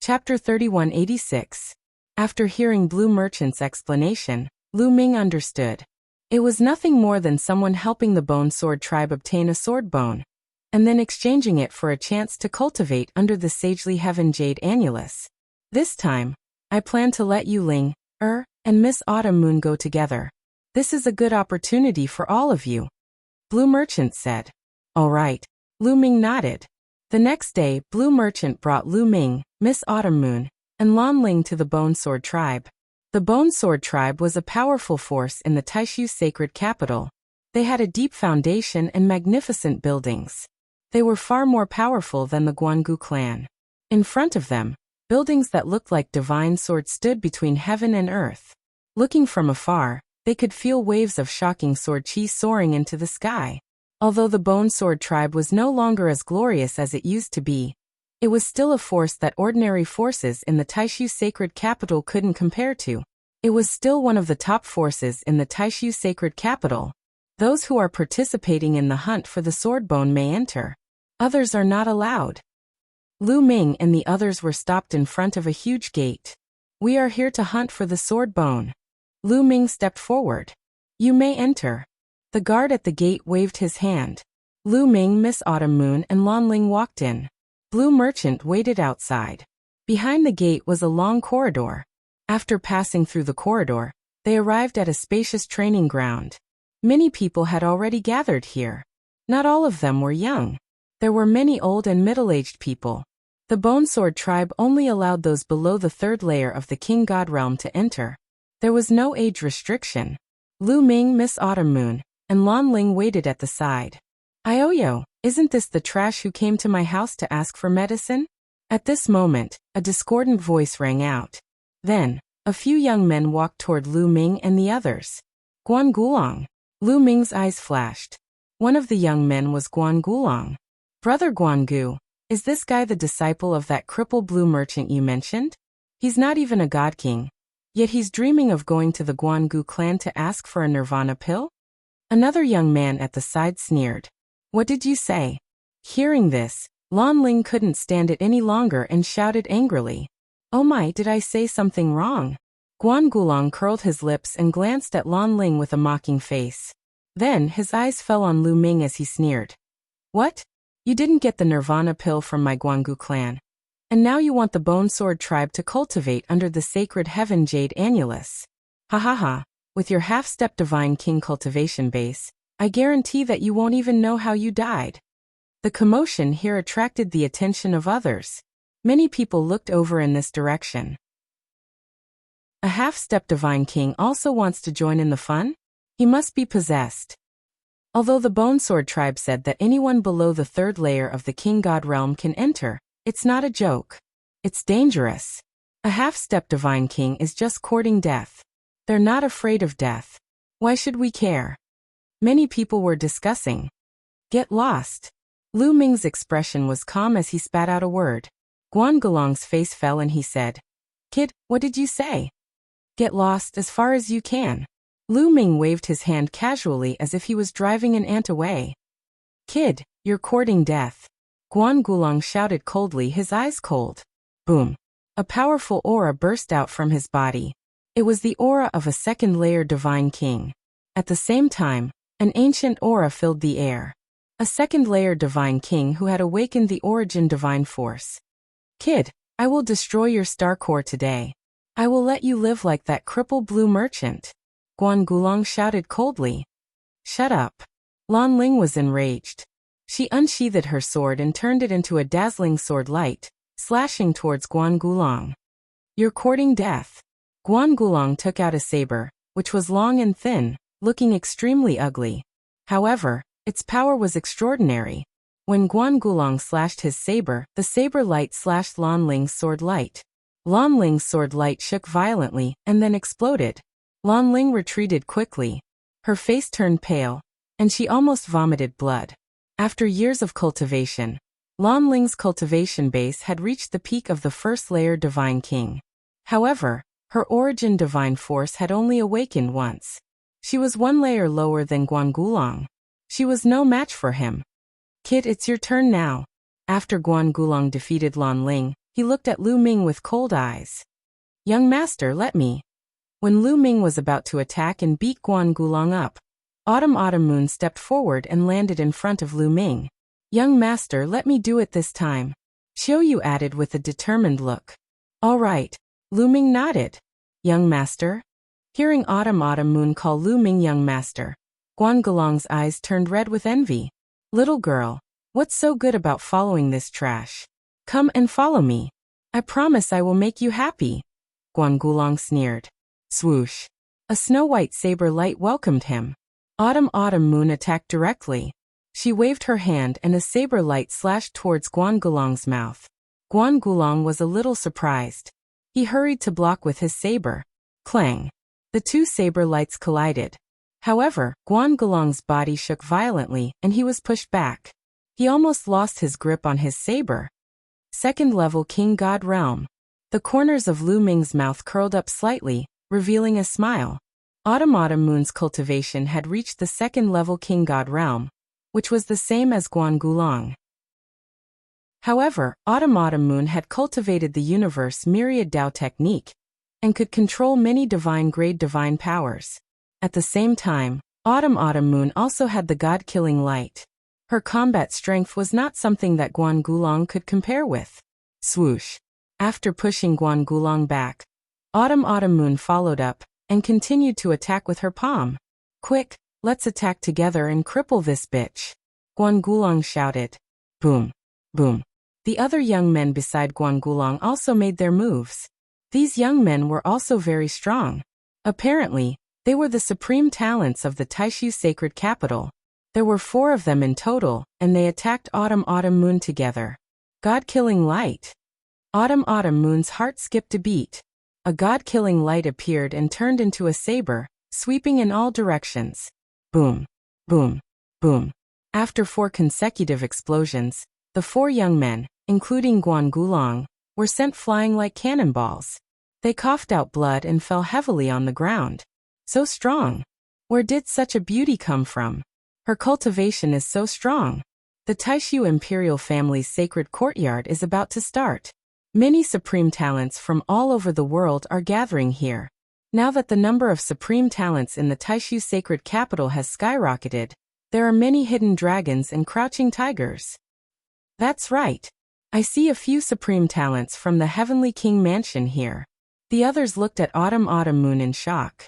Chapter 3186. After hearing Blue Merchant's explanation, Lu Ming understood. It was nothing more than someone helping the Bone Sword tribe obtain a sword bone, and then exchanging it for a chance to cultivate under the sagely Heaven Jade Annulus. This time, I plan to let you Ling, and Miss Autumn Moon go together. This is a good opportunity for all of you. Blue Merchant said. All right. Lu Ming nodded. The next day, Blue Merchant brought Lu Ming, Miss Autumn Moon, and Lan Ling to the Bone Sword tribe. The Bone Sword tribe was a powerful force in the Taishu sacred capital. They had a deep foundation and magnificent buildings. They were far more powerful than the Guangu clan. In front of them, buildings that looked like divine swords stood between heaven and earth. Looking from afar, they could feel waves of shocking sword chi soaring into the sky. Although the Bone Sword tribe was no longer as glorious as it used to be, it was still a force that ordinary forces in the Taishu sacred capital couldn't compare to. It was still one of the top forces in the Taishu sacred capital. Those who are participating in the hunt for the sword bone may enter. Others are not allowed. Lu Ming and the others were stopped in front of a huge gate. We are here to hunt for the sword bone. Lu Ming stepped forward. You may enter. The guard at the gate waved his hand. Lu Ming, Miss Autumn Moon, and Lan Ling walked in. Blue Merchant waited outside. Behind the gate was a long corridor. After passing through the corridor, they arrived at a spacious training ground. Many people had already gathered here. Not all of them were young. There were many old and middle-aged people. The Bone Sword tribe only allowed those below the third layer of the King God realm to enter. There was no age restriction. Lu Ming, Miss Autumn Moon, and Lan Ling waited at the side. Ioyo, isn't this the trash who came to my house to ask for medicine? At this moment, a discordant voice rang out. Then, a few young men walked toward Lu Ming and the others. Guan Gulong. Lu Ming's eyes flashed. One of the young men was Guan Gulong. Brother Guangu, is this guy the disciple of that cripple Blue Merchant you mentioned? He's not even a god king. Yet he's dreaming of going to the Guangu clan to ask for a nirvana pill? Another young man at the side sneered. What did you say? Hearing this, Lan Ling couldn't stand it any longer and shouted angrily. Oh my, did I say something wrong? Guan Gulong curled his lips and glanced at Lan Ling with a mocking face. Then his eyes fell on Lu Ming as he sneered. What? You didn't get the nirvana pill from my Guangu clan. And now you want the Bone Sword tribe to cultivate under the sacred Heaven Jade Annulus. Ha ha ha. With your half-step Divine King cultivation base, I guarantee that you won't even know how you died. The commotion here attracted the attention of others. Many people looked over in this direction. A half-step Divine King also wants to join in the fun? He must be possessed. Although the Bone Sword tribe said that anyone below the third layer of the King God realm can enter, it's not a joke. It's dangerous. A half-step Divine King is just courting death. They're not afraid of death. Why should we care? Many people were discussing. Get lost. Lu Ming's expression was calm as he spat out a word. Guan Gulong's face fell and he said, Kid, what did you say? Get lost as far as you can. Lu Ming waved his hand casually as if he was driving an ant away. Kid, you're courting death. Guan Gulong shouted coldly, his eyes cold. Boom. A powerful aura burst out from his body. It was the aura of a second-layer Divine King. At the same time, an ancient aura filled the air. A second-layer Divine King who had awakened the origin Divine Force. Kid, I will destroy your star core today. I will let you live like that cripple Blue Merchant. Guan Gulong shouted coldly. Shut up. Lan Ling was enraged. She unsheathed her sword and turned it into a dazzling sword light, slashing towards Guan Gulong. You're courting death. Guan Gulong took out a saber, which was long and thin, looking extremely ugly. However, its power was extraordinary. When Guan Gulong slashed his saber, the saber light slashed Lan Ling's sword light. Lan Ling's sword light shook violently and then exploded. Lan Ling retreated quickly. Her face turned pale, and she almost vomited blood. After years of cultivation, Lan Ling's cultivation base had reached the peak of the first-layer Divine King. However, her origin Divine Force had only awakened once. She was one layer lower than Guan Gulong. She was no match for him. Kid, it's your turn now. After Guan Gulong defeated Lan Ling, He looked at Lu Ming with cold eyes. Young master, let me. When Lu Ming was about to attack and beat Guan Gulong up, Autumn Moon stepped forward and landed in front of Lu Ming. Young master, let me do it this time, Xiao Yu added with a determined look. All right. Lu Ming nodded. Young master? Hearing Autumn Moon call Lu Ming young master, Guan Gulong's eyes turned red with envy. Little girl, what's so good about following this trash? Come and follow me. I promise I will make you happy. Guan Gulong sneered. Swoosh. A snow-white saber light welcomed him. Autumn Moon attacked directly. She waved her hand and a saber light slashed towards Guan Gulong's mouth. Guan Gulong was a little surprised. He hurried to block with his saber. Clang. The two saber lights collided. However, Guan Gulong's body shook violently and he was pushed back. He almost lost his grip on his saber. Second level King God Realm. The corners of Lu Ming's mouth curled up slightly, revealing a smile. Autumn Moon's cultivation had reached the second level King God Realm, which was the same as Guan Gulong. However, Autumn Moon had cultivated the universe myriad Dao technique and could control many divine-grade divine powers. At the same time, Autumn Moon also had the god-killing light. Her combat strength was not something that Guan Gulong could compare with. Swoosh. After pushing Guan Gulong back, Autumn Moon followed up and continued to attack with her palm. Quick, let's attack together and cripple this bitch. Guan Gulong shouted. Boom. Boom. The other young men beside Guan Gulong also made their moves. These young men were also very strong. Apparently, they were the supreme talents of the Taishu sacred capital. There were 4 of them in total, and they attacked Autumn Moon together. God-killing light. Autumn Moon's heart skipped a beat. A god-killing light appeared and turned into a saber, sweeping in all directions. Boom. Boom. Boom. After 4 consecutive explosions, the 4 young men, including Guan Gulong, were sent flying like cannonballs. They coughed out blood and fell heavily on the ground. So strong. Where did such a beauty come from? Her cultivation is so strong. The Taishu imperial family's sacred courtyard is about to start. Many supreme talents from all over the world are gathering here. Now that the number of supreme talents in the Taishu sacred capital has skyrocketed, there are many hidden dragons and crouching tigers. That's right. I see a few supreme talents from the Heavenly King Mansion here. The others looked at Autumn Moon in shock.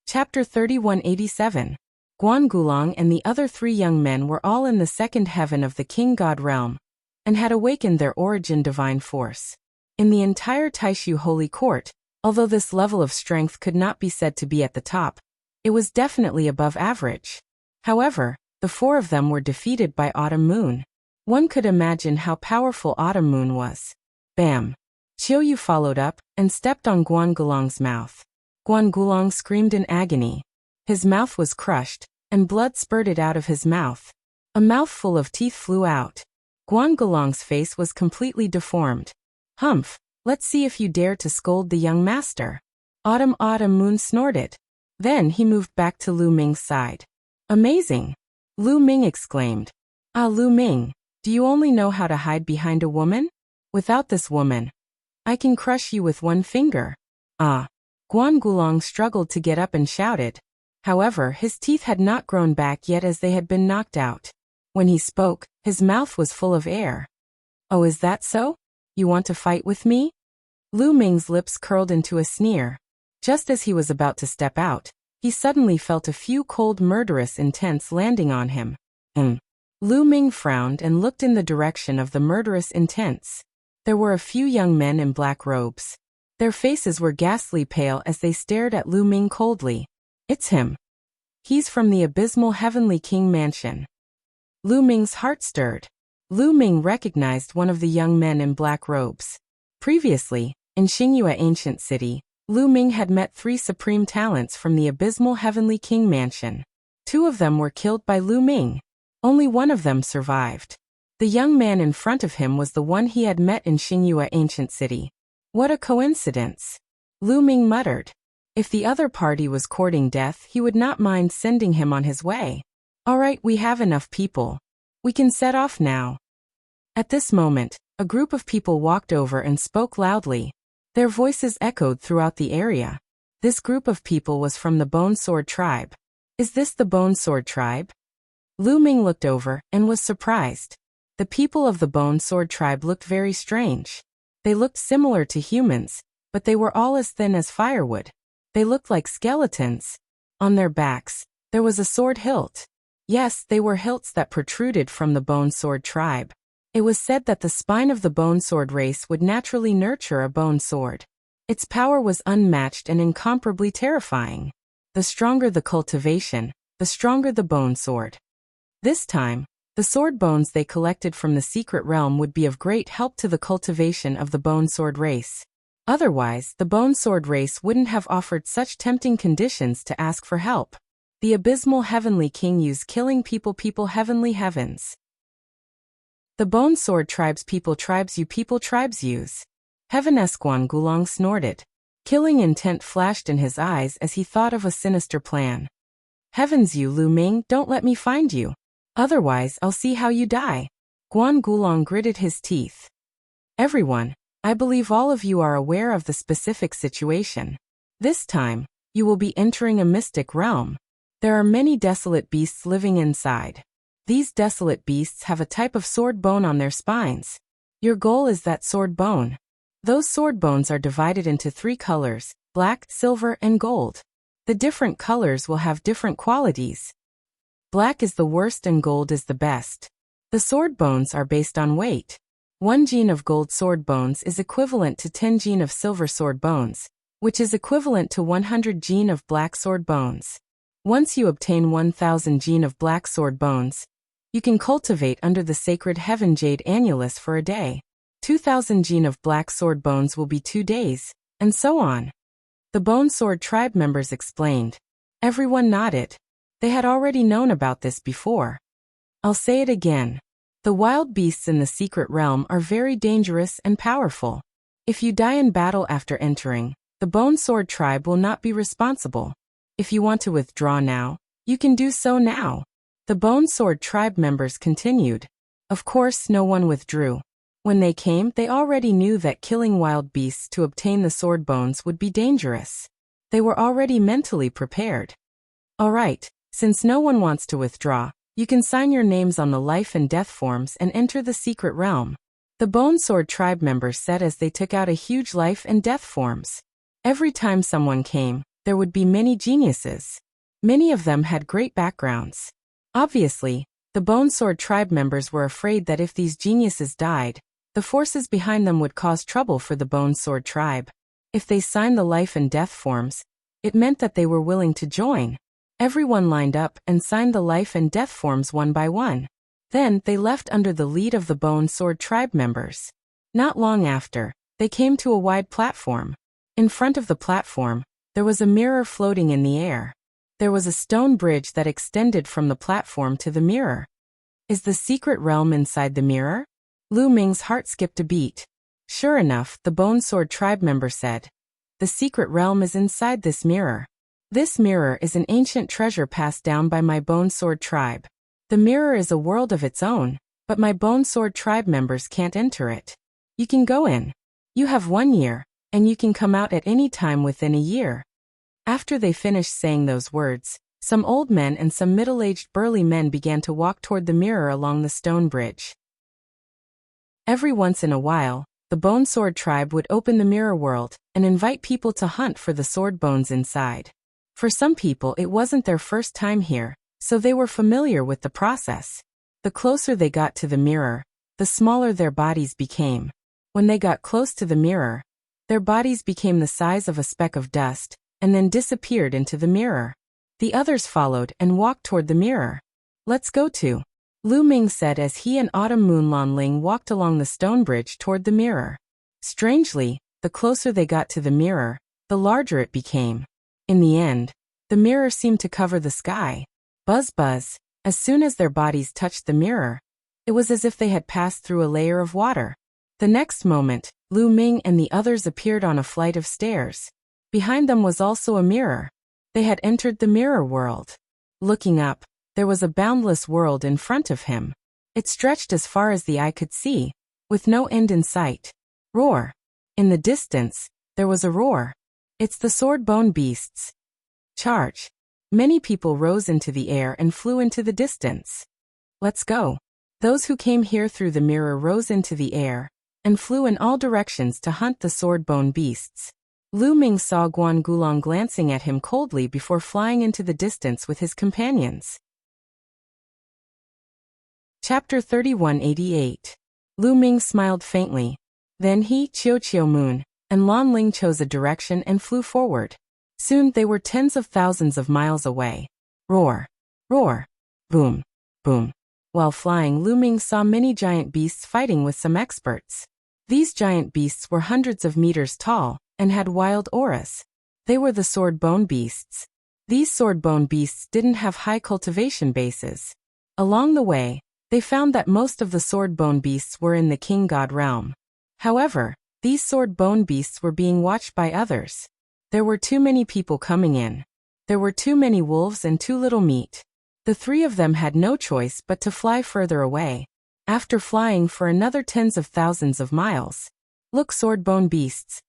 Chapter 3187. Guan Gulong and the other 3 young men were all in the second heaven of the King God Realm, and had awakened their origin divine force. In the entire Taishu Holy Court, although this level of strength could not be said to be at the top, it was definitely above average. However, the 4 of them were defeated by Autumn Moon. One could imagine how powerful Autumn Moon was. Bam! Xiao Yu followed up and stepped on Guan Gulong's mouth. Guan Gulong screamed in agony. His mouth was crushed, and blood spurted out of his mouth. A mouthful of teeth flew out. Guan Gulong's face was completely deformed. Humph, let's see if you dare to scold the young master. Autumn Moon snorted. Then he moved back to Lu Ming's side. Amazing! Lu Ming exclaimed. Ah, Lu Ming, do you only know how to hide behind a woman? Without this woman, I can crush you with one finger. Ah. Guan Gulong struggled to get up and shouted. However, his teeth had not grown back yet as they had been knocked out. When he spoke, his mouth was full of air. Oh, is that so? You want to fight with me? Lu Ming's lips curled into a sneer. Just as he was about to step out, he suddenly felt a few cold murderous intents landing on him. Lu Ming frowned and looked in the direction of the murderous intents. There were a few young men in black robes. Their faces were ghastly pale as they stared at Lu Ming coldly. It's him. He's from the abysmal Heavenly King Mansion. Lu Ming's heart stirred. Lu Ming recognized one of the young men in black robes. Previously, in Xingyue Ancient City, Lu Ming had met 3 supreme talents from the abysmal Heavenly King Mansion. 2 of them were killed by Lu Ming. Only one of them survived. The young man in front of him was the one he had met in Xingyue Ancient City. What a coincidence! Lu Ming muttered. If the other party was courting death, he would not mind sending him on his way. All right, we have enough people. We can set off now. At this moment, a group of people walked over and spoke loudly. Their voices echoed throughout the area. This group of people was from the Bone Sword tribe. Is this the Bone Sword tribe? Lu Ming looked over and was surprised. The people of the Bone Sword tribe looked very strange. They looked similar to humans, but they were all as thin as firewood. They looked like skeletons. On their backs, there was a sword hilt. Yes, they were hilts that protruded from the Bone Sword tribe. It was said that the spine of the Bone Sword race would naturally nurture a bone sword. Its power was unmatched and incomparably terrifying. The stronger the cultivation, the stronger the bone sword. This time, the sword bones they collected from the secret realm would be of great help to the cultivation of the Bone Sword race. Otherwise, the Bone Sword race wouldn't have offered such tempting conditions to ask for help. The abysmal heavenly king used killing people heavenly heavens. The Bone Sword tribe's people tribes use. Heaven Guan Gulong snorted. Killing intent flashed in his eyes as he thought of a sinister plan. Heavens, you Lu Ming, don't let me find you. Otherwise I'll see how you die. Guan Gulong gritted his teeth. Everyone, I believe all of you are aware of the specific situation. This time, you will be entering a mystic realm. There are many desolate beasts living inside. These desolate beasts have a type of sword bone on their spines. Your goal is that sword bone. Those sword bones are divided into 3 colors, black, silver, and gold. The different colors will have different qualities. Black is the worst and gold is the best. The sword bones are based on weight. 1 gene of gold sword bones is equivalent to 10 gene of silver sword bones, which is equivalent to 100 gene of black sword bones. Once you obtain 1000 gene of black sword bones, you can cultivate under the sacred heaven jade annulus for a day. 2000 gene of black sword bones will be 2 days, and so on. The Bone Sword tribe members explained. Everyone nodded. They had already known about this before. I'll say it again. The wild beasts in the secret realm are very dangerous and powerful. If you die in battle after entering, the Bone Sword tribe will not be responsible. If you want to withdraw now, you can do so now. The Bone Sword tribe members continued. Of course, no one withdrew. When they came, they already knew that killing wild beasts to obtain the sword bones would be dangerous. They were already mentally prepared. All right, since no one wants to withdraw, you can sign your names on the life and death forms and enter the secret realm. The Bone Sword tribe members said as they took out a huge life and death forms. Every time someone came, there would be many geniuses. Many of them had great backgrounds. Obviously, the Bone Sword tribe members were afraid that if these geniuses died, the forces behind them would cause trouble for the Bone Sword tribe. If they signed the life and death forms, it meant that they were willing to join. Everyone lined up and signed the life and death forms one by one. Then they left under the lead of the Bone Sword tribe members. Not long after, they came to a wide platform. In front of the platform, there was a mirror floating in the air. There was a stone bridge that extended from the platform to the mirror. Is the secret realm inside the mirror? Lu Ming's heart skipped a beat. Sure enough, the Bone Sword tribe member said. The secret realm is inside this mirror. This mirror is an ancient treasure passed down by my Bone Sword tribe. The mirror is a world of its own, but my Bone Sword tribe members can't enter it. You can go in. You have 1 year, and you can come out at any time within a year. After they finished saying those words, some old men and some middle-aged burly men began to walk toward the mirror along the stone bridge. Every once in a while, the Bone Sword tribe would open the mirror world and invite people to hunt for the sword bones inside. For some people it wasn't their first time here, so they were familiar with the process. The closer they got to the mirror, the smaller their bodies became. When they got close to the mirror, their bodies became the size of a speck of dust, and then disappeared into the mirror. The others followed and walked toward the mirror. Let's go to. Lu Ming said as he and Autumn Moonlan Ling walked along the stone bridge toward the mirror. Strangely, the closer they got to the mirror, the larger it became. In the end, the mirror seemed to cover the sky. Buzz buzz, as soon as their bodies touched the mirror, it was as if they had passed through a layer of water. The next moment, Lu Ming and the others appeared on a flight of stairs. Behind them was also a mirror. They had entered the mirror world. Looking up, there was a boundless world in front of him. It stretched as far as the eye could see, with no end in sight. Roar. In the distance, there was a roar. It's the sword-bone beasts. Charge. Many people rose into the air and flew into the distance. Let's go. Those who came here through the mirror rose into the air and flew in all directions to hunt the sword-bone beasts. Lu Ming saw Guan Gulong glancing at him coldly before flying into the distance with his companions. Chapter 3188. Lu Ming smiled faintly. Then he, Chiao Moon, and Lan Ling chose a direction and flew forward. Soon they were tens of thousands of miles away. Roar. Roar. Boom. Boom. While flying, Lu Ming saw many giant beasts fighting with some experts. These giant beasts were hundreds of meters tall and had wild auras. They were the sword-bone beasts. These sword-bone beasts didn't have high cultivation bases. Along the way, they found that most of the sword-bone beasts were in the king god realm. However, these sword-bone beasts were being watched by others. There were too many people coming in. There were too many wolves and too little meat. The three of them had no choice but to fly further away. After flying for another tens of thousands of miles. Look, sword-bone beasts.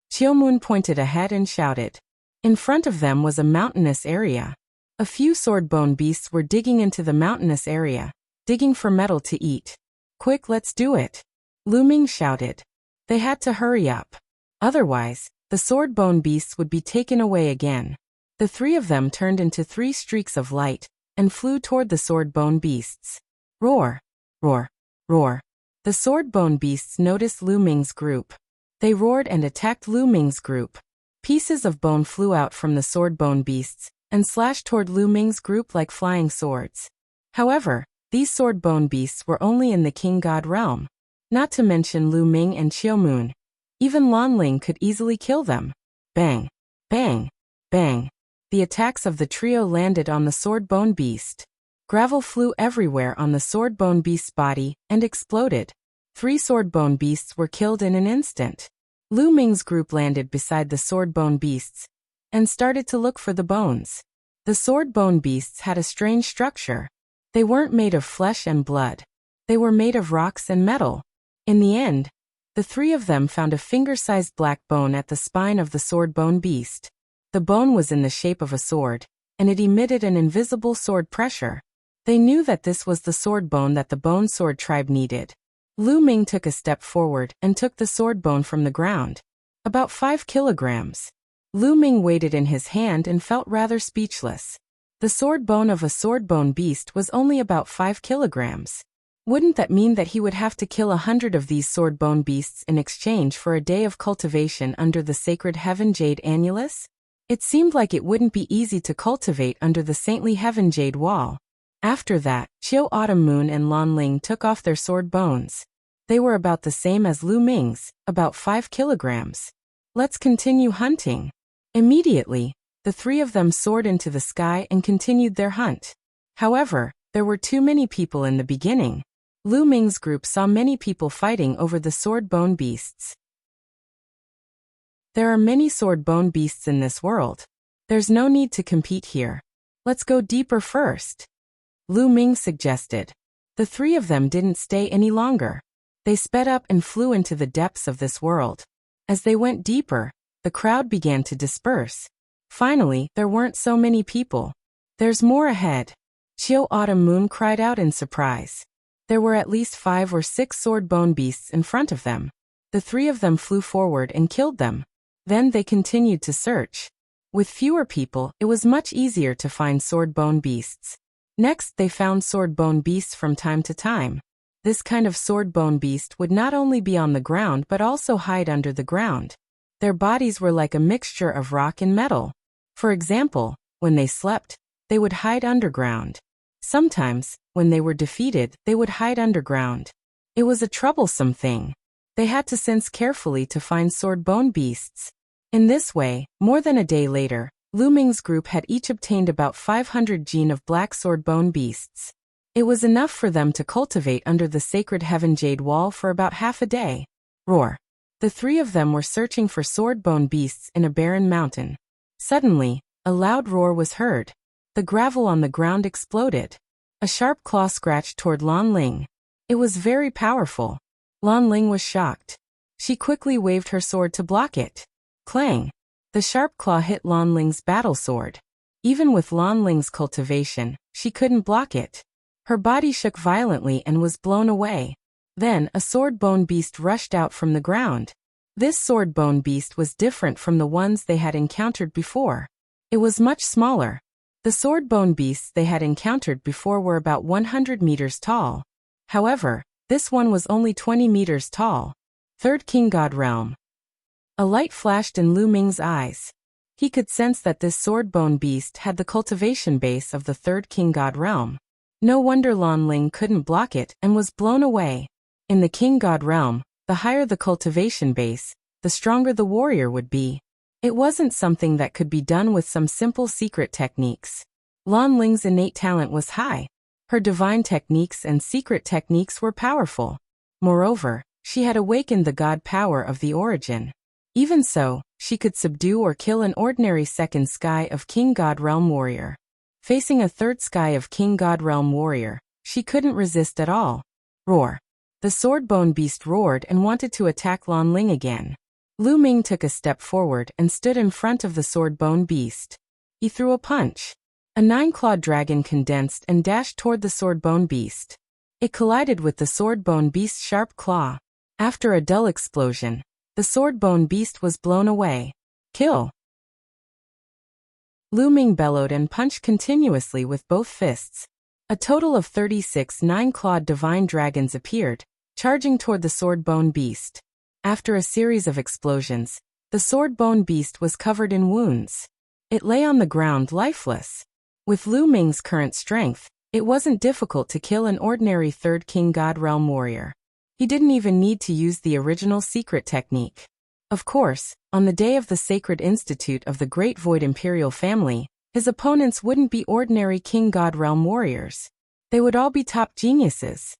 Chiao Moon pointed ahead and shouted. In front of them was a mountainous area. A few sword-bone beasts were digging into the mountainous area, digging for metal to eat. Quick, let's do it. Lu Ming shouted. They had to hurry up. Otherwise, the sword-bone beasts would be taken away again. The three of them turned into 3 streaks of light and flew toward the sword-bone beasts. Roar. Roar. Roar. The sword-bone beasts noticed Lu Ming's group. They roared and attacked Lu Ming's group. Pieces of bone flew out from the sword-bone beasts and slashed toward Lu Ming's group like flying swords. However, these sword-bone beasts were only in the king god realm. Not to mention Lu Ming and Chiao Moon. Even Lan Ling could easily kill them. Bang. Bang. Bang. The attacks of the trio landed on the sword-bone beast. Gravel flew everywhere on the sword-bone beast's body and exploded. 3 sword-bone beasts were killed in an instant. Lu Ming's group landed beside the sword-bone beasts and started to look for the bones. The sword-bone beasts had a strange structure. They weren't made of flesh and blood. They were made of rocks and metal. In the end, the 3 of them found a finger-sized black bone at the spine of the sword-bone beast. The bone was in the shape of a sword, and it emitted an invisible sword pressure. They knew that this was the sword bone that the bone sword tribe needed. Lu Ming took a step forward and took the sword bone from the ground. About 5 kilograms. Lu Ming weighed it in his hand and felt rather speechless. The sword bone of a sword bone beast was only about 5 kilograms. Wouldn't that mean that he would have to kill 100 of these sword bone beasts in exchange for a day of cultivation under the sacred heaven jade annulus? It seemed like it wouldn't be easy to cultivate under the saintly heaven jade wall. After that, Chiao Autumn Moon and Lan Ling took off their sword bones. They were about the same as Lu Ming's, about 5 kilograms. Let's continue hunting. Immediately, the 3 of them soared into the sky and continued their hunt. However, there were too many people in the beginning. Lu Ming's group saw many people fighting over the sword bone beasts. There are many sword bone beasts in this world. There's no need to compete here. Let's go deeper first. Lu Ming suggested. The 3 of them didn't stay any longer. They sped up and flew into the depths of this world. As they went deeper, the crowd began to disperse. Finally, there weren't so many people. There's more ahead. Chiao Autumn Moon cried out in surprise. There were at least 5 or 6 sword bone beasts in front of them. The 3 of them flew forward and killed them. Then they continued to search. With fewer people, it was much easier to find sword bone beasts. Next, they found sword bone beasts from time to time. This kind of sword bone beast would not only be on the ground but also hide under the ground. Their bodies were like a mixture of rock and metal. For example, when they slept, they would hide underground. Sometimes, when they were defeated, they would hide underground. It was a troublesome thing. They had to sense carefully to find sword bone beasts. In this way, more than a day later, Lu Ming's group had each obtained about 500 gene of black sword bone beasts. It was enough for them to cultivate under the sacred heaven jade wall for about half a day. Roar. The 3 of them were searching for sword bone beasts in a barren mountain. Suddenly, a loud roar was heard. The gravel on the ground exploded. A sharp claw scratched toward Lan Ling. It was very powerful. Lan Ling was shocked. She quickly waved her sword to block it. Clang! The sharp claw hit Lan Ling's battle sword. Even with Lan Ling's cultivation, she couldn't block it. Her body shook violently and was blown away. Then a sword-bone beast rushed out from the ground. This sword-bone beast was different from the ones they had encountered before. It was much smaller. The sword-bone beasts they had encountered before were about 100 meters tall. However, this one was only 20 meters tall. Third King God Realm. A light flashed in Lu Ming's eyes. He could sense that this sword-bone beast had the cultivation base of the Third King God Realm. No wonder Lan Ling couldn't block it and was blown away. In the King God Realm, the higher the cultivation base, the stronger the warrior would be. It wasn't something that could be done with some simple secret techniques. Lan Ling's innate talent was high. Her divine techniques and secret techniques were powerful. Moreover, she had awakened the god power of the origin. Even so, she could subdue or kill an ordinary second sky of King God Realm warrior. Facing a third sky of King God Realm warrior, she couldn't resist at all. Roar! The sword-bone beast roared and wanted to attack Lan Ling again. Lu Ming took a step forward and stood in front of the sword-bone beast. He threw a punch. A 9-clawed dragon condensed and dashed toward the sword-bone beast. It collided with the sword-bone beast's sharp claw. After a dull explosion, the sword-bone beast was blown away. Kill! Lu Ming bellowed and punched continuously with both fists. A total of 36 9-clawed divine dragons appeared, charging toward the sword-bone beast. After a series of explosions, the sword-bone beast was covered in wounds. It lay on the ground lifeless. With Lu Ming's current strength, it wasn't difficult to kill an ordinary Third King God Realm warrior. He didn't even need to use the original secret technique. Of course, on the day of the Sacred Institute of the Great Void Imperial family, his opponents wouldn't be ordinary King God Realm warriors. They would all be top geniuses.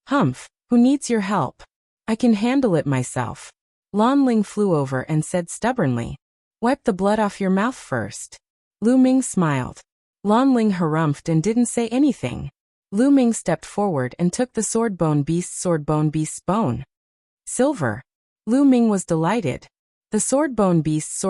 Humph, who needs your help? I can handle it myself. Lan Ling flew over and said stubbornly. Wipe the blood off your mouth first. Lu Ming smiled. Lan Ling harumphed and didn't say anything. Lu Ming stepped forward and took the sword-bone beast's bone. Silver. Lu Ming was delighted. The sword-bone beast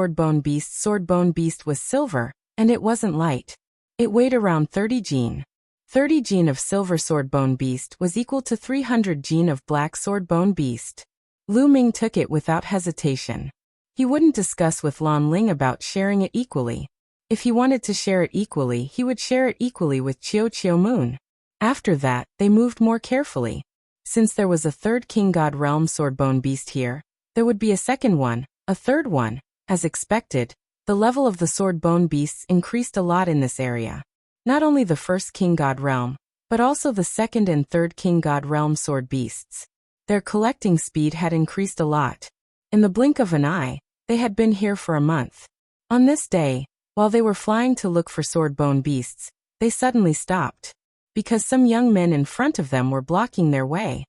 was silver, and it wasn't light. It weighed around 30 jin. 30 jin of silver sword-bone beast was equal to 300 jin of black sword-bone beast. Lu Ming took it without hesitation. He wouldn't discuss with Lan Ling about sharing it equally. If he wanted to share it equally, he would share it equally with Chiao Moon. After that, they moved more carefully. Since there was a third King God Realm sword-bone beast here, there would be a second one, a third one. As expected, the level of the sword-bone beasts increased a lot in this area. Not only the first King God Realm, but also the second and third King God Realm sword beasts. Their collecting speed had increased a lot. In the blink of an eye, they had been here for a month. On this day, while they were flying to look for sword-bone beasts, they suddenly stopped. Because some young men in front of them were blocking their way.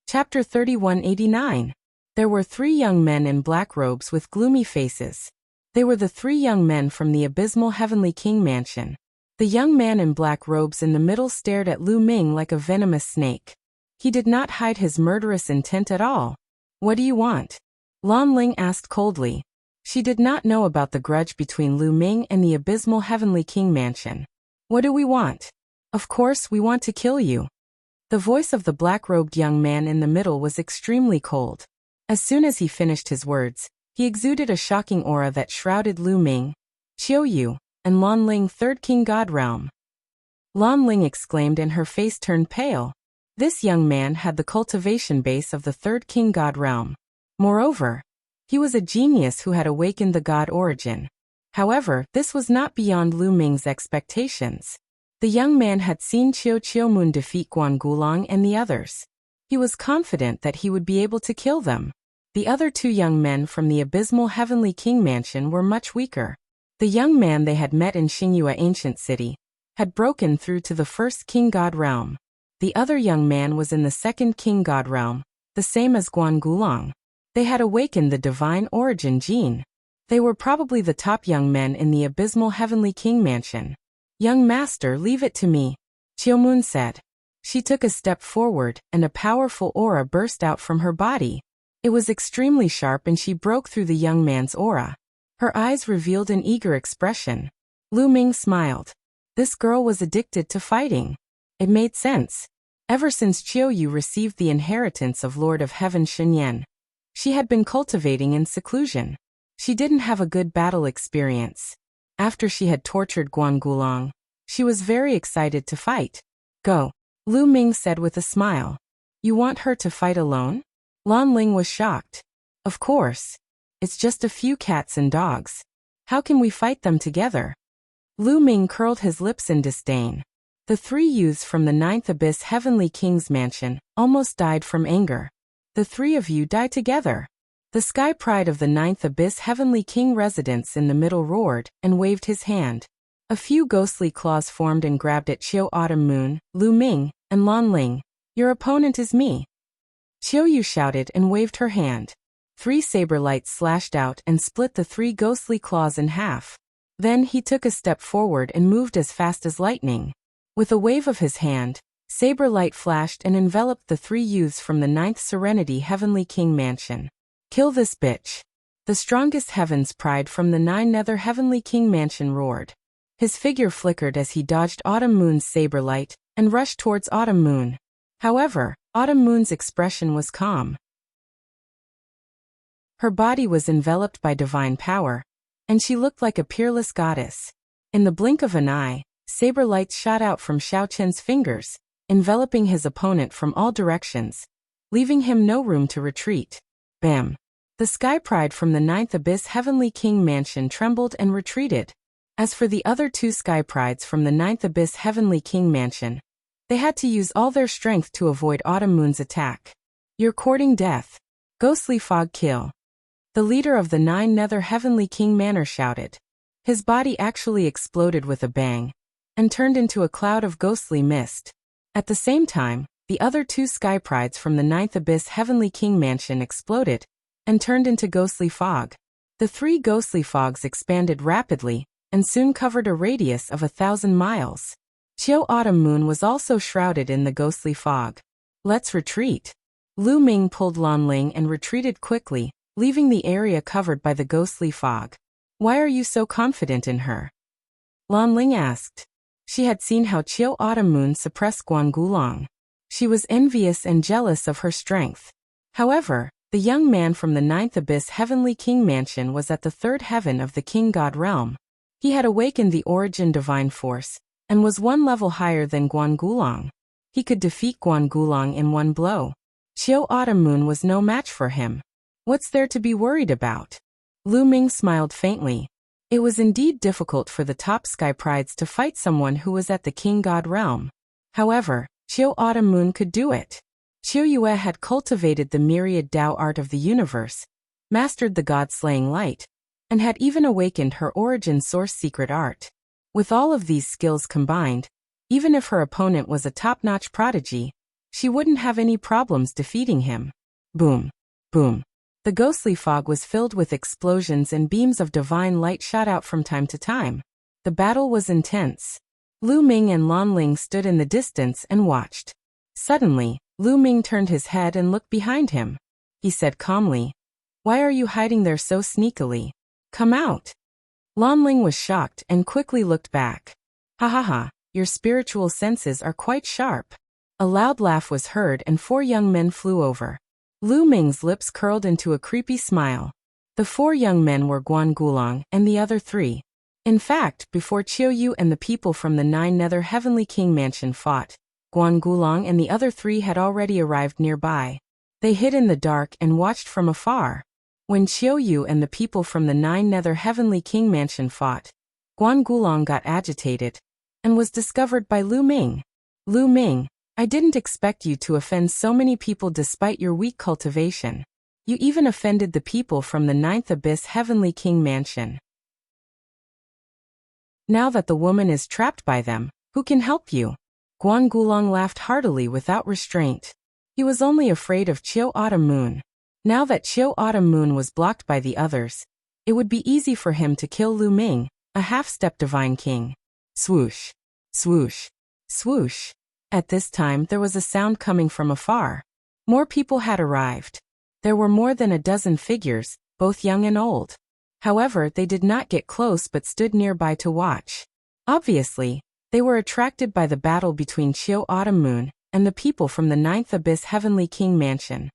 Chapter 3189. There were 3 young men in black robes with gloomy faces. They were the 3 young men from the abysmal Heavenly King Mansion. The young man in black robes in the middle stared at Lu Ming like a venomous snake. He did not hide his murderous intent at all. What do you want? Lan Ling asked coldly. She did not know about the grudge between Lu Ming and the abysmal Heavenly King Mansion. What do we want? Of course, we want to kill you. The voice of the black-robed young man in the middle was extremely cold. As soon as he finished his words, he exuded a shocking aura that shrouded Lu Ming, Chiao Yu, and Lan Ling, Third King God Realm. Lan Ling exclaimed and her face turned pale. This young man had the cultivation base of the Third King God Realm. Moreover, he was a genius who had awakened the god origin. However, this was not beyond Lu Ming's expectations. The young man had seen Chiao Moon defeat Guan Gulong and the others. He was confident that he would be able to kill them. The other 2 young men from the abysmal Heavenly King Mansion were much weaker. The young man they had met in Xingyue Ancient City had broken through to the first King God Realm. The other young man was in the second King God Realm, the same as Guan Gulong. They had awakened the divine origin gene. They were probably the top young men in the abysmal Heavenly King Mansion. Young master, leave it to me. Qiumun said. She took a step forward, and a powerful aura burst out from her body. It was extremely sharp and she broke through the young man's aura. Her eyes revealed an eager expression. Lu Ming smiled. This girl was addicted to fighting. It made sense. Ever since Qiu Yu received the inheritance of Lord of Heaven Xinyan, she had been cultivating in seclusion. She didn't have a good battle experience. After she had tortured Guan Gulong, she was very excited to fight. Go, Lu Ming said with a smile. You want her to fight alone? Lan Ling was shocked. Of course. It's just a few cats and dogs. How can we fight them together? Lu Ming curled his lips in disdain. The three youths from the Ninth Abyss Heavenly King's mansion almost died from anger. The three of you die together. The Sky Pride of the Ninth Abyss Heavenly King residence in the middle roared and waved his hand. A few ghostly claws formed and grabbed at Qiu Autumn Moon, Lu Ming, and Lan Ling. Your opponent is me. Qiu Yu shouted and waved her hand. 3 saber lights slashed out and split the 3 ghostly claws in half. Then he took a step forward and moved as fast as lightning. With a wave of his hand, saber light flashed and enveloped the 3 youths from the Ninth Serenity Heavenly King mansion. Kill this bitch. The strongest Heaven's Pride from the 9 Nether Heavenly King mansion roared. His figure flickered as he dodged Autumn Moon's saber light and rushed towards Autumn Moon. However, Autumn Moon's expression was calm. Her body was enveloped by divine power, and she looked like a peerless goddess. In the blink of an eye, saber lights shot out from Xiao Chen's fingers, enveloping his opponent from all directions, leaving him no room to retreat. Bam! The Sky Pride from the Ninth Abyss Heavenly King mansion trembled and retreated. As for the other 2 Sky Prides from the Ninth Abyss Heavenly King mansion, they had to use all their strength to avoid Autumn Moon's attack. You're courting death. Ghostly fog kill. The leader of the 9 Nether Heavenly King Manor shouted. His body actually exploded with a bang, and turned into a cloud of ghostly mist. At the same time, the other 2 Sky Prides from the Ninth Abyss Heavenly King mansion exploded, and turned into ghostly fog. The 3 ghostly fogs expanded rapidly, and soon covered a radius of 1,000 miles. Qiu Autumn Moon was also shrouded in the ghostly fog. Let's retreat. Lu Ming pulled Lan Ling and retreated quickly, leaving the area covered by the ghostly fog. Why are you so confident in her? Lan Ling asked. She had seen how Qiu Autumn Moon suppressed Guan Gulong. She was envious and jealous of her strength. However, the young man from the Ninth Abyss Heavenly King mansion was at the 3rd heaven of the King God realm. He had awakened the origin divine force, and was 1 level higher than Guan Gulong. He could defeat Guan Gulong in 1 blow. Qiu Autumn Moon was no match for him. What's there to be worried about? Lu Ming smiled faintly. It was indeed difficult for the top Sky Prides to fight someone who was at the King God realm. However, Qiu Autumn Moon could do it. Qiu Yue had cultivated the myriad Tao art of the universe, mastered the god-slaying light, and had even awakened her origin source secret art. With all of these skills combined, even if her opponent was a top-notch prodigy, she wouldn't have any problems defeating him. Boom! Boom! The ghostly fog was filled with explosions and beams of divine light shot out from time to time. The battle was intense. Lu Ming and Lan Ling stood in the distance and watched. Suddenly, Lu Ming turned his head and looked behind him. He said calmly, "Why are you hiding there so sneakily? Come out." Lan Ling was shocked and quickly looked back. "Ha ha ha, your spiritual senses are quite sharp." A loud laugh was heard and 4 young men flew over. Lu Ming's lips curled into a creepy smile. The 4 young men were Guan Gulong and the other 3. In fact, before Qiu Yu and the people from the 9 Nether Heavenly King mansion fought, Guan Gulong and the other 3 had already arrived nearby. They hid in the dark and watched from afar. When Qiu Yu and the people from the 9 Nether Heavenly King mansion fought, Guan Gulong got agitated, and was discovered by Lu Ming. Lu Ming, I didn't expect you to offend so many people despite your weak cultivation. You even offended the people from the 9th Abyss Heavenly King mansion. Now that the woman is trapped by them, who can help you? Guan Gulong laughed heartily without restraint. He was only afraid of Qiu Autumn Moon. Now that Qiu Autumn Moon was blocked by the others, it would be easy for him to kill Lu Ming, a half-step divine king. Swoosh! Swoosh! Swoosh. At this time there was a sound coming from afar. More people had arrived. There were more than a dozen figures, both young and old. However, they did not get close but stood nearby to watch. Obviously, they were attracted by the battle between Chiu Autumn Moon and the people from the Ninth Abyss Heavenly King Mansion.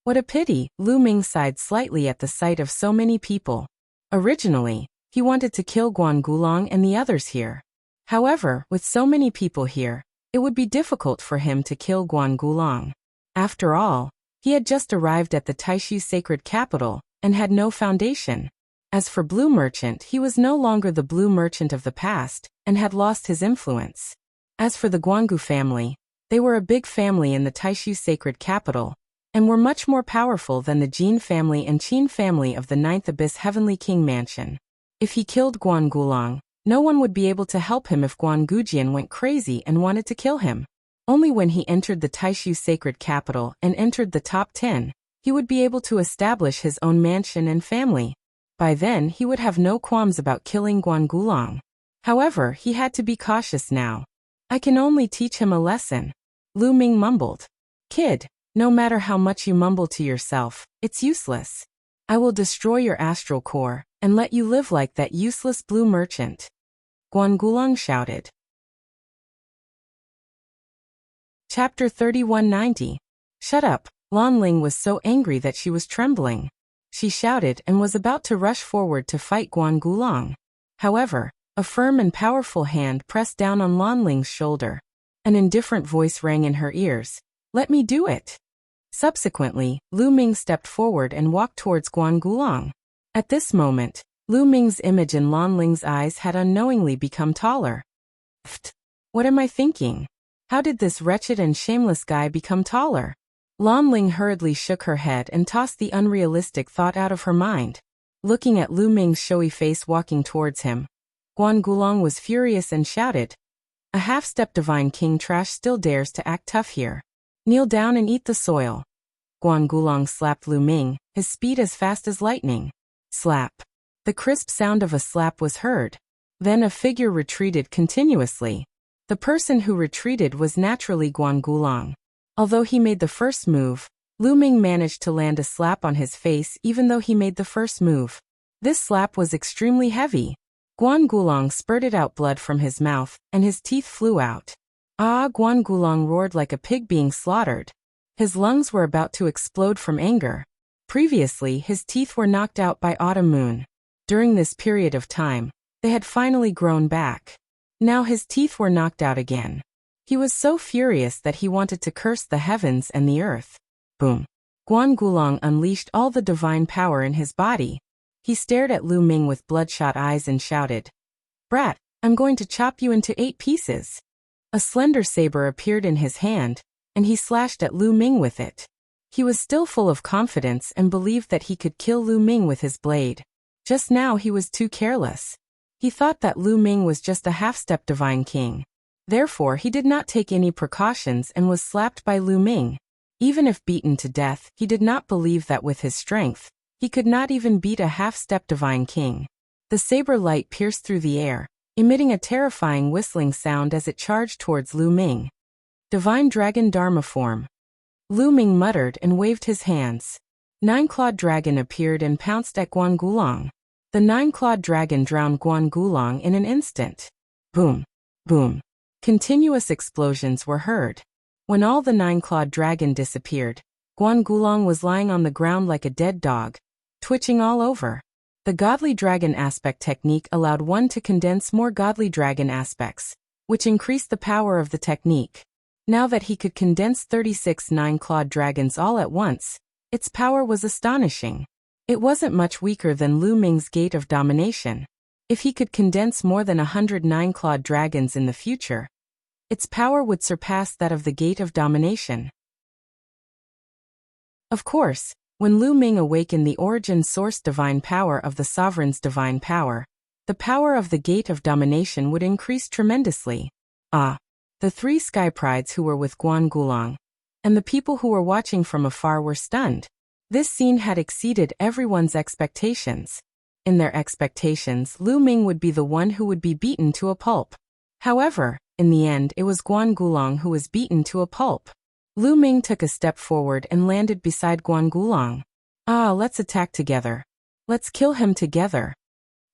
What a pity, Lu Ming sighed slightly at the sight of so many people. Originally, he wanted to kill Guan Gulong and the others here. However, with so many people here, it would be difficult for him to kill Guan Gulong. After all, he had just arrived at the Taishu sacred capital and had no foundation. As for Blue Merchant, he was no longer the Blue Merchant of the past and had lost his influence. As for the Guangu family, they were a big family in the Taishu sacred capital and were much more powerful than the Jin family and Qin family of the Ninth Abyss Heavenly King Mansion. If he killed Guan Gulong, no one would be able to help him if Guan Gujian went crazy and wanted to kill him. Only when he entered the Taishu sacred capital and entered the top 10, he would be able to establish his own mansion and family. By then, he would have no qualms about killing Guan Gulong. However, he had to be cautious now. I can only teach him a lesson. Lu Ming mumbled. Kid, no matter how much you mumble to yourself, it's useless. I will destroy your astral core and let you live like that useless Blue Merchant. Guan Gulong shouted. Chapter 3190. Shut up. Lan Ling was so angry that she was trembling. She shouted and was about to rush forward to fight Guan Gulong. However, a firm and powerful hand pressed down on Lan Ling's shoulder. An indifferent voice rang in her ears. Let me do it. Subsequently, Lu Ming stepped forward and walked towards Guan Gulong. At this moment, Lu Ming's image in Lan Ling's eyes had unknowingly become taller. Pfft! What am I thinking? How did this wretched and shameless guy become taller? Lan Ling hurriedly shook her head and tossed the unrealistic thought out of her mind. Looking at Lu Ming's showy face walking towards him, Guan Gulong was furious and shouted, "A half-step divine king trash still dares to act tough here. Kneel down and eat the soil." Guan Gulong slapped Lu Ming, his speed as fast as lightning. Slap. The crisp sound of a slap was heard. Then a figure retreated continuously. The person who retreated was naturally Guan Gulong. Although he made the first move, Lu Ming managed to land a slap on his face even though he made the first move. This slap was extremely heavy. Guan Gulong spurted out blood from his mouth, and his teeth flew out. Ah! Guan Gulong roared like a pig being slaughtered. His lungs were about to explode from anger. Previously, his teeth were knocked out by Autumn Moon. During this period of time, they had finally grown back. Now his teeth were knocked out again. He was so furious that he wanted to curse the heavens and the earth. Boom. Guan Gulong unleashed all the divine power in his body. He stared at Lu Ming with bloodshot eyes and shouted, "Brat, I'm going to chop you into 8 pieces." A slender saber appeared in his hand, and he slashed at Lu Ming with it. He was still full of confidence and believed that he could kill Lu Ming with his blade. Just now he was too careless. He thought that Lu Ming was just a half-step divine king. Therefore, he did not take any precautions and was slapped by Lu Ming. Even if beaten to death, he did not believe that with his strength, he could not even beat a half-step divine king. The saber light pierced through the air, emitting a terrifying whistling sound as it charged towards Lu Ming. Divine Dragon Dharma form. Lu Ming muttered and waved his hands. 9-clawed dragon appeared and pounced at Guan Gulong. The 9-clawed dragon drowned Guan Gulong in an instant. Boom! Boom! Continuous explosions were heard. When all the 9-clawed dragon disappeared, Guan Gulong was lying on the ground like a dead dog, twitching all over. The godly dragon aspect technique allowed one to condense more godly dragon aspects, which increased the power of the technique. Now that he could condense 36 9-clawed dragons all at once, its power was astonishing. It wasn't much weaker than Lu Ming's Gate of Domination. If he could condense more than 100 9-clawed dragons in the future, its power would surpass that of the Gate of Domination. Of course, when Lu Ming awakened the origin source divine power of the sovereign's divine power, the power of the Gate of Domination would increase tremendously. Ah! The 3 sky prides who were with Guan Gulong, and the people who were watching from afar were stunned. This scene had exceeded everyone's expectations. In their expectations, Lu Ming would be the one who would be beaten to a pulp. However, In the end, it was Guan Gulong who was beaten to a pulp. Lu Ming took a step forward and landed beside Guan Gulong. Ah, let's attack together. Let's kill him together.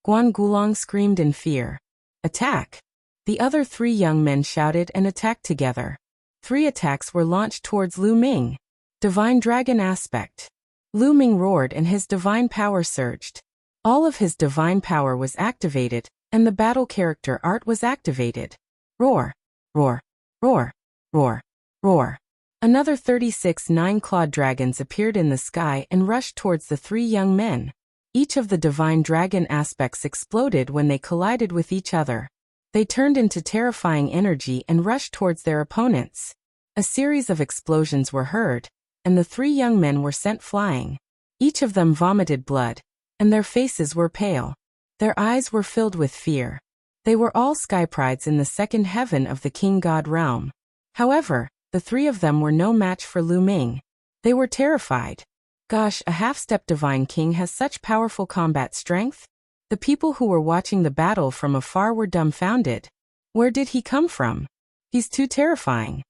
Guan Gulong screamed in fear. Attack! The other 3 young men shouted and attacked together. 3 attacks were launched towards Lu Ming. Divine Dragon Aspect. Lu Ming roared and his divine power surged. All of his divine power was activated, and the battle character art was activated. Roar! Roar! Roar! Roar! Roar! Another 36 9-clawed dragons appeared in the sky and rushed towards the 3 young men. Each of the divine dragon aspects exploded when they collided with each other. They turned into terrifying energy and rushed towards their opponents. A series of explosions were heard, and the 3 young men were sent flying. Each of them vomited blood, and their faces were pale. Their eyes were filled with fear. They were all sky prides in the 2nd heaven of the king god realm. However, the 3 of them were no match for Lu Ming. They were terrified. Gosh, a half-step divine king has such powerful combat strength? The people who were watching the battle from afar were dumbfounded. Where did he come from? He's too terrifying.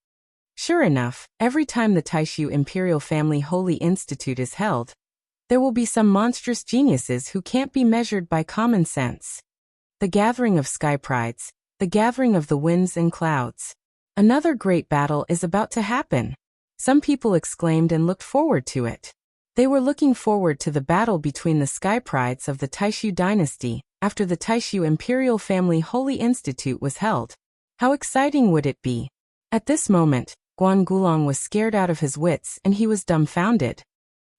Sure enough, every time the Taishu Imperial Family Holy Institute is held, there will be some monstrous geniuses who can't be measured by common sense. The gathering of sky prides, the gathering of the winds and clouds. Another great battle is about to happen. Some people exclaimed and looked forward to it. They were looking forward to the battle between the sky prides of the Taishu dynasty after the Taishu Imperial Family Holy Institute was held. How exciting would it be? At this moment, Guan Gulong was scared out of his wits and he was dumbfounded.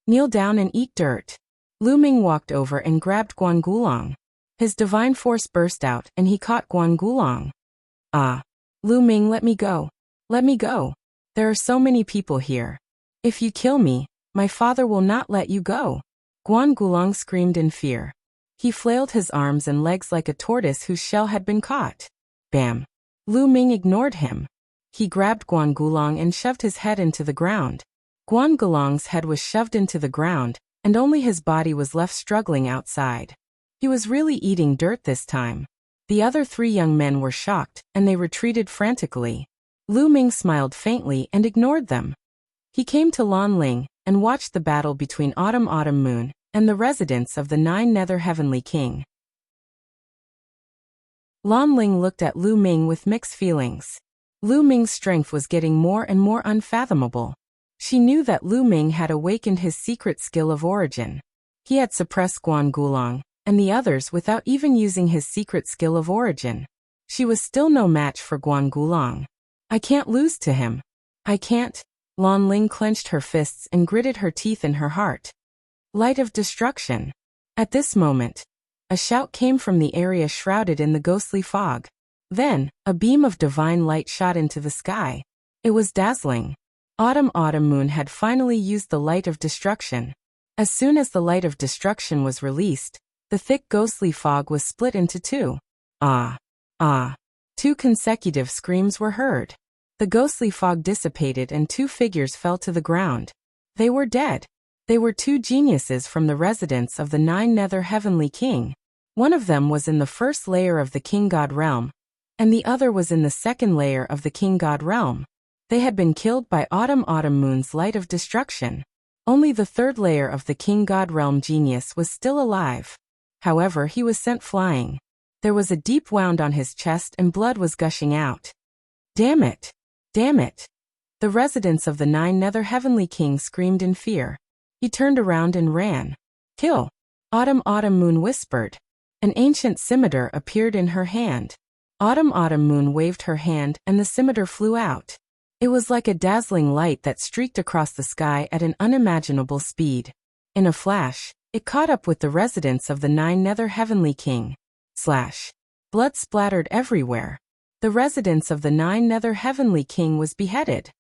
Kneel down and eat dirt. Lu Ming walked over and grabbed Guan Gulong. His divine force burst out and he caught Guan Gulong. Ah! Lu Ming, let me go. Let me go. There are so many people here. If you kill me, my father will not let you go. Guan Gulong screamed in fear. He flailed his arms and legs like a tortoise whose shell had been caught. Bam! Lu Ming ignored him. He grabbed Guan Gulong and shoved his head into the ground. Guan Gulong's head was shoved into the ground, and only his body was left struggling outside. He was really eating dirt this time. The other 3 young men were shocked, and they retreated frantically. Lu Ming smiled faintly and ignored them. He came to Lan Ling and watched the battle between Autumn Moon and the residents of the 9 Nether Heavenly King. Lan Ling looked at Lu Ming with mixed feelings. Lu Ming's strength was getting more and more unfathomable. She knew that Lu Ming had awakened his secret skill of origin. He had suppressed Guan Gulong and the others without even using his secret skill of origin. She was still no match for Guan Gulong. I can't lose to him. I can't. Lan Ling clenched her fists and gritted her teeth in her heart. Light of destruction. At this moment, a shout came from the area shrouded in the ghostly fog. Then, a beam of divine light shot into the sky. It was dazzling. Autumn Moon had finally used the light of destruction. As soon as the light of destruction was released, the thick ghostly fog was split into 2. Ah! Ah! 2 consecutive screams were heard. The ghostly fog dissipated and 2 figures fell to the ground. They were dead. They were 2 geniuses from the residence of the 9 Nether Heavenly King. One of them was in the 1st layer of the King God realm, and the other was in the 2nd layer of the King God realm. They had been killed by Autumn Moon's light of destruction. Only the 3rd layer of the King God realm genius was still alive. However, he was sent flying. There was a deep wound on his chest and blood was gushing out. Damn it! Damn it! The residents of the 9 Nether Heavenly King screamed in fear. He turned around and ran. Kill! Autumn Moon whispered. An ancient scimitar appeared in her hand. Autumn Moon waved her hand and the scimitar flew out. It was like a dazzling light that streaked across the sky at an unimaginable speed. In a flash, it caught up with the residents of the 9 Nether Heavenly King. Slash. Blood splattered everywhere. The residents of the 9 Nether Heavenly King was beheaded.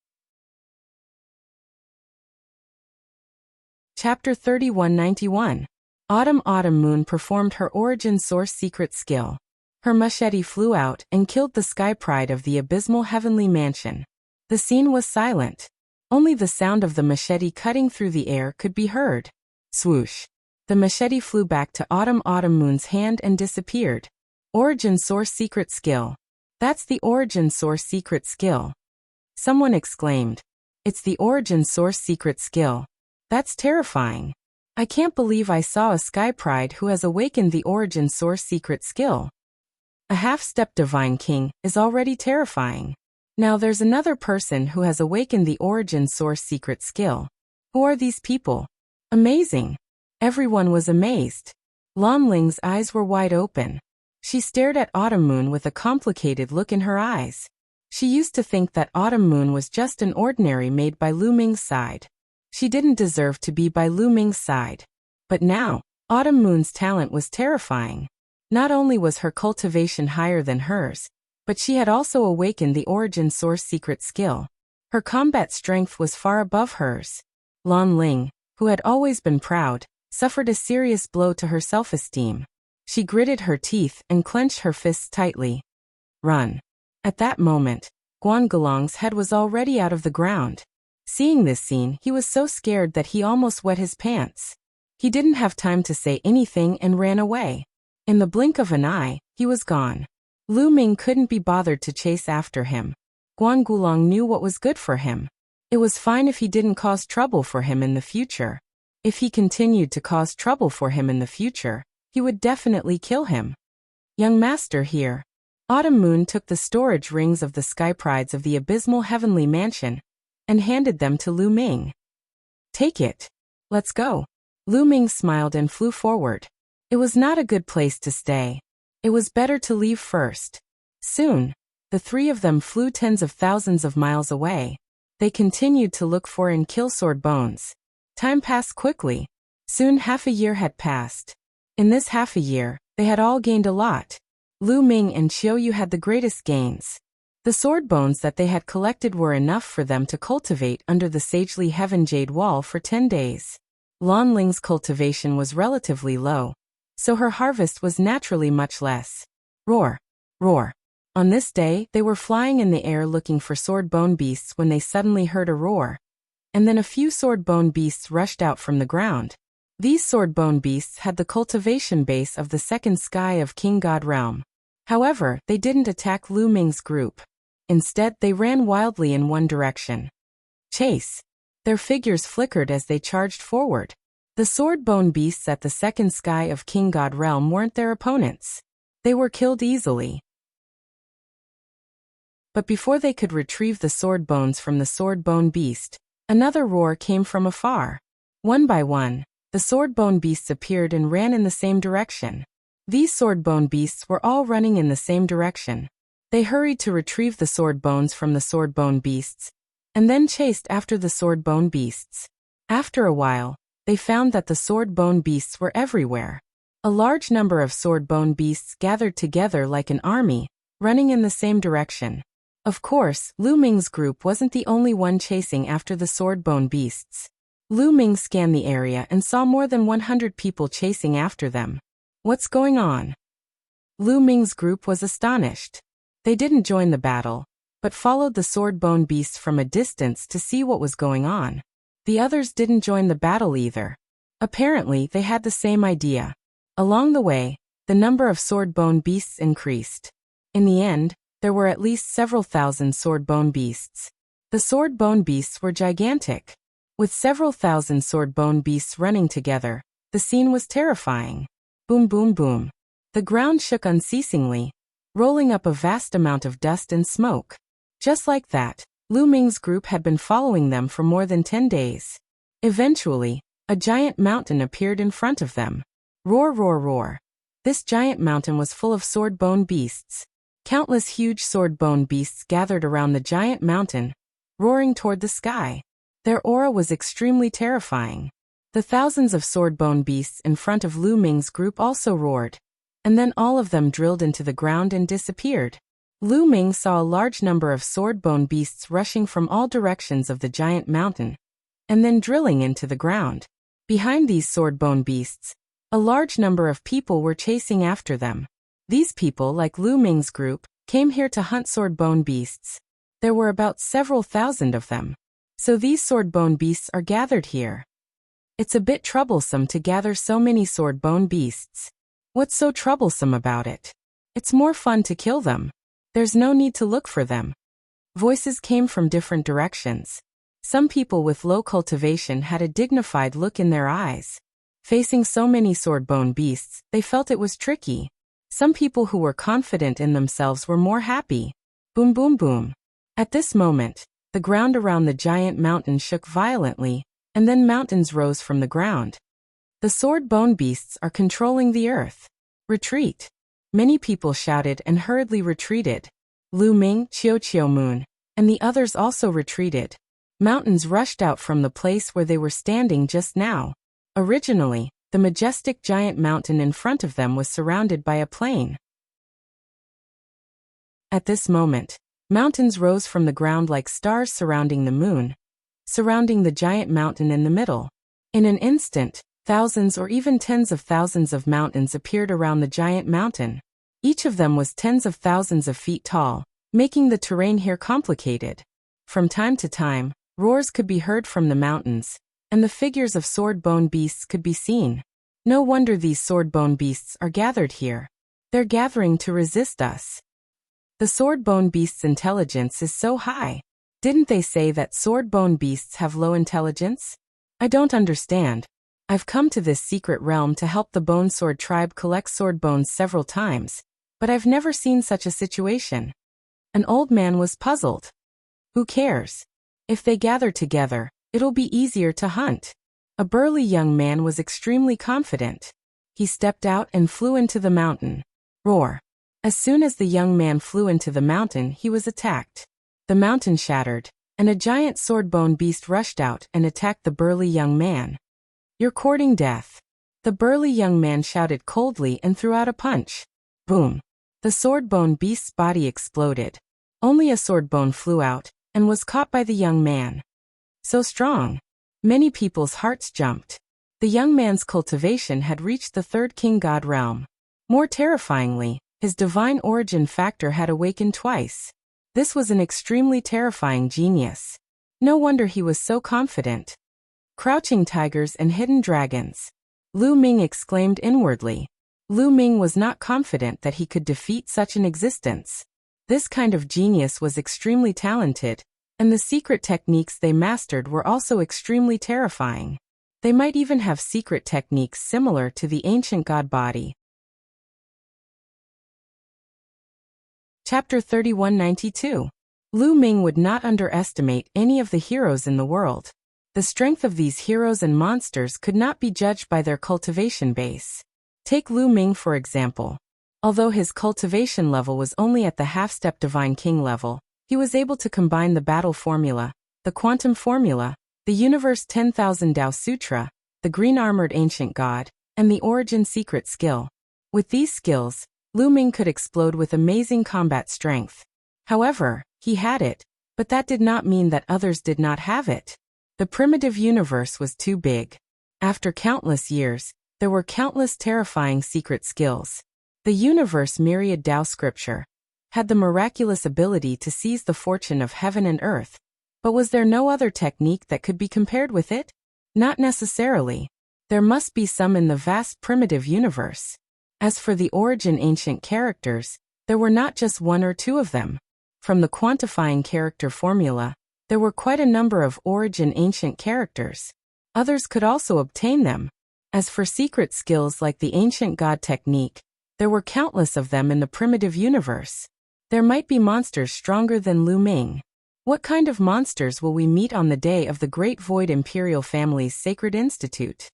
Chapter 3191. Autumn Moon performed her origin source secret skill. Her machete flew out and killed the sky pride of the abysmal heavenly mansion. The scene was silent. Only the sound of the machete cutting through the air could be heard. Swoosh. The machete flew back to Autumn Moon's hand and disappeared. Origin source secret skill. That's the origin source secret skill. Someone exclaimed. It's the origin source secret skill. That's terrifying. I can't believe I saw a Sky Pride who has awakened the origin source secret skill. A half-step divine king is already terrifying. Now there's another person who has awakened the origin source secret skill. Who are these people? Amazing. Everyone was amazed. Lan Ling's eyes were wide open. She stared at Autumn Moon with a complicated look in her eyes. She used to think that Autumn Moon was just an ordinary maid by Lu Ming's side. She didn't deserve to be by Lu Ming's side. But now, Autumn Moon's talent was terrifying. Not only was her cultivation higher than hers, but she had also awakened the origin source secret skill. Her combat strength was far above hers. Lan Ling, who had always been proud, suffered a serious blow to her self-esteem. She gritted her teeth and clenched her fists tightly. Run. At that moment, Guan Gelong's head was already out of the ground. Seeing this scene, he was so scared that he almost wet his pants. He didn't have time to say anything and ran away. In the blink of an eye, he was gone. Lu Ming couldn't be bothered to chase after him. Guan Gulong knew what was good for him. It was fine if he didn't cause trouble for him in the future. If he continued to cause trouble for him in the future, he would definitely kill him. Young master here. Autumn Moon took the storage rings of the Sky Prides of the Abysmal Heavenly Mansion and handed them to Lu Ming. Take it. Let's go. Lu Ming smiled and flew forward. It was not a good place to stay. It was better to leave first. Soon, the three of them flew tens of thousands of miles away. They continued to look for and kill sword bones. Time passed quickly. Soon half a year had passed. In this half a year, they had all gained a lot. Lu Ming and Qiu Yu had the greatest gains. The sword bones that they had collected were enough for them to cultivate under the Sagely Heaven Jade Wall for 10 days. Lan Ling's cultivation was relatively low, so her harvest was naturally much less. Roar! Roar! On this day, they were flying in the air looking for sword bone beasts when they suddenly heard a roar. And then a few sword bone beasts rushed out from the ground. These sword bone beasts had the cultivation base of the second sky of King God Realm. However, they didn't attack Lu Ming's group. Instead, they ran wildly in one direction. Chase! Their figures flickered as they charged forward. The sword bone beasts at the second sky of King God Realm weren't their opponents. They were killed easily. But before they could retrieve the sword bones from the sword bone beast, another roar came from afar. One by one, the sword bone beasts appeared and ran in the same direction. These sword bone beasts were all running in the same direction. They hurried to retrieve the sword bones from the sword bone beasts, and then chased after the sword bone beasts. After a while, they found that the sword bone beasts were everywhere. A large number of sword bone beasts gathered together like an army, running in the same direction. Of course, Lu Ming's group wasn't the only one chasing after the sword bone beasts. Lu Ming scanned the area and saw more than 100 people chasing after them. What's going on? Lu Ming's group was astonished. They didn't join the battle, but followed the sword bone beasts from a distance to see what was going on. The others didn't join the battle either. Apparently, they had the same idea. Along the way, the number of sword bone beasts increased. In the end, there were at least several thousand sword bone beasts. The sword bone beasts were gigantic. With several thousand sword bone beasts running together, the scene was terrifying. Boom boom boom. The ground shook unceasingly, rolling up a vast amount of dust and smoke. Just like that, Lu Ming's group had been following them for more than 10 days. Eventually, a giant mountain appeared in front of them. Roar roar roar. This giant mountain was full of sword bone beasts. Countless huge sword bone beasts gathered around the giant mountain, roaring toward the sky. Their aura was extremely terrifying. The thousands of sword bone beasts in front of Lu Ming's group also roared, and then all of them drilled into the ground and disappeared. Lu Ming saw a large number of sword bone beasts rushing from all directions of the giant mountain, and then drilling into the ground. Behind these sword bone beasts, a large number of people were chasing after them. These people, like Lu Ming's group, came here to hunt sword bone beasts. There were about several thousand of them. So these sword bone beasts are gathered here. It's a bit troublesome to gather so many sword bone beasts. What's so troublesome about it? It's more fun to kill them. There's no need to look for them. Voices came from different directions. Some people with low cultivation had a dignified look in their eyes. Facing so many sword-bone beasts, they felt it was tricky. Some people who were confident in themselves were more happy. Boom boom boom. At this moment, the ground around the giant mountain shook violently, and then mountains rose from the ground. The sword-bone beasts are controlling the earth. Retreat. Many people shouted and hurriedly retreated. Lu Ming, Qiu Moon, and the others also retreated. Mountains rushed out from the place where they were standing just now. Originally, the majestic giant mountain in front of them was surrounded by a plain. At this moment, mountains rose from the ground like stars surrounding the moon, surrounding the giant mountain in the middle. In an instant, thousands or even tens of thousands of mountains appeared around the giant mountain. Each of them was tens of thousands of feet tall, making the terrain here complicated. From time to time, roars could be heard from the mountains, and the figures of sword-bone beasts could be seen. No wonder these sword-bone beasts are gathered here. They're gathering to resist us. The sword-bone beasts' intelligence is so high. Didn't they say that sword-bone beasts have low intelligence? I don't understand. I've come to this secret realm to help the Bone Sword tribe collect sword bones several times, but I've never seen such a situation. An old man was puzzled. Who cares? If they gather together, it'll be easier to hunt. A burly young man was extremely confident. He stepped out and flew into the mountain. Roar. As soon as the young man flew into the mountain, he was attacked. The mountain shattered, and a giant sword-bone beast rushed out and attacked the burly young man. You're courting death. The burly young man shouted coldly and threw out a punch. Boom. The sword-bone beast's body exploded. Only a sword bone flew out, and was caught by the young man. So strong. Many people's hearts jumped. The young man's cultivation had reached the third king god realm. More terrifyingly, his divine origin factor had awakened twice. This was an extremely terrifying genius. No wonder he was so confident. Crouching tigers and hidden dragons. Lu Ming exclaimed inwardly. Lu Ming was not confident that he could defeat such an existence. This kind of genius was extremely talented, and the secret techniques they mastered were also extremely terrifying. They might even have secret techniques similar to the ancient god body. Chapter 3192. Lu Ming would not underestimate any of the heroes in the world. The strength of these heroes and monsters could not be judged by their cultivation base. Take Lu Ming for example. Although his cultivation level was only at the half-step Divine King level, he was able to combine the battle formula, the quantum formula, the Universe 10,000 Tao Sutra, the green-armored ancient god, and the origin secret skill. With these skills, Lu Ming could explode with amazing combat strength. However, he had it, but that did not mean that others did not have it. The primitive universe was too big. After countless years, there were countless terrifying secret skills. The universe myriad Tao scripture had the miraculous ability to seize the fortune of heaven and earth. But was there no other technique that could be compared with it? Not necessarily. There must be some in the vast primitive universe. As for the origin ancient characters, there were not just one or two of them. From the quantifying character formula, there were quite a number of origin ancient characters. Others could also obtain them. As for secret skills like the ancient god technique, there were countless of them in the primitive universe. There might be monsters stronger than Lu Ming. What kind of monsters will we meet on the day of the Great Void Imperial Family's Sacred Institute?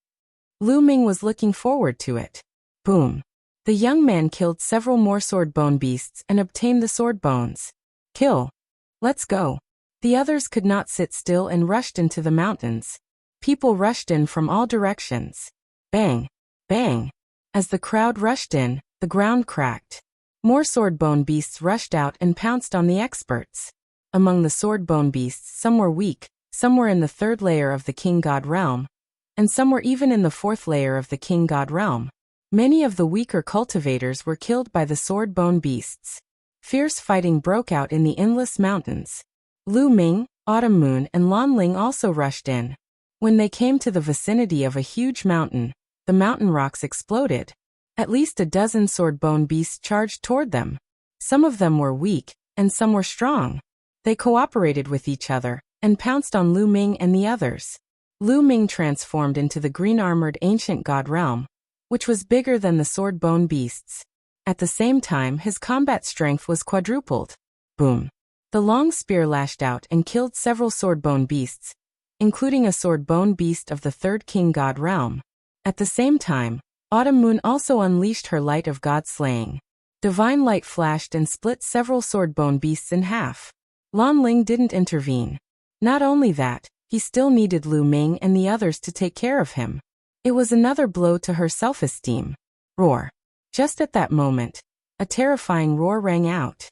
Lu Ming was looking forward to it. Boom. The young man killed several more sword bone beasts and obtained the sword bones. Kill. Let's go. The others could not sit still and rushed into the mountains. People rushed in from all directions. Bang. Bang. As the crowd rushed in, the ground cracked. More sword bone beasts rushed out and pounced on the experts. Among the sword bone beasts, some were weak, some were in the third layer of the king god realm, and some were even in the fourth layer of the king god realm. Many of the weaker cultivators were killed by the sword bone beasts. Fierce fighting broke out in the endless mountains. Lu Ming, Autumn Moon and Lan Ling also rushed in. When they came to the vicinity of a huge mountain, the mountain rocks exploded. At least a dozen sword bone beasts charged toward them. Some of them were weak, and some were strong. They cooperated with each other, and pounced on Lu Ming and the others. Lu Ming transformed into the green-armored ancient god realm, which was bigger than the sword-bone beasts. At the same time, his combat strength was quadrupled. Boom! The long spear lashed out and killed several sword-bone beasts, including a sword-bone beast of the third king god realm. At the same time, Autumn Moon also unleashed her light of god slaying. Divine light flashed and split several sword-bone beasts in half. Lan Ling didn't intervene. Not only that, he still needed Lu Ming and the others to take care of him. It was another blow to her self-esteem. Roar! Just at that moment, a terrifying roar rang out.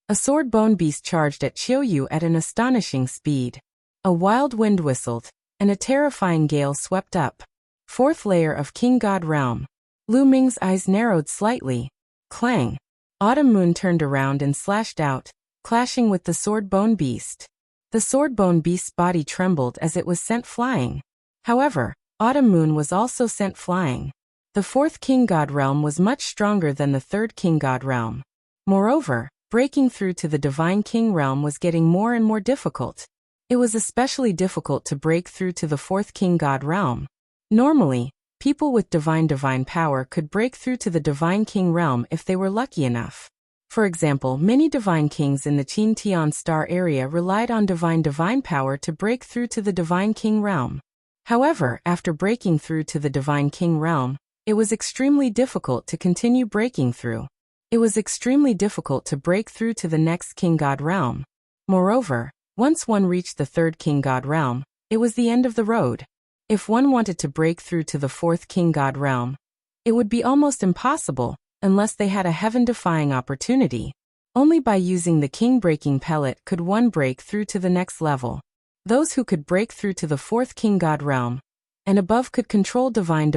A sword-bone beast charged at Qiuyu at an astonishing speed. A wild wind whistled, and a terrifying gale swept up. Fourth layer of King God Realm. Lu Ming's eyes narrowed slightly. Clang! Autumn Moon turned around and slashed out, clashing with the sword-bone beast. The sword-bone beast's body trembled as it was sent flying. However, Autumn Moon was also sent flying. The fourth King God Realm was much stronger than the third King God Realm. Moreover, breaking through to the Divine King Realm was getting more and more difficult. It was especially difficult to break through to the fourth King God Realm. Normally, people with divine power could break through to the Divine King Realm if they were lucky enough. For example, many divine kings in the Qin Tian Star area relied on divine power to break through to the Divine King Realm. However, after breaking through to the Divine King Realm, it was extremely difficult to continue breaking through. It was extremely difficult to break through to the next King God Realm. Moreover, once one reached the third King God Realm, it was the end of the road. If one wanted to break through to the fourth King God Realm, it would be almost impossible, unless they had a heaven-defying opportunity. Only by using the king-breaking pellet could one break through to the next level. Those who could break through to the fourth King God Realm and above could control divine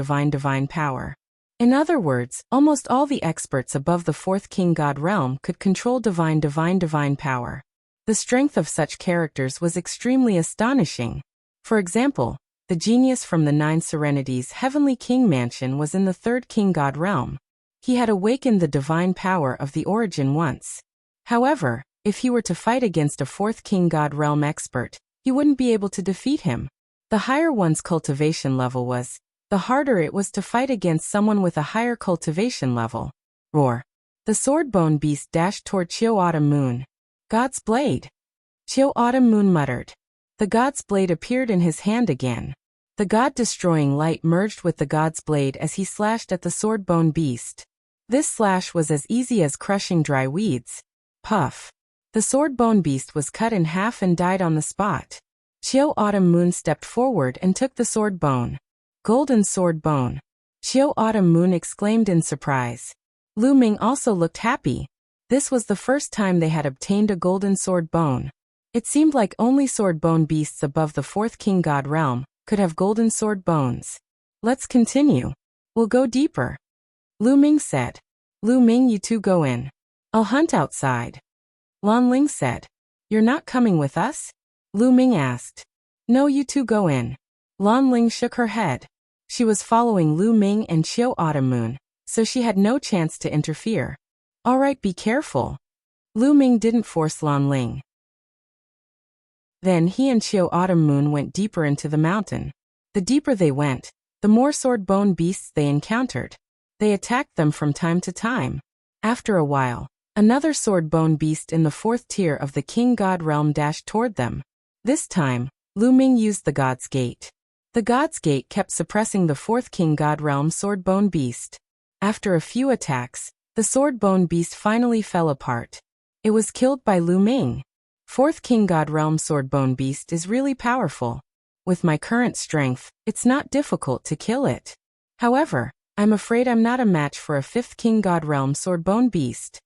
power. In other words, almost all the experts above the fourth King God Realm could control divine power. The strength of such characters was extremely astonishing. For example, the genius from the Nine Serenities Heavenly King Mansion was in the third King God Realm. He had awakened the divine power of the origin once. However, if he were to fight against a fourth King God Realm expert, he wouldn't be able to defeat him. The higher one's cultivation level was, the harder it was to fight against someone with a higher cultivation level. Roar! The sword-bone beast dashed toward Qiu Autumn Moon. God's blade! Qiu Autumn Moon muttered. The god's blade appeared in his hand again. The god-destroying light merged with the god's blade as he slashed at the sword-bone beast. This slash was as easy as crushing dry weeds. Puff! The sword-bone beast was cut in half and died on the spot. Qiu Autumn Moon stepped forward and took the sword bone. Golden sword bone! Qiu Autumn Moon exclaimed in surprise. Lu Ming also looked happy. This was the first time they had obtained a golden sword bone. It seemed like only sword bone beasts above the fourth King God Realm could have golden sword bones. Let's continue. We'll go deeper. Lu Ming said. Lu Ming, you two go in. I'll hunt outside. Lan Ling said. You're not coming with us? Lu Ming asked. No, you two go in. Lan Ling shook her head. She was following Lu Ming and Qiu Autumn Moon, so she had no chance to interfere. All right, be careful. Lu Ming didn't force Lan Ling. Then he and Qiu Autumn Moon went deeper into the mountain. The deeper they went, the more sword-bone beasts they encountered. They attacked them from time to time. After a while, another sword-bone beast in the fourth tier of the King God Realm dashed toward them. This time, Lu Ming used the God's Gate. The God's Gate kept suppressing the fourth King God Realm sword-bone beast. After a few attacks, the sword-bone beast finally fell apart. It was killed by Lu Ming. Fourth King God Realm sword-bone beast is really powerful. With my current strength, it's not difficult to kill it. However, I'm afraid I'm not a match for a fifth King God Realm sword-bone beast.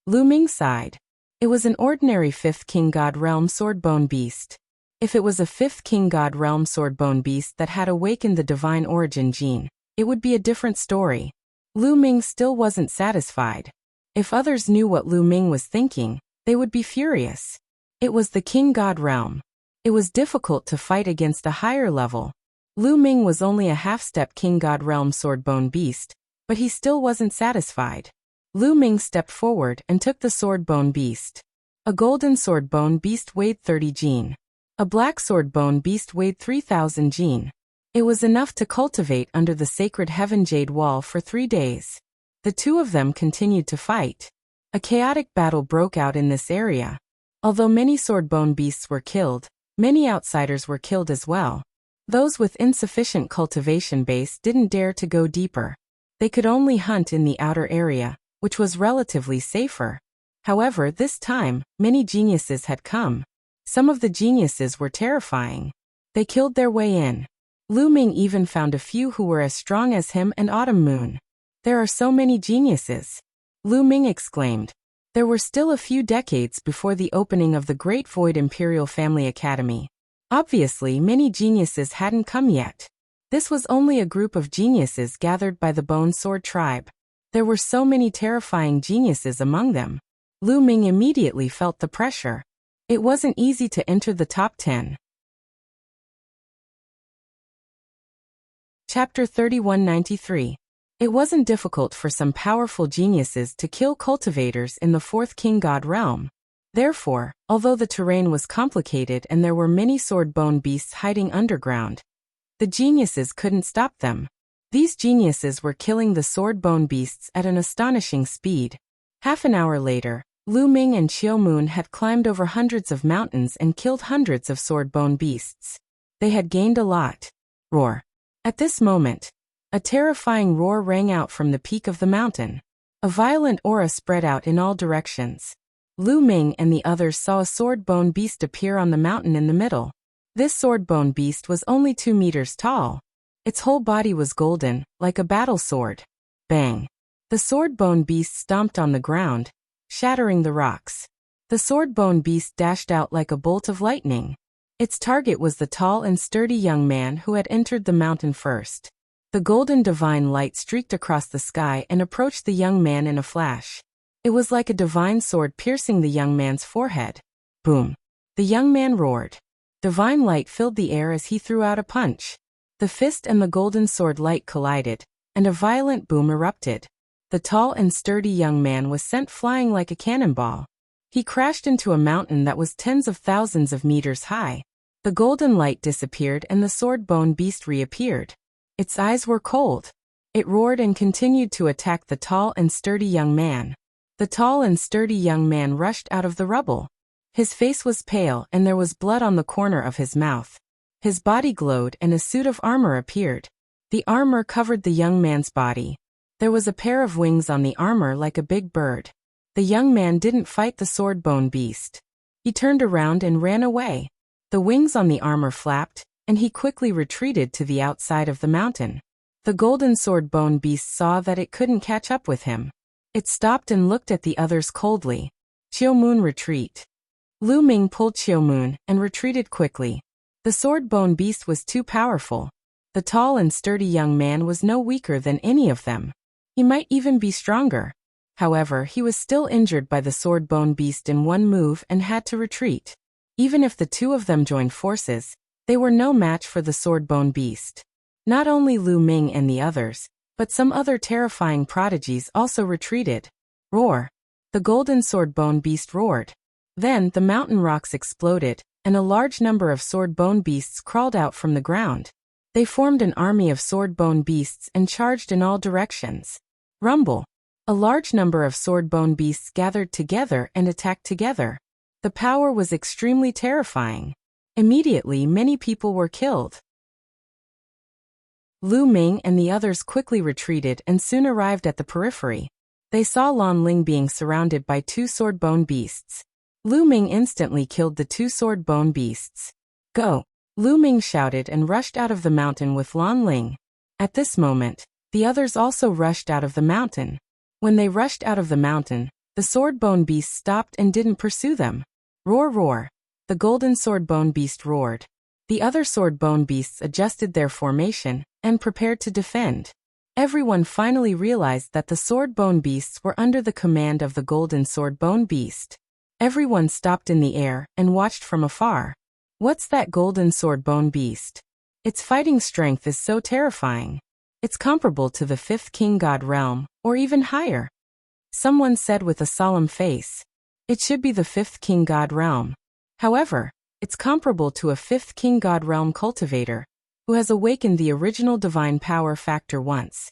Lu Ming sighed. It was an ordinary fifth King God Realm sword-bone beast. If it was a fifth King God Realm sword-bone beast that had awakened the divine origin gene, it would be a different story. Lu Ming still wasn't satisfied. If others knew what Lu Ming was thinking, they would be furious. It was the King God Realm. It was difficult to fight against a higher level. Lu Ming was only a half-step King God Realm sword-bone beast, but he still wasn't satisfied. Lu Ming stepped forward and took the sword bone beast. A golden sword bone beast weighed 30 jin. A black sword bone beast weighed 3,000 jin. It was enough to cultivate under the sacred heaven jade wall for 3 days. The two of them continued to fight. A chaotic battle broke out in this area. Although many sword bone beasts were killed, many outsiders were killed as well. Those with insufficient cultivation base didn't dare to go deeper. They could only hunt in the outer area, which was relatively safer. However, this time, many geniuses had come. Some of the geniuses were terrifying. They killed their way in. Lu Ming even found a few who were as strong as him and Autumn Moon. There are so many geniuses. Lu Ming exclaimed. There were still a few decades before the opening of the Great Void Imperial Family Academy. Obviously, many geniuses hadn't come yet. This was only a group of geniuses gathered by the Bone Sword tribe. There were so many terrifying geniuses among them. Lu Ming immediately felt the pressure. It wasn't easy to enter the top 10. Chapter 3193. It wasn't difficult for some powerful geniuses to kill cultivators in the 4th King God realm. Therefore, although the terrain was complicated and there were many sword bone beasts hiding underground, the geniuses couldn't stop them. These geniuses were killing the sword bone beasts at an astonishing speed. Half an hour later, Lu Ming and Qiu Moon had climbed over hundreds of mountains and killed hundreds of sword bone beasts. They had gained a lot. Roar. At this moment, a terrifying roar rang out from the peak of the mountain. A violent aura spread out in all directions. Lu Ming and the others saw a sword bone beast appear on the mountain in the middle. This sword bone beast was only 2 meters tall. Its whole body was golden, like a battle sword. Bang! The sword bone beast stomped on the ground, shattering the rocks. The sword bone beast dashed out like a bolt of lightning. Its target was the tall and sturdy young man who had entered the mountain first. The golden divine light streaked across the sky and approached the young man in a flash. It was like a divine sword piercing the young man's forehead. Boom! The young man roared. Divine light filled the air as he threw out a punch. The fist and the golden sword light collided, and a violent boom erupted. The tall and sturdy young man was sent flying like a cannonball. He crashed into a mountain that was tens of thousands of meters high. The golden light disappeared and the sword bone beast reappeared. Its eyes were cold. It roared and continued to attack the tall and sturdy young man. The tall and sturdy young man rushed out of the rubble. His face was pale and there was blood on the corner of his mouth. His body glowed and a suit of armor appeared. The armor covered the young man's body. There was a pair of wings on the armor like a big bird. The young man didn't fight the sword bone beast. He turned around and ran away. The wings on the armor flapped, and he quickly retreated to the outside of the mountain. The golden sword bone beast saw that it couldn't catch up with him. It stopped and looked at the others coldly. Qiu Moon retreat. Lu Ming pulled Qiu Moon and retreated quickly. The sword bone beast was too powerful. The tall and sturdy young man was no weaker than any of them. He might even be stronger. However, he was still injured by the sword bone beast in one move and had to retreat. Even if the two of them joined forces, they were no match for the sword bone beast. Not only Lu Ming and the others, but some other terrifying prodigies also retreated. Roar! The golden sword bone beast roared. Then the mountain rocks exploded, and a large number of sword bone beasts crawled out from the ground. They formed an army of sword bone beasts and charged in all directions. Rumble! A large number of sword bone beasts gathered together and attacked together. The power was extremely terrifying. Immediately, many people were killed. Lu Ming and the others quickly retreated and soon arrived at the periphery. They saw Lan Ling being surrounded by 2 sword bone beasts. Lu Ming instantly killed the 2 sword bone beasts. Go! Lu Ming shouted and rushed out of the mountain with Lan Ling. At this moment, the others also rushed out of the mountain. When they rushed out of the mountain, the sword bone beasts stopped and didn't pursue them. Roar, roar! The golden sword bone beast roared. The other sword bone beasts adjusted their formation and prepared to defend. Everyone finally realized that the sword bone beasts were under the command of the golden sword bone beast. Everyone stopped in the air and watched from afar. What's that golden sword bone beast? Its fighting strength is so terrifying. It's comparable to the 5th King God realm, or even higher. Someone said with a solemn face. It should be the fifth king god realm. However, it's comparable to a fifth king god realm cultivator, who has awakened the original divine power factor once.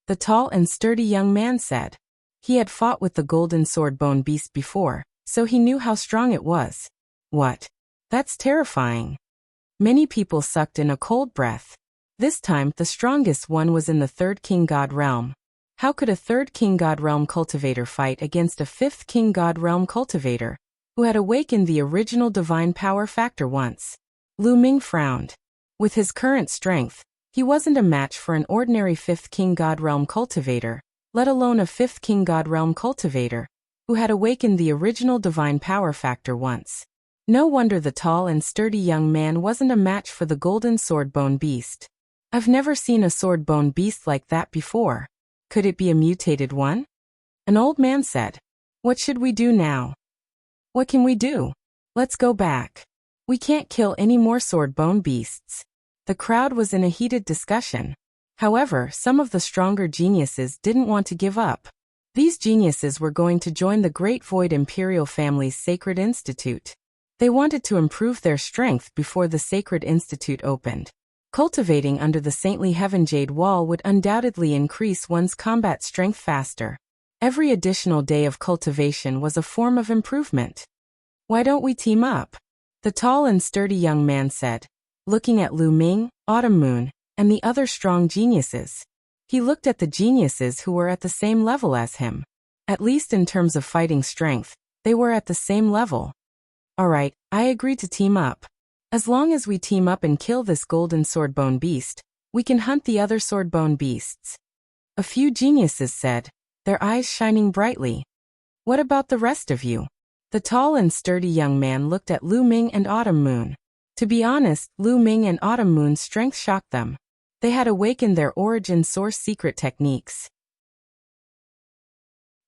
The tall and sturdy young man said. He had fought with the golden sword bone beast before, so he knew how strong it was. What? That's terrifying. Many people sucked in a cold breath. This time, the strongest one was in the third king god realm. How could a third king god realm cultivator fight against a fifth king god realm cultivator, who had awakened the original divine power factor once? Lu Ming frowned. With his current strength, he wasn't a match for an ordinary fifth king god realm cultivator, let alone a fifth king god realm cultivator, who had awakened the original divine power factor once. No wonder the tall and sturdy young man wasn't a match for the golden sword bone beast. I've never seen a sword bone beast like that before. Could it be a mutated one? An old man said. What should we do now? What can we do? Let's go back. We can't kill any more sword bone beasts. The crowd was in a heated discussion. However, some of the stronger geniuses didn't want to give up. These geniuses were going to join the Great Void Imperial family's Sacred Institute. They wanted to improve their strength before the Sacred Institute opened. Cultivating under the saintly Heaven Jade Wall would undoubtedly increase one's combat strength faster. Every additional day of cultivation was a form of improvement. Why don't we team up? The tall and sturdy young man said, looking at Lu Ming, Autumn Moon, and the other strong geniuses. He looked at the geniuses who were at the same level as him. At least in terms of fighting strength, they were at the same level. Alright, I agree to team up. As long as we team up and kill this golden swordbone beast, we can hunt the other swordbone beasts. A few geniuses said, their eyes shining brightly. What about the rest of you? The tall and sturdy young man looked at Lu Ming and Autumn Moon. To be honest, Lu Ming and Autumn Moon's strength shocked them. They had awakened their origin source secret techniques.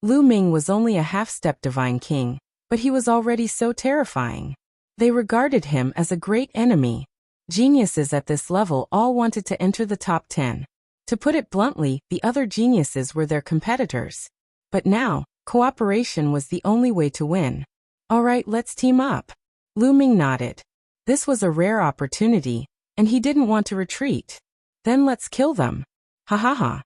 Lu Ming was only a half-step divine king, but he was already so terrifying. They regarded him as a great enemy. Geniuses at this level all wanted to enter the top 10. To put it bluntly, the other geniuses were their competitors. But now, cooperation was the only way to win. Alright, let's team up. Lu Ming nodded. This was a rare opportunity, and he didn't want to retreat. Then let's kill them. Ha ha ha.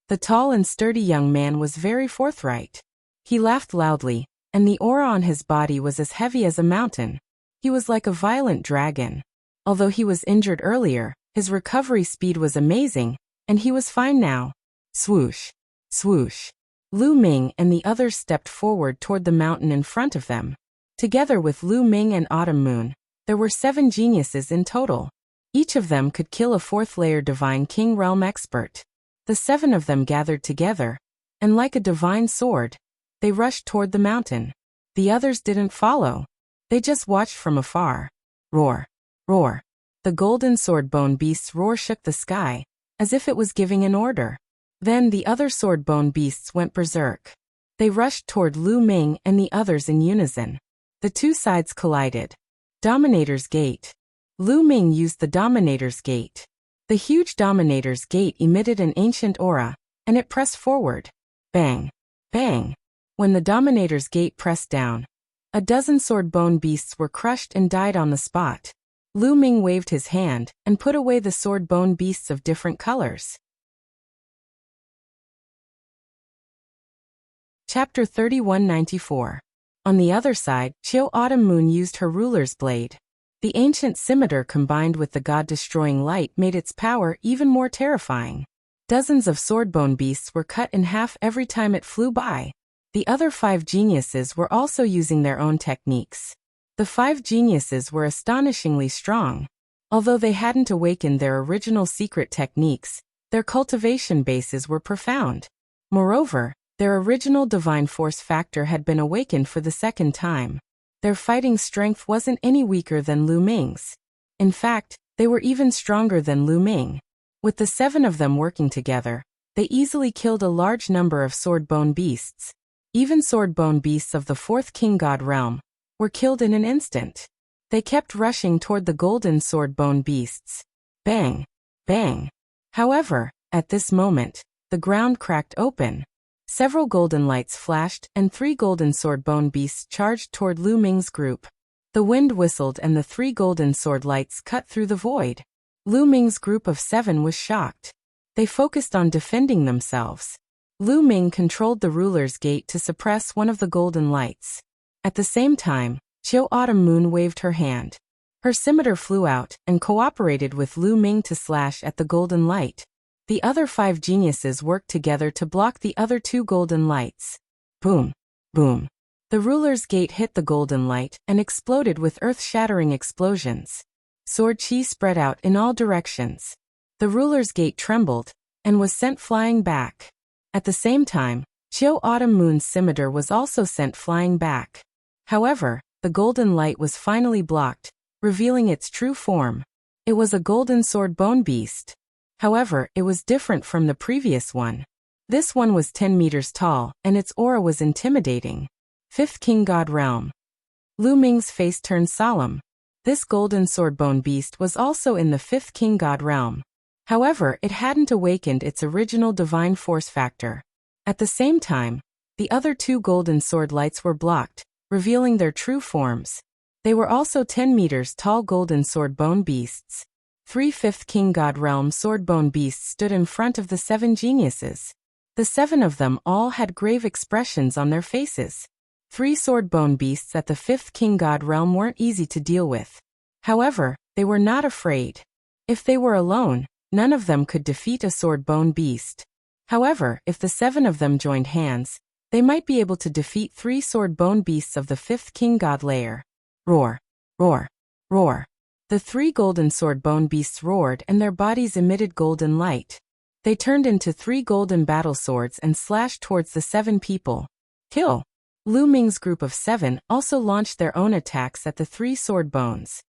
The tall and sturdy young man was very forthright. He laughed loudly, and the aura on his body was as heavy as a mountain. He was like a violent dragon. Although he was injured earlier, his recovery speed was amazing, and he was fine now. Swoosh. Swoosh. Lu Ming and the others stepped forward toward the mountain in front of them. Together with Lu Ming and Autumn Moon, there were 7 geniuses in total. Each of them could kill a 4th-layer Divine King Realm expert. The 7 of them gathered together, and like a divine sword, they rushed toward the mountain. The others didn't follow. They just watched from afar. Roar. Roar. The golden sword bone beast's roar shook the sky, as if it was giving an order. Then the other sword bone beasts went berserk. They rushed toward Lu Ming and the others in unison. The two sides collided. Dominator's Gate. Lu Ming used the Dominator's Gate. The huge Dominator's Gate emitted an ancient aura, and it pressed forward. Bang. Bang. When the Dominator's Gate pressed down, a dozen sword bone beasts were crushed and died on the spot. Lu Ming waved his hand and put away the sword bone beasts of different colors. Chapter 3194. On the other side, Chiu Autumn Moon used her ruler's blade. The ancient scimitar combined with the god-destroying light made its power even more terrifying. Dozens of swordbone beasts were cut in half every time it flew by. The other 5 geniuses were also using their own techniques. The 5 geniuses were astonishingly strong. Although they hadn't awakened their original secret techniques, their cultivation bases were profound. Moreover, their original divine force factor had been awakened for the second time. Their fighting strength wasn't any weaker than Lu Ming's. In fact, they were even stronger than Lu Ming. With the 7 of them working together, they easily killed a large number of sword-bone beasts. Even sword-bone beasts of the 4th King God realm were killed in an instant. They kept rushing toward the golden sword-bone beasts. Bang! Bang! However, at this moment, the ground cracked open. Several golden lights flashed, and 3 golden sword bone beasts charged toward Lu Ming's group. The wind whistled and the 3 golden sword lights cut through the void. Lu Ming's group of 7 was shocked. They focused on defending themselves. Lu Ming controlled the ruler's gate to suppress one of the golden lights. At the same time, Qiu Autumn Moon waved her hand. Her scimitar flew out and cooperated with Lu Ming to slash at the golden light. The other 5 geniuses worked together to block the other 2 golden lights. Boom! Boom! The ruler's gate hit the golden light and exploded with earth-shattering explosions. Sword chi spread out in all directions. The ruler's gate trembled and was sent flying back. At the same time, Qiu Autumn Moon's scimitar was also sent flying back. However, the golden light was finally blocked, revealing its true form. It was a golden sword bone beast. However, it was different from the previous one. This one was 10 meters tall, and its aura was intimidating. 5th King God Realm. Lu Ming's face turned solemn. This golden sword bone beast was also in the 5th King God Realm. However, it hadn't awakened its original divine force factor. At the same time, the other 2 golden sword lights were blocked, revealing their true forms. They were also 10 meters tall golden sword bone beasts. 3 5th King God Realm sword bone beasts stood in front of the 7 geniuses. The 7 of them all had grave expressions on their faces. 3 sword bone beasts at the 5th King God Realm weren't easy to deal with. However, they were not afraid. If they were alone, none of them could defeat a sword bone beast. However, if the 7 of them joined hands, they might be able to defeat 3 sword bone beasts of the 5th King God layer. Roar! Roar! Roar! The 3 golden sword bone beasts roared and their bodies emitted golden light. They turned into 3 golden battle swords and slashed towards the 7 people. Kill! Lu Ming's group of 7 also launched their own attacks at the 3 sword bones.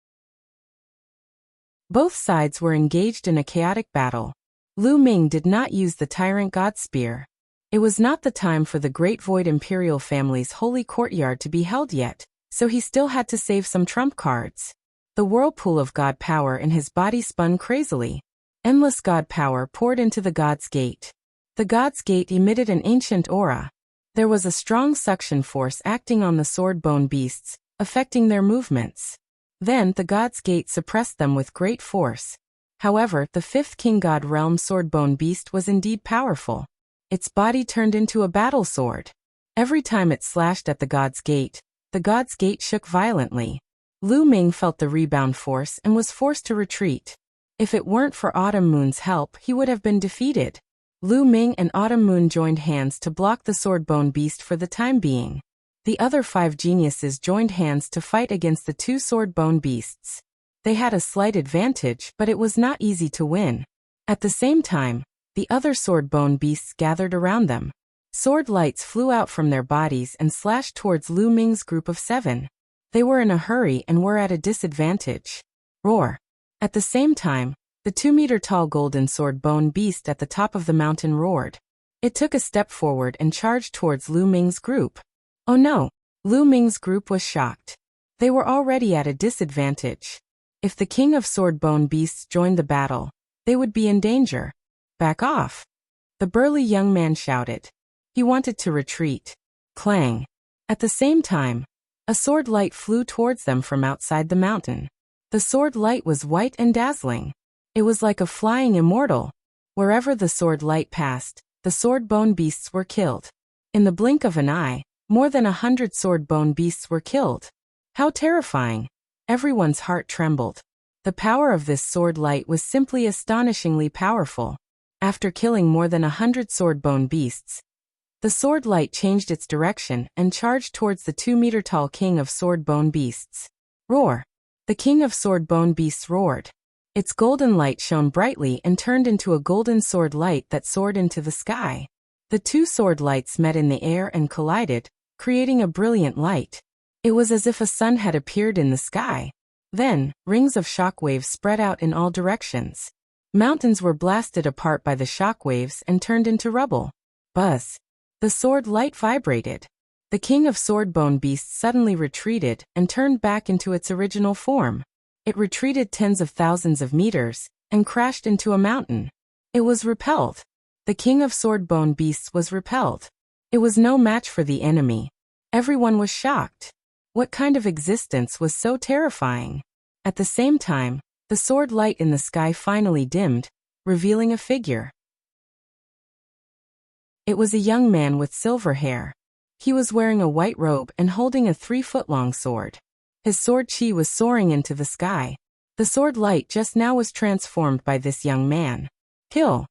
Both sides were engaged in a chaotic battle. Lu Ming did not use the Tyrant God Spear. It was not the time for the Great Void Imperial family's holy courtyard to be held yet, so he still had to save some trump cards. The whirlpool of God power in his body spun crazily. Endless God power poured into the God's Gate. The God's Gate emitted an ancient aura. There was a strong suction force acting on the sword bone beasts, affecting their movements. Then the God's Gate suppressed them with great force. However, the 5th King God Realm sword bone beast was indeed powerful. Its body turned into a battle sword. Every time it slashed at the God's Gate shook violently. Lu Ming felt the rebound force and was forced to retreat. If it weren't for Autumn Moon's help, he would have been defeated. Lu Ming and Autumn Moon joined hands to block the sword bone beast for the time being. The other 5 geniuses joined hands to fight against the 2 sword bone beasts. They had a slight advantage, but it was not easy to win. At the same time, the other sword bone beasts gathered around them. Sword lights flew out from their bodies and slashed towards Lu Ming's group of 7. They were in a hurry and were at a disadvantage. Roar! At the same time, the 2-meter-tall golden sword bone beast at the top of the mountain roared. It took a step forward and charged towards Lu Ming's group. Oh no! Lu Ming's group was shocked. They were already at a disadvantage. If the king of sword bone beasts joined the battle, they would be in danger. Back off! The burly young man shouted. He wanted to retreat. Clang! At the same time, a sword light flew towards them from outside the mountain. The sword light was white and dazzling. It was like a flying immortal. Wherever the sword light passed, the sword bone beasts were killed. In the blink of an eye, more than 100 sword bone beasts were killed. How terrifying! Everyone's heart trembled. The power of this sword light was simply astonishingly powerful. After killing more than 100 sword bone beasts, the sword light changed its direction and charged towards the 2-meter-tall king of sword bone beasts. Roar! The king of sword bone beasts roared. Its golden light shone brightly and turned into a golden sword light that soared into the sky. The 2 sword lights met in the air and collided, creating a brilliant light. It was as if a sun had appeared in the sky. Then, rings of shock waves spread out in all directions. Mountains were blasted apart by the shock waves and turned into rubble. Buzz! The sword light vibrated. The king of sword bone beasts suddenly retreated and turned back into its original form. It retreated tens of thousands of meters and crashed into a mountain. It was repelled. The king of sword bone beasts was repelled. It was no match for the enemy. Everyone was shocked. What kind of existence was so terrifying? At the same time, the sword light in the sky finally dimmed, revealing a figure. It was a young man with silver hair. He was wearing a white robe and holding a 3-foot-long sword. His sword chi was soaring into the sky. The sword light just now was transformed by this young man. Kill!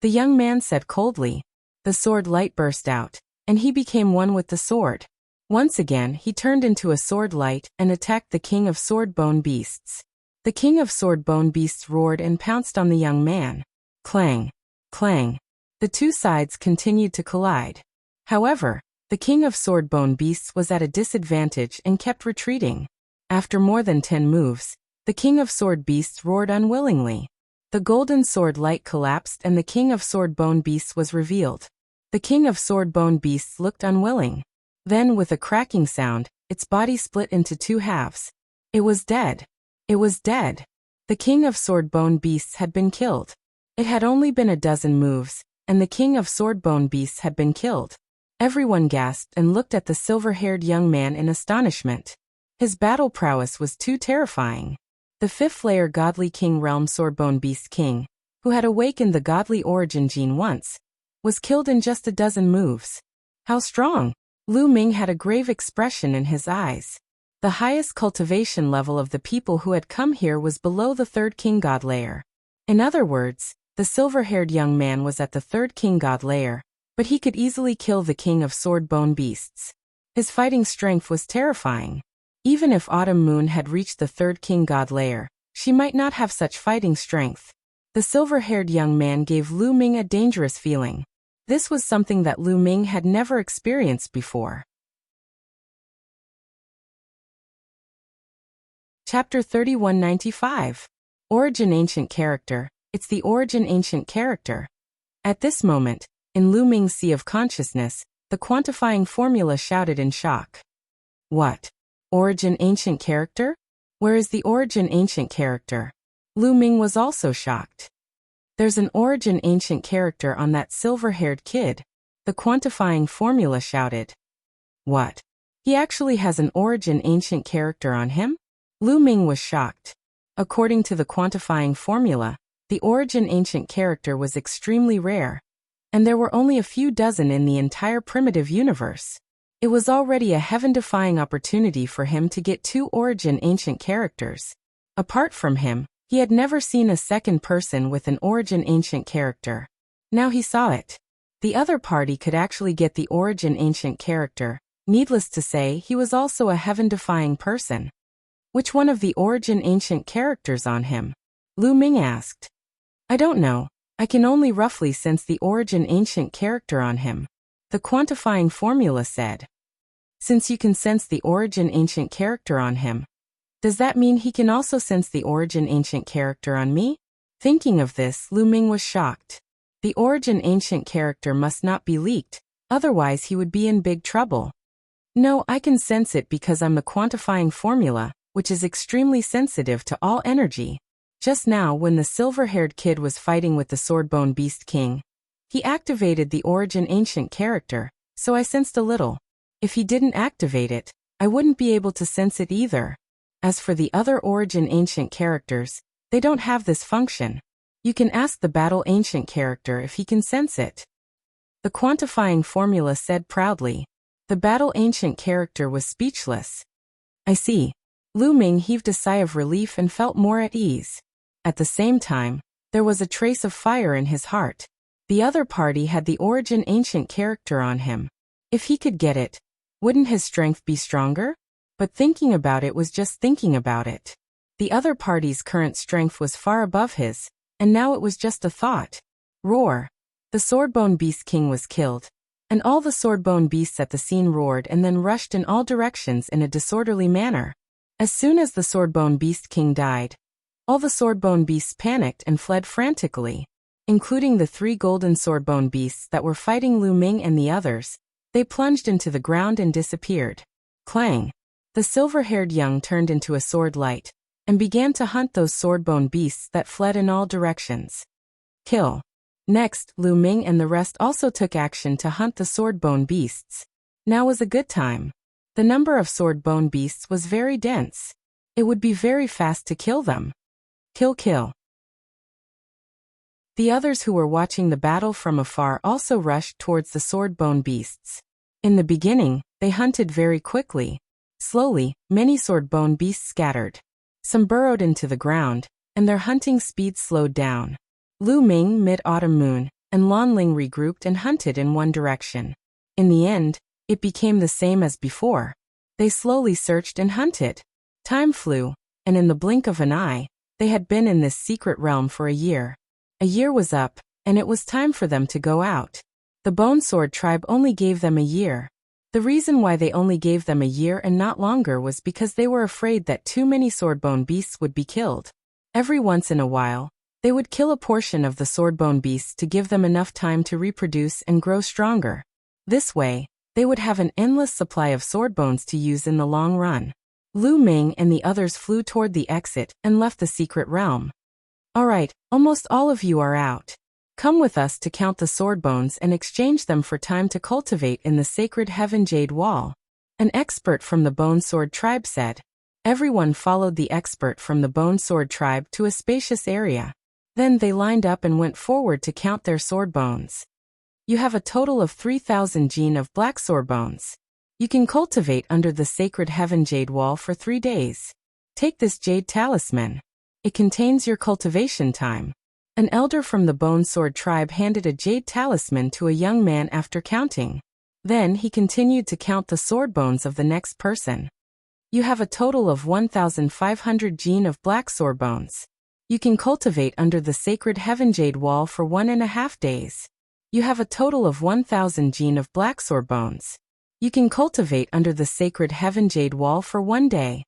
The young man said coldly. The sword light burst out, and he became one with the sword. Once again, he turned into a sword light and attacked the king of sword bone beasts. The king of sword bone beasts roared and pounced on the young man. Clang! Clang! The two sides continued to collide. However, the king of sword bone beasts was at a disadvantage and kept retreating. After more than 10 moves, the king of sword beasts roared unwillingly. The golden sword light collapsed and the king of sword bone beasts was revealed. The king of sword bone beasts looked unwilling. Then, with a cracking sound, its body split into 2 halves. It was dead. It was dead. The king of sword bone beasts had been killed. It had only been a dozen moves, and the king of sword bone beasts had been killed. Everyone gasped and looked at the silver-haired young man in astonishment. His battle prowess was too terrifying. The 5th-layer godly king realm swordbone beast king, who had awakened the godly origin gene once, was killed in just a dozen moves. How strong! Lu Ming had a grave expression in his eyes. The highest cultivation level of the people who had come here was below the 3rd king god layer. In other words, the silver-haired young man was at the 3rd king god layer, but he could easily kill the king of sword bone beasts. His fighting strength was terrifying. Even if Autumn Moon had reached the 3rd king god layer, she might not have such fighting strength. The silver-haired young man gave Lu Ming a dangerous feeling. This was something that Lu Ming had never experienced before. Chapter 3195. Origin Ancient Character. It's the origin ancient character. At this moment, in Lu Ming's sea of consciousness, the quantifying formula shouted in shock. What? Origin ancient character? Where is the origin ancient character? Lu Ming was also shocked. There's an origin ancient character on that silver-haired kid, the quantifying formula shouted. What? He actually has an origin ancient character on him? Lu Ming was shocked. According to the quantifying formula, the origin ancient character was extremely rare, and there were only a few dozen in the entire primitive universe. It was already a heaven-defying opportunity for him to get 2 origin ancient characters. Apart from him, he had never seen a second person with an origin ancient character. Now he saw it. The other party could actually get the origin ancient character. Needless to say, he was also a heaven-defying person. Which one of the origin ancient characters on him? Lu Ming asked. I don't know. I can only roughly sense the origin ancient character on him. The quantifying formula said. Since you can sense the origin ancient character on him, does that mean he can also sense the origin ancient character on me? Thinking of this, Lu Ming was shocked. The origin ancient character must not be leaked, otherwise he would be in big trouble. No, I can sense it because I'm the quantifying formula, which is extremely sensitive to all energy. Just now, when the silver-haired kid was fighting with the Swordbone Beast King, he activated the origin ancient character, so I sensed a little. If he didn't activate it, I wouldn't be able to sense it either. As for the other origin ancient characters, they don't have this function. You can ask the battle ancient character if he can sense it. The quantifying formula said proudly. The battle ancient character was speechless. I see. Lu Ming heaved a sigh of relief and felt more at ease. At the same time, there was a trace of fire in his heart. The other party had the origin ancient character on him. If he could get it, wouldn't his strength be stronger? But thinking about it was just thinking about it. The other party's current strength was far above his, and now it was just a thought. Roar! The Swordbone Beast King was killed, and all the Swordbone Beasts at the scene roared and then rushed in all directions in a disorderly manner. As soon as the Swordbone Beast King died, all the Swordbone Beasts panicked and fled frantically, including the 3 golden Swordbone Beasts that were fighting Lu Ming and the others. They plunged into the ground and disappeared. Clang! The silver-haired young turned into a sword light, and began to hunt those swordbone beasts that fled in all directions. Kill! Next, Lu Ming and the rest also took action to hunt the sword-bone beasts. Now was a good time. The number of sword-bone beasts was very dense. It would be very fast to kill them. Kill, kill. The others who were watching the battle from afar also rushed towards the sword-bone beasts. In the beginning, they hunted very quickly. Slowly, many sword-bone beasts scattered. Some burrowed into the ground, and their hunting speed slowed down. Lu Ming, Mid-Autumn Moon, and Lan Ling regrouped and hunted in one direction. In the end, it became the same as before. They slowly searched and hunted. Time flew, and in the blink of an eye, they had been in this secret realm for a year. A year was up, and it was time for them to go out. The Bone Sword tribe only gave them a year. The reason why they only gave them a year and not longer was because they were afraid that too many swordbone beasts would be killed. Every once in a while, they would kill a portion of the swordbone beasts to give them enough time to reproduce and grow stronger. This way, they would have an endless supply of swordbones to use in the long run. Lu Ming and the others flew toward the exit and left the secret realm. Alright, almost all of you are out. Come with us to count the sword bones and exchange them for time to cultivate in the sacred heaven jade wall. An expert from the Bone Sword tribe said. Everyone followed the expert from the Bone Sword tribe to a spacious area. Then they lined up and went forward to count their sword bones. You have a total of 3,000 gene of black sword bones. You can cultivate under the sacred heaven jade wall for 3 days. Take this jade talisman. It contains your cultivation time. An elder from the Bone Sword tribe handed a jade talisman to a young man after counting. Then he continued to count the sword bones of the next person. You have a total of 1,500 gene of black sword bones. You can cultivate under the sacred heaven jade wall for 1.5 days. You have a total of 1,000 gene of black sword bones. You can cultivate under the sacred heaven jade wall for 1 day.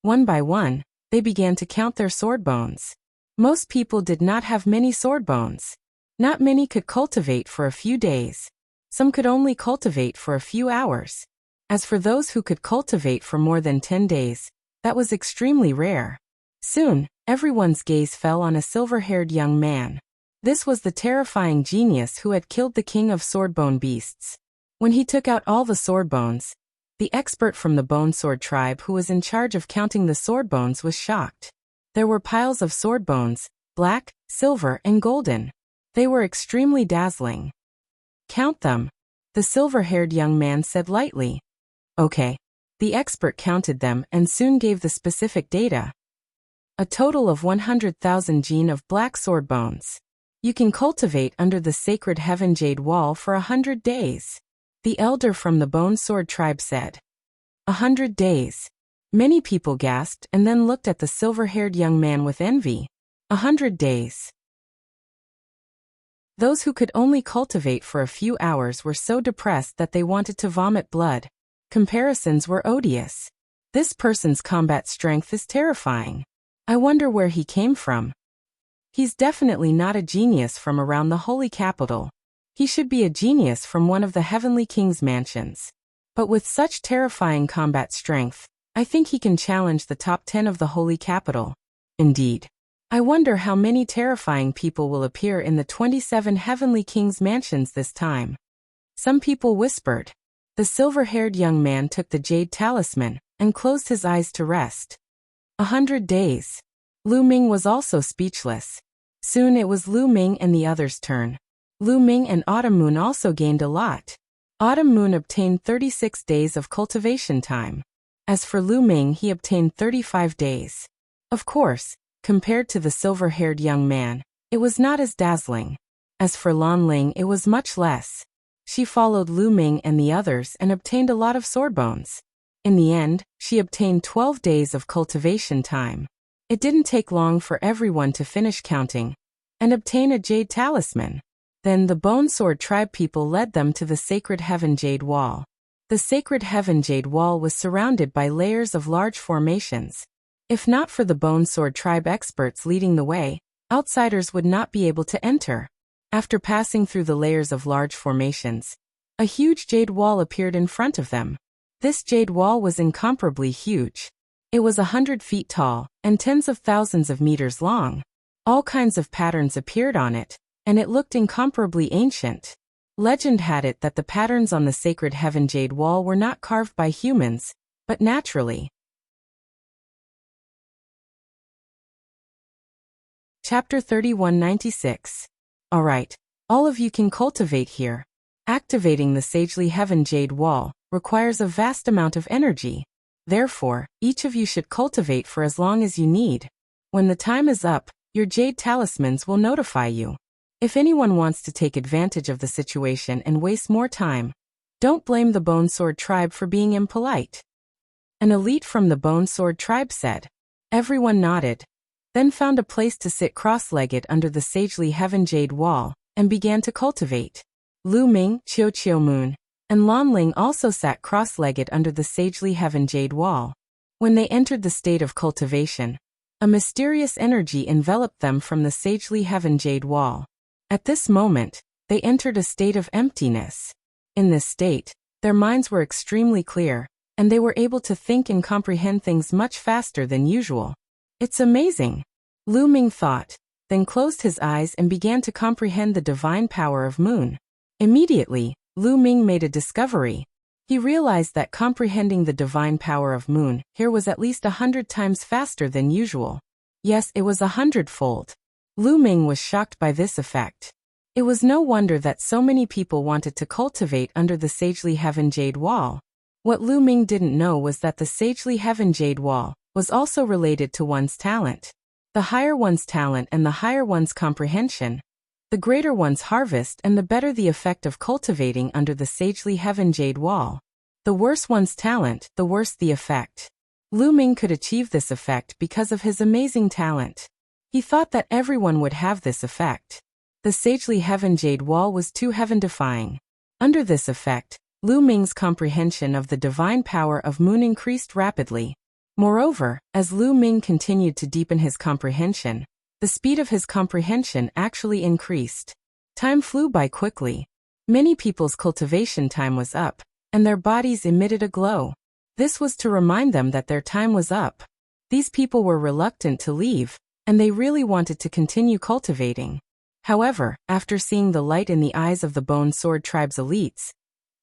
One by one, they began to count their sword bones. Most people did not have many sword bones. Not many could cultivate for a few days. Some could only cultivate for a few hours. As for those who could cultivate for more than 10 days, that was extremely rare. Soon, everyone's gaze fell on a silver-haired young man. This was the terrifying genius who had killed the king of swordbone beasts. When he took out all the sword bones, the expert from the Bone Sword tribe who was in charge of counting the sword bones was shocked. There were piles of sword bones, black, silver, and golden. They were extremely dazzling. Count them, the silver-haired young man said lightly. Okay. The expert counted them and soon gave the specific data. A total of 100,000 gene of black sword bones. You can cultivate under the sacred heaven jade wall for 100 days. The elder from the Bone Sword tribe said. 100 days. Many people gasped and then looked at the silver-haired young man with envy. 100 days. Those who could only cultivate for a few hours were so depressed that they wanted to vomit blood. Comparisons were odious. This person's combat strength is terrifying. I wonder where he came from. He's definitely not a genius from around the holy capital. He should be a genius from one of the heavenly king's mansions. But with such terrifying combat strength, I think he can challenge the top 10 of the holy capital. Indeed. I wonder how many terrifying people will appear in the 27 heavenly king's mansions this time. Some people whispered. The silver-haired young man took the jade talisman and closed his eyes to rest. 100 days. Lu Ming was also speechless. Soon it was Lu Ming and the others' turn. Lu Ming and Autumn Moon also gained a lot. Autumn Moon obtained 36 days of cultivation time. As for Lu Ming, he obtained 35 days. Of course, compared to the silver-haired young man, it was not as dazzling. As for Lan Ling, it was much less. She followed Lu Ming and the others and obtained a lot of sword bones. In the end, she obtained 12 days of cultivation time. It didn't take long for everyone to finish counting and obtain a jade talisman. Then the Bone Sword tribe people led them to the sacred heaven jade wall. The sacred heaven jade wall was surrounded by layers of large formations. If not for the Bone Sword tribe experts leading the way, outsiders would not be able to enter. After passing through the layers of large formations, a huge jade wall appeared in front of them. This jade wall was incomparably huge. It was 100 feet tall and tens of thousands of meters long. All kinds of patterns appeared on it, and it looked incomparably ancient. Legend had it that the patterns on the sacred heaven jade wall were not carved by humans, but naturally. Chapter 3196. Alright, all of you can cultivate here. Activating the sagely heaven jade wall requires a vast amount of energy. Therefore, each of you should cultivate for as long as you need. When the time is up, your jade talismans will notify you. If anyone wants to take advantage of the situation and waste more time, don't blame the Bone Sword tribe for being impolite. An elite from the Bone Sword tribe said. Everyone nodded, then found a place to sit cross-legged under the sagely heaven jade wall, and began to cultivate. Lu Ming, Qiu Moon, and Lan Ling also sat cross-legged under the sagely heaven jade wall. When they entered the state of cultivation, a mysterious energy enveloped them from the sagely heaven jade wall. At this moment, they entered a state of emptiness. In this state, their minds were extremely clear, and they were able to think and comprehend things much faster than usual. It's amazing, Lu Ming thought, then closed his eyes and began to comprehend the divine power of Moon. Immediately, Lu Ming made a discovery. He realized that comprehending the divine power of Moon here was at least 100 times faster than usual. Yes, it was 100-fold. Lu Ming was shocked by this effect. It was no wonder that so many people wanted to cultivate under the sagely heaven jade wall. What Lu Ming didn't know was that the sagely heaven jade wall was also related to one's talent. The higher one's talent and the higher one's comprehension, the greater one's harvest and the better the effect of cultivating under the sagely heaven jade wall. The worse one's talent, the worse the effect. Lu Ming could achieve this effect because of his amazing talent. He thought that everyone would have this effect. The sagely heaven jade wall was too heaven-defying. Under this effect, Lu Ming's comprehension of the divine power of Moon increased rapidly. Moreover, as Lu Ming continued to deepen his comprehension, the speed of his comprehension actually increased. Time flew by quickly. Many people's cultivation time was up, and their bodies emitted a glow. This was to remind them that their time was up. These people were reluctant to leave, and they really wanted to continue cultivating. However, after seeing the light in the eyes of the Bone Sword tribe's elites,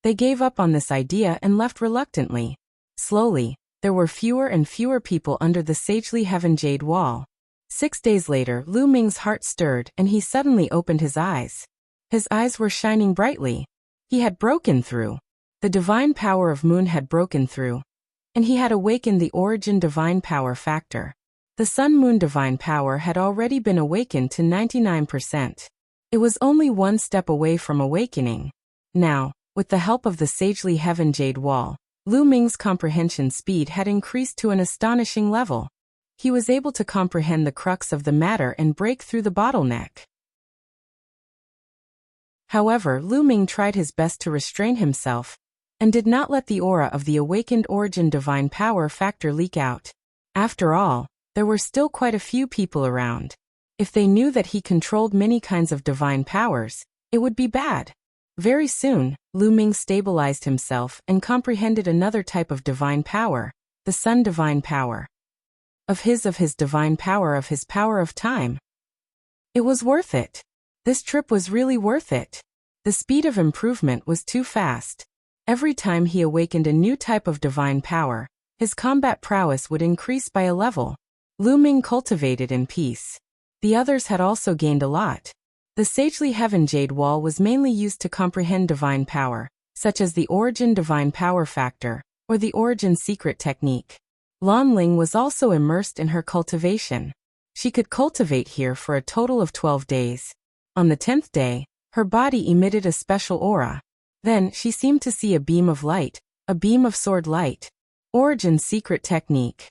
they gave up on this idea and left reluctantly. Slowly, there were fewer and fewer people under the sagely heaven jade wall. 6 days later, Lu Ming's heart stirred and he suddenly opened his eyes. His eyes were shining brightly. He had broken through. The divine power of Moon had broken through, and he had awakened the origin divine power factor. The Sun-Moon divine power had already been awakened to 99%. It was only one step away from awakening. Now, with the help of the sagely heaven jade wall, Lu Ming's comprehension speed had increased to an astonishing level. He was able to comprehend the crux of the matter and break through the bottleneck. However, Lu Ming tried his best to restrain himself, and did not let the aura of the awakened origin divine power factor leak out. After all, there were still quite a few people around. If they knew that he controlled many kinds of divine powers, it would be bad. Very soon, Lu Ming stabilized himself and comprehended another type of divine power, the Sun divine power. Of his divine power, of his power of time. It was worth it. This trip was really worth it. The speed of improvement was too fast. Every time he awakened a new type of divine power, his combat prowess would increase by a level. Lu Ming cultivated in peace. The others had also gained a lot. The sagely heaven jade wall was mainly used to comprehend divine power, such as the origin divine power factor, or the origin secret technique. Lan Ling was also immersed in her cultivation. She could cultivate here for a total of 12 days. On the 10th day, her body emitted a special aura. Then she seemed to see a beam of light, a beam of sword light. Origin secret technique.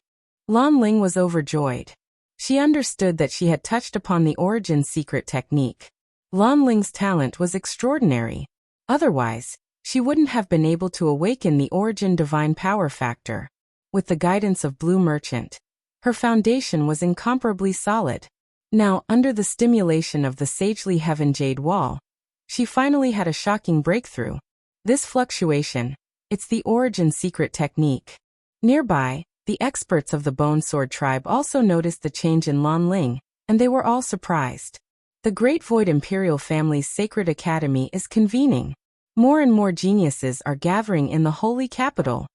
Lan Ling was overjoyed. She understood that she had touched upon the origin secret technique. Lan Ling's talent was extraordinary. Otherwise, she wouldn't have been able to awaken the origin divine power factor. With the guidance of Blue Merchant, her foundation was incomparably solid. Now, under the stimulation of the sagely heaven jade wall, she finally had a shocking breakthrough. This fluctuation, it's the origin secret technique. Nearby, the experts of the Bone Sword tribe also noticed the change in Lan Ling, and they were all surprised. The Great Void Imperial Family's Sacred Academy is convening. More and more geniuses are gathering in the holy capital.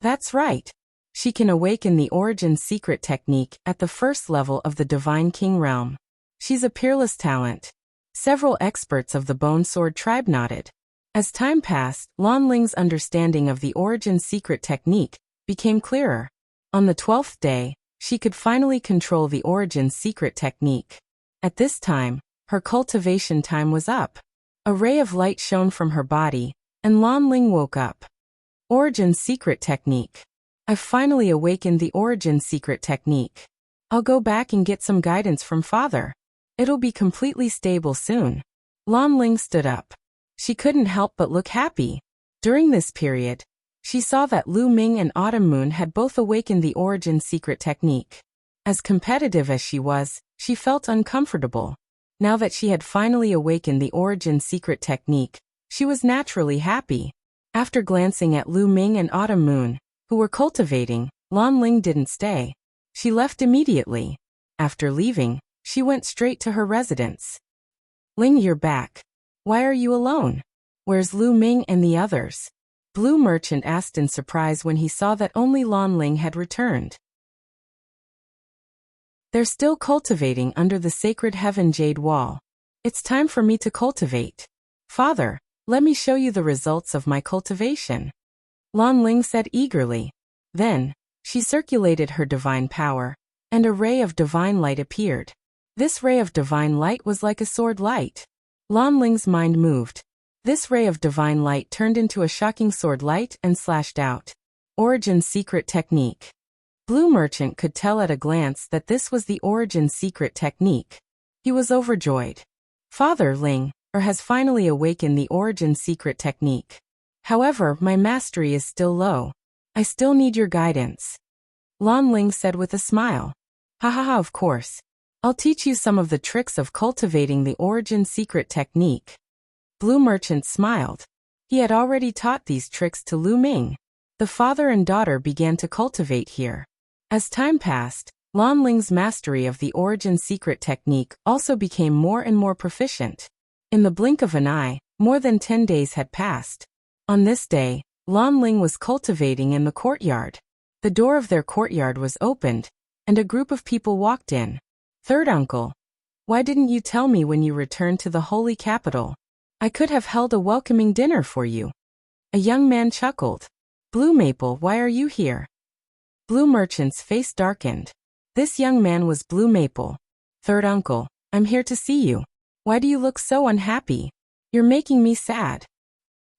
That's right. She can awaken the Origin Secret technique at the first level of the Divine King realm. She's a peerless talent. Several experts of the Bone Sword tribe nodded. As time passed, Lan Ling's understanding of the Origin Secret technique became clearer. On the 12th day, she could finally control the Origin Secret technique. At this time, her cultivation time was up. A ray of light shone from her body, and Lan Ling woke up. Origin Secret technique. I've finally awakened the Origin Secret technique. I'll go back and get some guidance from Father. It'll be completely stable soon. Lan Ling stood up. She couldn't help but look happy. During this period, she saw that Lu Ming and Autumn Moon had both awakened the Origin Secret technique. As competitive as she was, she felt uncomfortable. Now that she had finally awakened the Origin Secret technique, she was naturally happy. After glancing at Lu Ming and Autumn Moon, who were cultivating, Lan Ling didn't stay. She left immediately. After leaving, she went straight to her residence. Ling, you're back. Why are you alone? Where's Lu Ming and the others? Blue Merchant asked in surprise when he saw that only Lan Ling had returned. They're still cultivating under the sacred heaven jade wall. It's time for me to cultivate. Father, let me show you the results of my cultivation. Lan Ling said eagerly. Then, she circulated her divine power, and a ray of divine light appeared. This ray of divine light was like a sword light. Lan Ling's mind moved. This ray of divine light turned into a shocking sword light and slashed out. Origin Secret technique. Blue Merchant could tell at a glance that this was the Origin Secret technique. He was overjoyed. Father Ling has finally awakened the Origin Secret technique. However, my mastery is still low. I still need your guidance. Lan Ling said with a smile. Ha, of course. I'll teach you some of the tricks of cultivating the Origin Secret technique. Blue Merchant smiled. He had already taught these tricks to Lu Ming. The father and daughter began to cultivate here. As time passed, Lan Ling's mastery of the Origin Secret technique also became more and more proficient. In the blink of an eye, more than 10 days had passed. On this day, Lan Ling was cultivating in the courtyard. The door of their courtyard was opened, and a group of people walked in. Third uncle, why didn't you tell me when you returned to the holy capital? I could have held a welcoming dinner for you. A young man chuckled. Blue Maple, why are you here? Blue Merchant's face darkened. This young man was Blue Maple. Third uncle, I'm here to see you. Why do you look so unhappy? You're making me sad.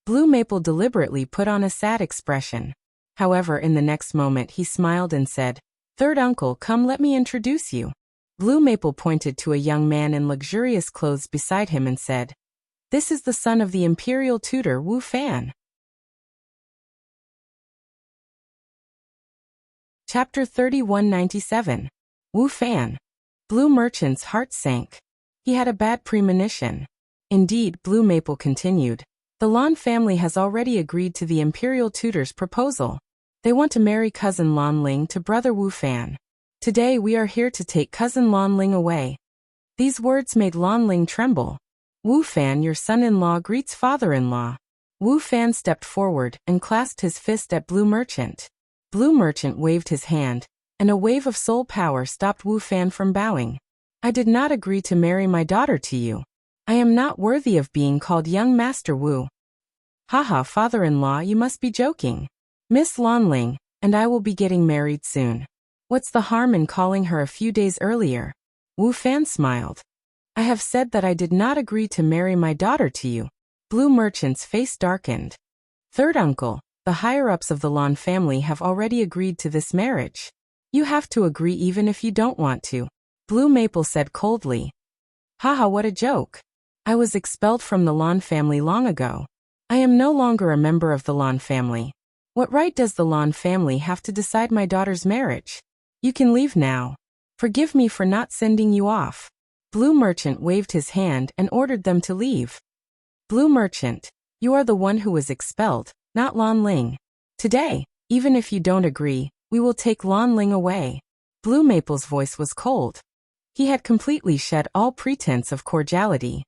Blue Maple deliberately put on a sad expression. However, in the next moment he smiled and said, Third uncle, come let me introduce you. Blue Maple pointed to a young man in luxurious clothes beside him and said, This is the son of the imperial tutor Wu Fan. Chapter 3197. Wu Fan. Blue Merchant's heart sank. He had a bad premonition. Indeed, Blue Maple continued, the Lan family has already agreed to the imperial tutor's proposal. They want to marry cousin Lan Ling to brother Wu Fan. Today we are here to take cousin Lan Ling away. These words made Lan Ling tremble. Wu Fan, your son-in-law greets father-in-law. Wu Fan stepped forward and clasped his fist at Blue Merchant. Blue Merchant waved his hand, and a wave of soul power stopped Wu Fan from bowing. I did not agree to marry my daughter to you. I am not worthy of being called young Master Wu. Haha, father-in-law, you must be joking. Miss Lan Ling and I will be getting married soon. What's the harm in calling her a few days earlier? Wu Fan smiled. I have said that I did not agree to marry my daughter to you. Blue Merchant's face darkened. Third uncle, the higher-ups of the Lan family have already agreed to this marriage. You have to agree even if you don't want to. Blue Maple said coldly. Haha, what a joke. I was expelled from the Lan family long ago. I am no longer a member of the Lan family. What right does the Lan family have to decide my daughter's marriage? You can leave now. Forgive me for not sending you off. Blue Merchant waved his hand and ordered them to leave. Blue Merchant, you are the one who was expelled, not Lan Ling. Today, even if you don't agree, we will take Lan Ling away. Blue Maple's voice was cold. He had completely shed all pretense of cordiality.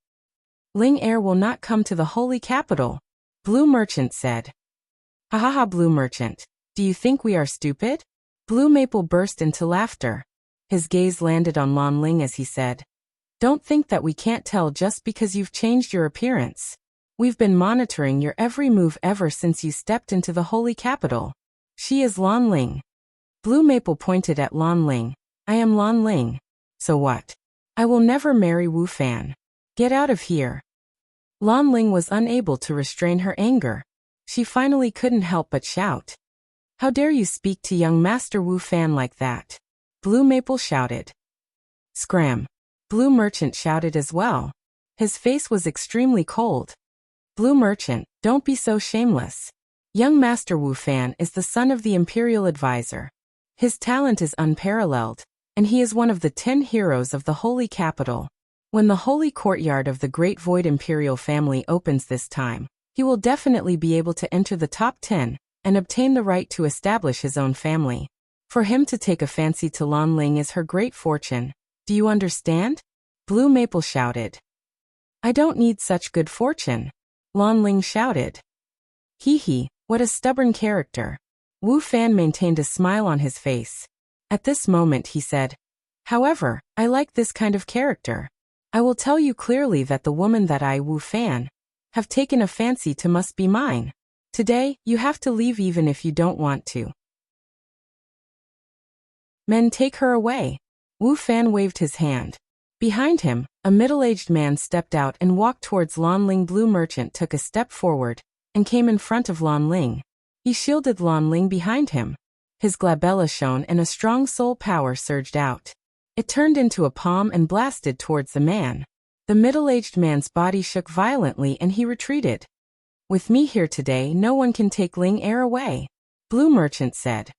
Ling heir will not come to the holy capital, Blue Merchant said. Ha ha ha, Blue Merchant. Do you think we are stupid? Blue Maple burst into laughter. His gaze landed on Lan Ling as he said, Don't think that we can't tell just because you've changed your appearance. We've been monitoring your every move ever since you stepped into the holy capital. She is Lan Ling. Blue Maple pointed at Lan Ling. I am Lan Ling. So what? I will never marry Wu Fan. Get out of here. Lan Ling was unable to restrain her anger. She finally couldn't help but shout. How dare you speak to young Master Wu Fan like that? Blue Maple shouted. Scram. Blue Merchant shouted as well. His face was extremely cold. Blue Merchant, don't be so shameless. Young Master Wu Fan is the son of the Imperial Advisor. His talent is unparalleled, and he is one of the 10 heroes of the Holy Capital. When the Holy Courtyard of the Great Void Imperial family opens this time, he will definitely be able to enter the top 10 and obtain the right to establish his own family. For him to take a fancy to Lan Ling is her great fortune. Do you understand? Blue Maple shouted. I don't need such good fortune. Lan Ling shouted. Hee hee, what a stubborn character. Wu Fan maintained a smile on his face. At this moment he said, However, I like this kind of character. I will tell you clearly that the woman that I, Wu Fan, have taken a fancy to must be mine. Today, you have to leave even if you don't want to. Men, take her away. Wu Fan waved his hand. Behind him, a middle-aged man stepped out and walked towards Lan Ling. Blue Merchant took a step forward and came in front of Lan Ling. He shielded Lan Ling behind him. His glabella shone and a strong soul power surged out. It turned into a palm and blasted towards the man. The middle-aged man's body shook violently and he retreated. With me here today, no one can take Ling heir away, Blue Merchant said.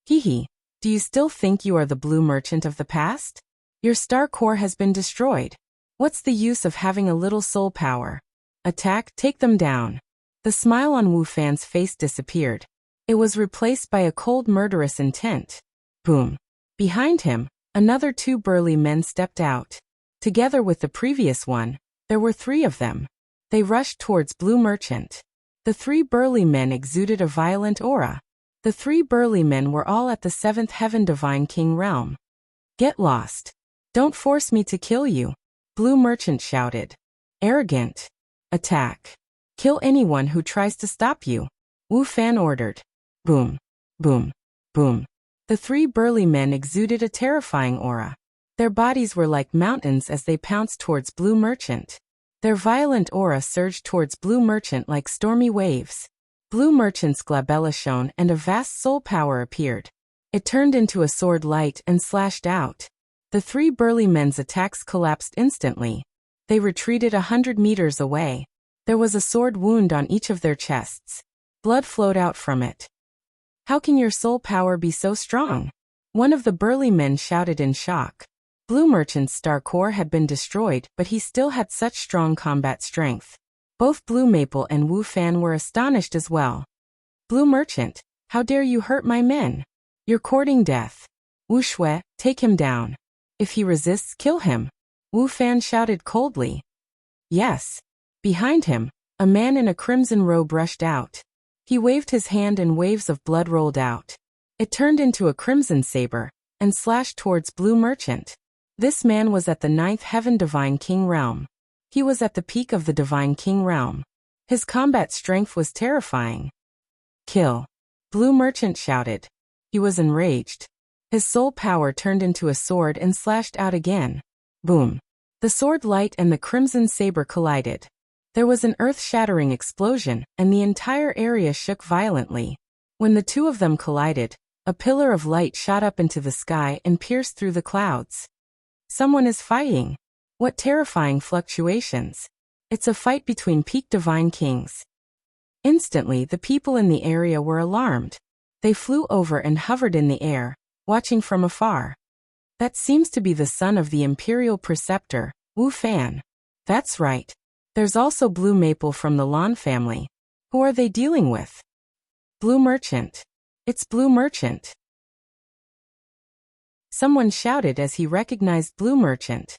Hee hee, do you still think you are the Blue Merchant of the past? Your star core has been destroyed. What's the use of having a little soul power? Attack, take them down. The smile on Wu Fan's face disappeared. It was replaced by a cold murderous intent. Boom. Behind him, another 2 burly men stepped out. Together with the previous one, there were 3 of them. They rushed towards Blue Merchant. The 3 burly men exuded a violent aura. The 3 burly men were all at the 7th Heaven Divine King realm. Get lost. Don't force me to kill you, Blue Merchant shouted. Arrogant. Attack. Kill anyone who tries to stop you, Wu Fan ordered. Boom. Boom. Boom. The 3 burly men exuded a terrifying aura. Their bodies were like mountains as they pounced towards Blue Merchant. Their violent aura surged towards Blue Merchant like stormy waves. Blue Merchant's glabella shone and a vast soul power appeared. It turned into a sword light and slashed out. The 3 burly men's attacks collapsed instantly. They retreated 100 meters away. There was a sword wound on each of their chests. Blood flowed out from it. How can your soul power be so strong? One of the burly men shouted in shock. Blue Merchant's star core had been destroyed, but he still had such strong combat strength. Both Blue Maple and Wu Fan were astonished as well. Blue Merchant, how dare you hurt my men? You're courting death. Wu Shui, take him down. If he resists, kill him. Wu Fan shouted coldly. Yes. Behind him, a man in a crimson robe rushed out. He waved his hand and waves of blood rolled out. It turned into a crimson saber and slashed towards Blue Merchant. This man was at the 9th Heaven Divine King realm. He was at the peak of the Divine King realm. His combat strength was terrifying. Kill. Blue Merchant shouted. He was enraged. His soul power turned into a sword and slashed out again. Boom. The sword light and the crimson saber collided. There was an earth-shattering explosion, and the entire area shook violently. When the 2 of them collided, a pillar of light shot up into the sky and pierced through the clouds. Someone is fighting. What terrifying fluctuations. It's a fight between peak divine kings. Instantly, the people in the area were alarmed. They flew over and hovered in the air, watching from afar. That seems to be the son of the Imperial Preceptor, Wu Fan. That's right. There's also Blue Maple from the Lan family. Who are they dealing with? Blue Merchant. It's Blue Merchant. Someone shouted as he recognized Blue Merchant.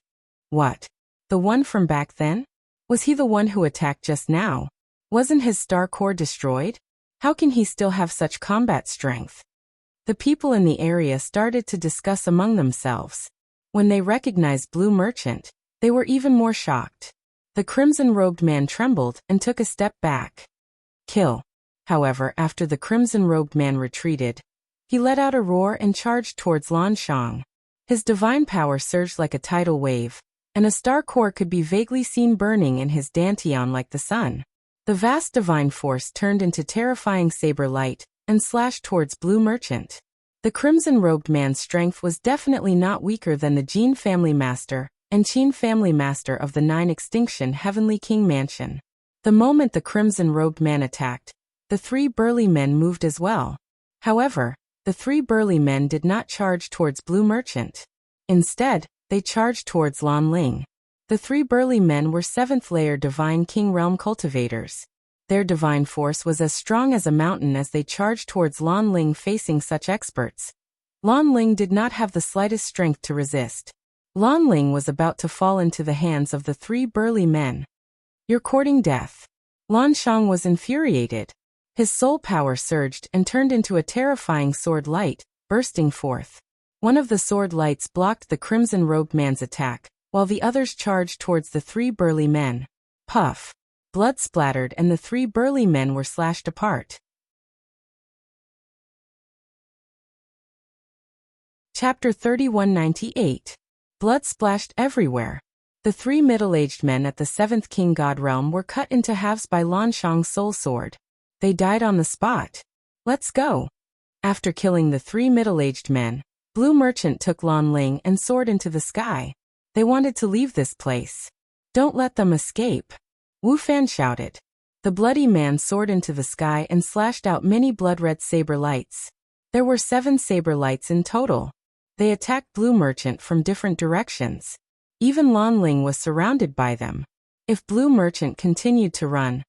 What? The one from back then? Was he the one who attacked just now? Wasn't his star core destroyed? How can he still have such combat strength? The people in the area started to discuss among themselves. When they recognized Blue Merchant, they were even more shocked. The crimson-robed man trembled and took a step back. Kill. However, after the crimson-robed man retreated, he let out a roar and charged towards Lan Shang. His divine power surged like a tidal wave, and a star core could be vaguely seen burning in his dantian like the sun. The vast divine force turned into terrifying saber light and slashed towards Blue Merchant. The crimson-robed man's strength was definitely not weaker than the Jin family master and Qin family master of the 9 Extinction Heavenly King Mansion. The moment the crimson-robed man attacked, the 3 burly men moved as well. However, the 3 burly men did not charge towards Blue Merchant. Instead, they charged towards Lan Ling. The 3 burly men were 7th-layer Divine King Realm cultivators. Their divine force was as strong as a mountain as they charged towards Lan Ling facing such experts. Lan Ling did not have the slightest strength to resist. Lan Ling was about to fall into the hands of the 3 burly men. You're courting death. Lan Shang was infuriated. His soul power surged and turned into a terrifying sword light, bursting forth. One of the sword lights blocked the crimson-robed man's attack, while the others charged towards the 3 burly men. Puff. Blood splattered and the 3 burly men were slashed apart. Chapter 3198. Blood splashed everywhere. The 3 middle-aged men at the 7th King God Realm were cut into halves by Lan Shang's soul sword. They died on the spot. Let's go. After killing the 3 middle-aged men, Blue Merchant took Lan Ling and soared into the sky. They wanted to leave this place. Don't let them escape. Wu Fan shouted. The bloody man soared into the sky and slashed out many blood-red saber lights. There were 7 saber lights in total. They attacked Blue Merchant from different directions. Even Lan Ling was surrounded by them. If Blue Merchant continued to run,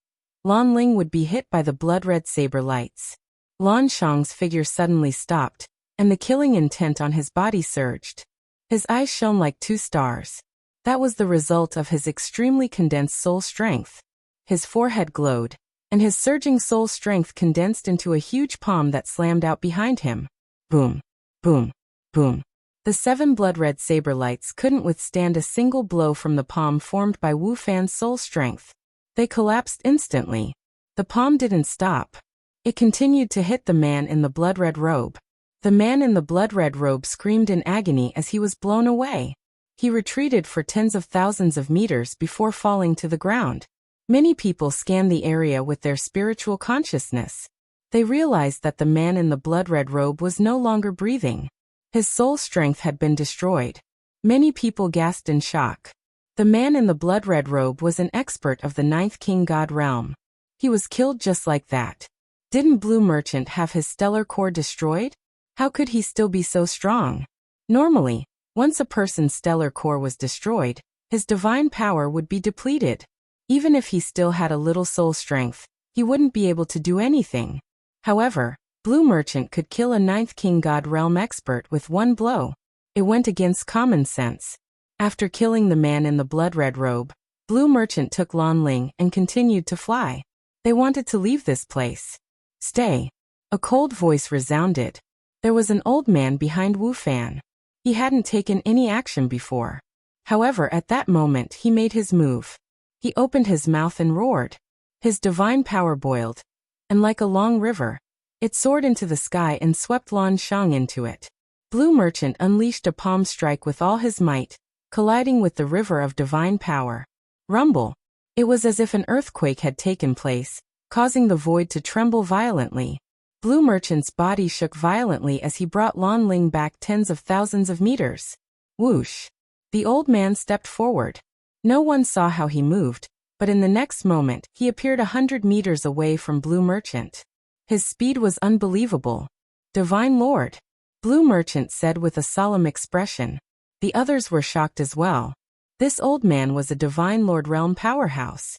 Lan Ling would be hit by the blood-red saber lights. Lan Shang's figure suddenly stopped, and the killing intent on his body surged. His eyes shone like 2 stars. That was the result of his extremely condensed soul strength. His forehead glowed, and his surging soul strength condensed into a huge palm that slammed out behind him. Boom, boom, boom. The 7 blood-red saber lights couldn't withstand a single blow from the palm formed by Wu Fan's soul strength. They collapsed instantly. The palm didn't stop. It continued to hit the man in the blood-red robe. The man in the blood-red robe screamed in agony as he was blown away. He retreated for tens of thousands of meters before falling to the ground. Many people scanned the area with their spiritual consciousness. They realized that the man in the blood-red robe was no longer breathing. His soul strength had been destroyed. Many people gasped in shock. The man in the blood-red robe was an expert of the 9th King God Realm. He was killed just like that. Didn't Blue Merchant have his stellar core destroyed? How could he still be so strong? Normally, once a person's stellar core was destroyed, his divine power would be depleted. Even if he still had a little soul strength, he wouldn't be able to do anything. However, Blue Merchant could kill a 9th King God Realm expert with 1 blow. It went against common sense. After killing the man in the blood-red robe, Blue Merchant took Lan Ling and continued to fly. They wanted to leave this place. Stay. A cold voice resounded. There was an old man behind Wu Fan. He hadn't taken any action before. However, at that moment he made his move. He opened his mouth and roared. His divine power boiled, and like a long river, it soared into the sky and swept Lan Shang into it. Blue Merchant unleashed a palm strike with all his might, colliding with the river of divine power. Rumble. It was as if an earthquake had taken place, causing the void to tremble violently. Blue Merchant's body shook violently as he brought Lan Ling back tens of thousands of meters. Whoosh. The old man stepped forward. No one saw how he moved, but in the next moment he appeared 100 meters away from Blue Merchant. His speed was unbelievable. Divine Lord. Blue Merchant said with a solemn expression. The others were shocked as well. This old man was a Divine Lord realm powerhouse.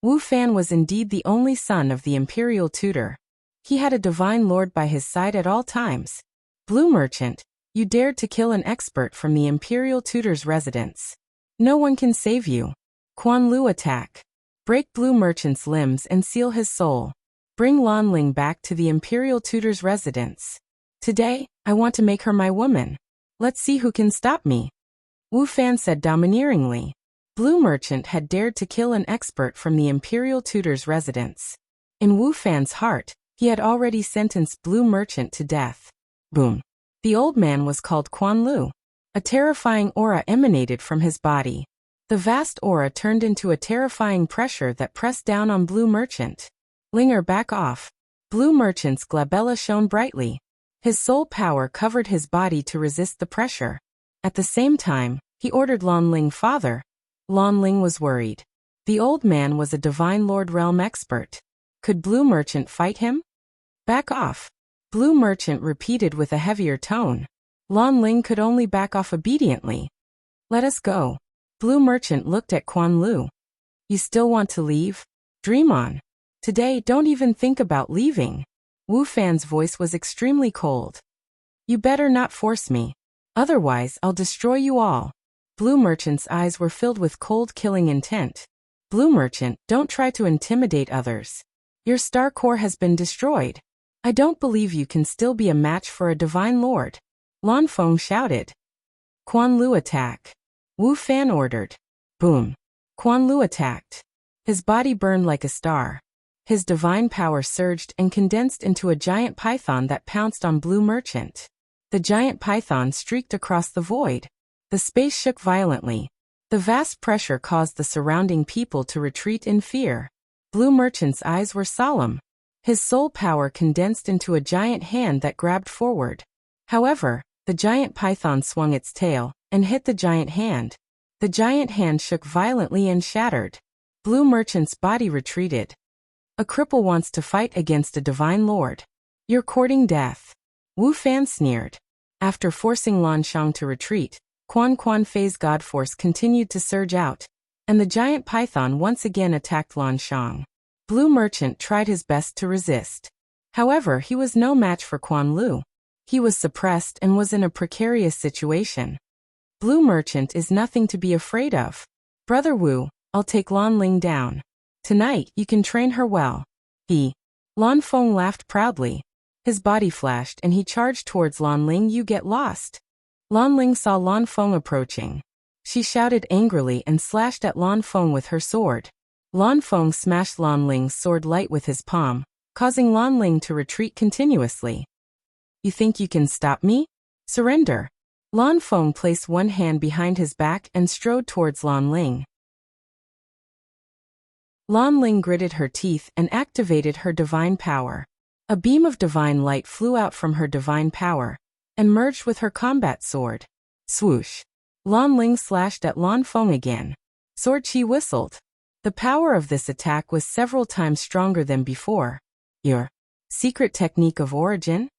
Wu Fan was indeed the only son of the imperial tutor. He had a Divine Lord by his side at all times. Blue Merchant, you dared to kill an expert from the Imperial Tutor's residence. No one can save you. Quan Lu attack. Break Blue Merchant's limbs and seal his soul. Bring Lan Ling back to the Imperial Tutor's residence. Today, I want to make her my woman. Let's see who can stop me. Wu Fan said domineeringly. Blue Merchant had dared to kill an expert from the Imperial Tutor's residence. In Wu Fan's heart, he had already sentenced Blue Merchant to death. Boom. The old man was called Quan Lu. A terrifying aura emanated from his body. The vast aura turned into a terrifying pressure that pressed down on Blue Merchant. Linger, back off. Blue Merchant's glabella shone brightly. His soul power covered his body to resist the pressure. At the same time, he ordered Lan Ling father. Lan Ling was worried. The old man was a Divine Lord realm expert. Could Blue Merchant fight him? Back off. Blue Merchant repeated with a heavier tone. Lan Ling could only back off obediently. Let us go. Blue Merchant looked at Quan Lu. You still want to leave? Dream on. Today, don't even think about leaving. Wu Fan's voice was extremely cold. You better not force me. Otherwise, I'll destroy you all. Blue Merchant's eyes were filled with cold, killing intent. Blue Merchant, don't try to intimidate others. Your star core has been destroyed. I don't believe you can still be a match for a Divine Lord. Lan Feng shouted. Quan Lu attack. Wu Fan ordered. Boom. Quan Lu attacked. His body burned like a star. His divine power surged and condensed into a giant python that pounced on Blue Merchant. The giant python streaked across the void. The space shook violently. The vast pressure caused the surrounding people to retreat in fear. Blue Merchant's eyes were solemn. His soul power condensed into a giant hand that grabbed forward. However, the giant python swung its tail and hit the giant hand. The giant hand shook violently and shattered. Blue Merchant's body retreated. A cripple wants to fight against a Divine Lord. You're courting death. Wu Fan sneered. After forcing Lan Shang to retreat, Quan Fei's God Force continued to surge out, and the giant python once again attacked Lan Shang. Blue Merchant tried his best to resist. However, he was no match for Quan Lu. He was suppressed and was in a precarious situation. Blue Merchant is nothing to be afraid of. Brother Wu, I'll take Lan Ling down. Tonight, you can train her well. Lan Feng laughed proudly. His body flashed and he charged towards Lan Ling. You get lost. Lan Ling saw Lan Feng approaching. She shouted angrily and slashed at Lan Feng with her sword. Lan Feng smashed Lan Ling's sword light with his palm, causing Lan Ling to retreat continuously. You think you can stop me? Surrender. Lan Feng placed one hand behind his back and strode towards Lan Ling. Lan Ling gritted her teeth and activated her divine power. A beam of divine light flew out from her divine power and merged with her combat sword. Swoosh. Lan Ling slashed at Lan Feng again. Sword Chi whistled. The power of this attack was several times stronger than before. Your secret technique of origin?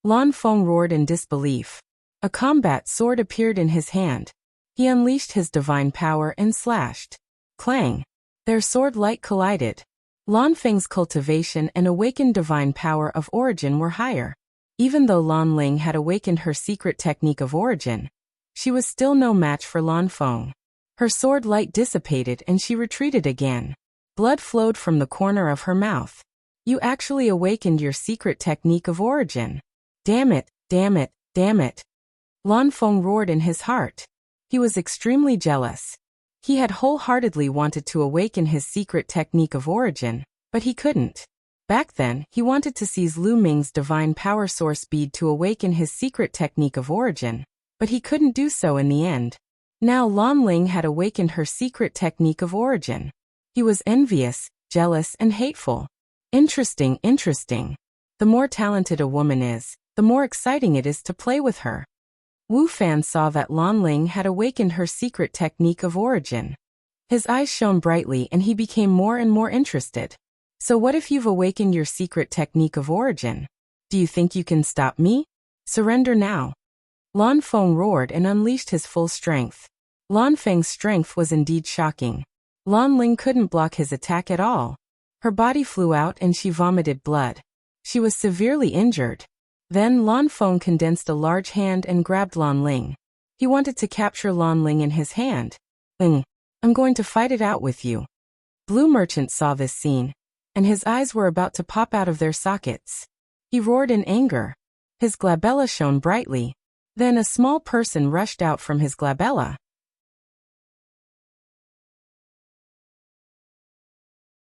Lan Feng roared in disbelief. A combat sword appeared in his hand. He unleashed his divine power and slashed. Clang. Their sword light collided. Lan Feng's cultivation and awakened divine power of origin were higher. Even though Lan Ling had awakened her secret technique of origin, she was still no match for Lan Feng. Her sword light dissipated and she retreated again. Blood flowed from the corner of her mouth. You actually awakened your secret technique of origin. Damn it, damn it, damn it. Lan Feng roared in his heart. He was extremely jealous. He had wholeheartedly wanted to awaken his secret technique of origin, but he couldn't. Back then, he wanted to seize Lu Ming's divine power source bead to awaken his secret technique of origin, but he couldn't do so in the end. Now Lan Ling had awakened her secret technique of origin. He was envious, jealous, and hateful. Interesting, interesting. The more talented a woman is, the more exciting it is to play with her. Wu Fan saw that Lan Ling had awakened her secret technique of origin. His eyes shone brightly and he became more and more interested. So what if you've awakened your secret technique of origin? Do you think you can stop me? Surrender now. Lan Feng roared and unleashed his full strength. Lan Feng's strength was indeed shocking. Lan Ling couldn't block his attack at all. Her body flew out and she vomited blood. She was severely injured. Then Lan Feng condensed a large hand and grabbed Lan Ling. He wanted to capture Lan Ling in his hand. I'm going to fight it out with you. Blue Merchant saw this scene, and his eyes were about to pop out of their sockets. He roared in anger. His glabella shone brightly. Then a small person rushed out from his glabella.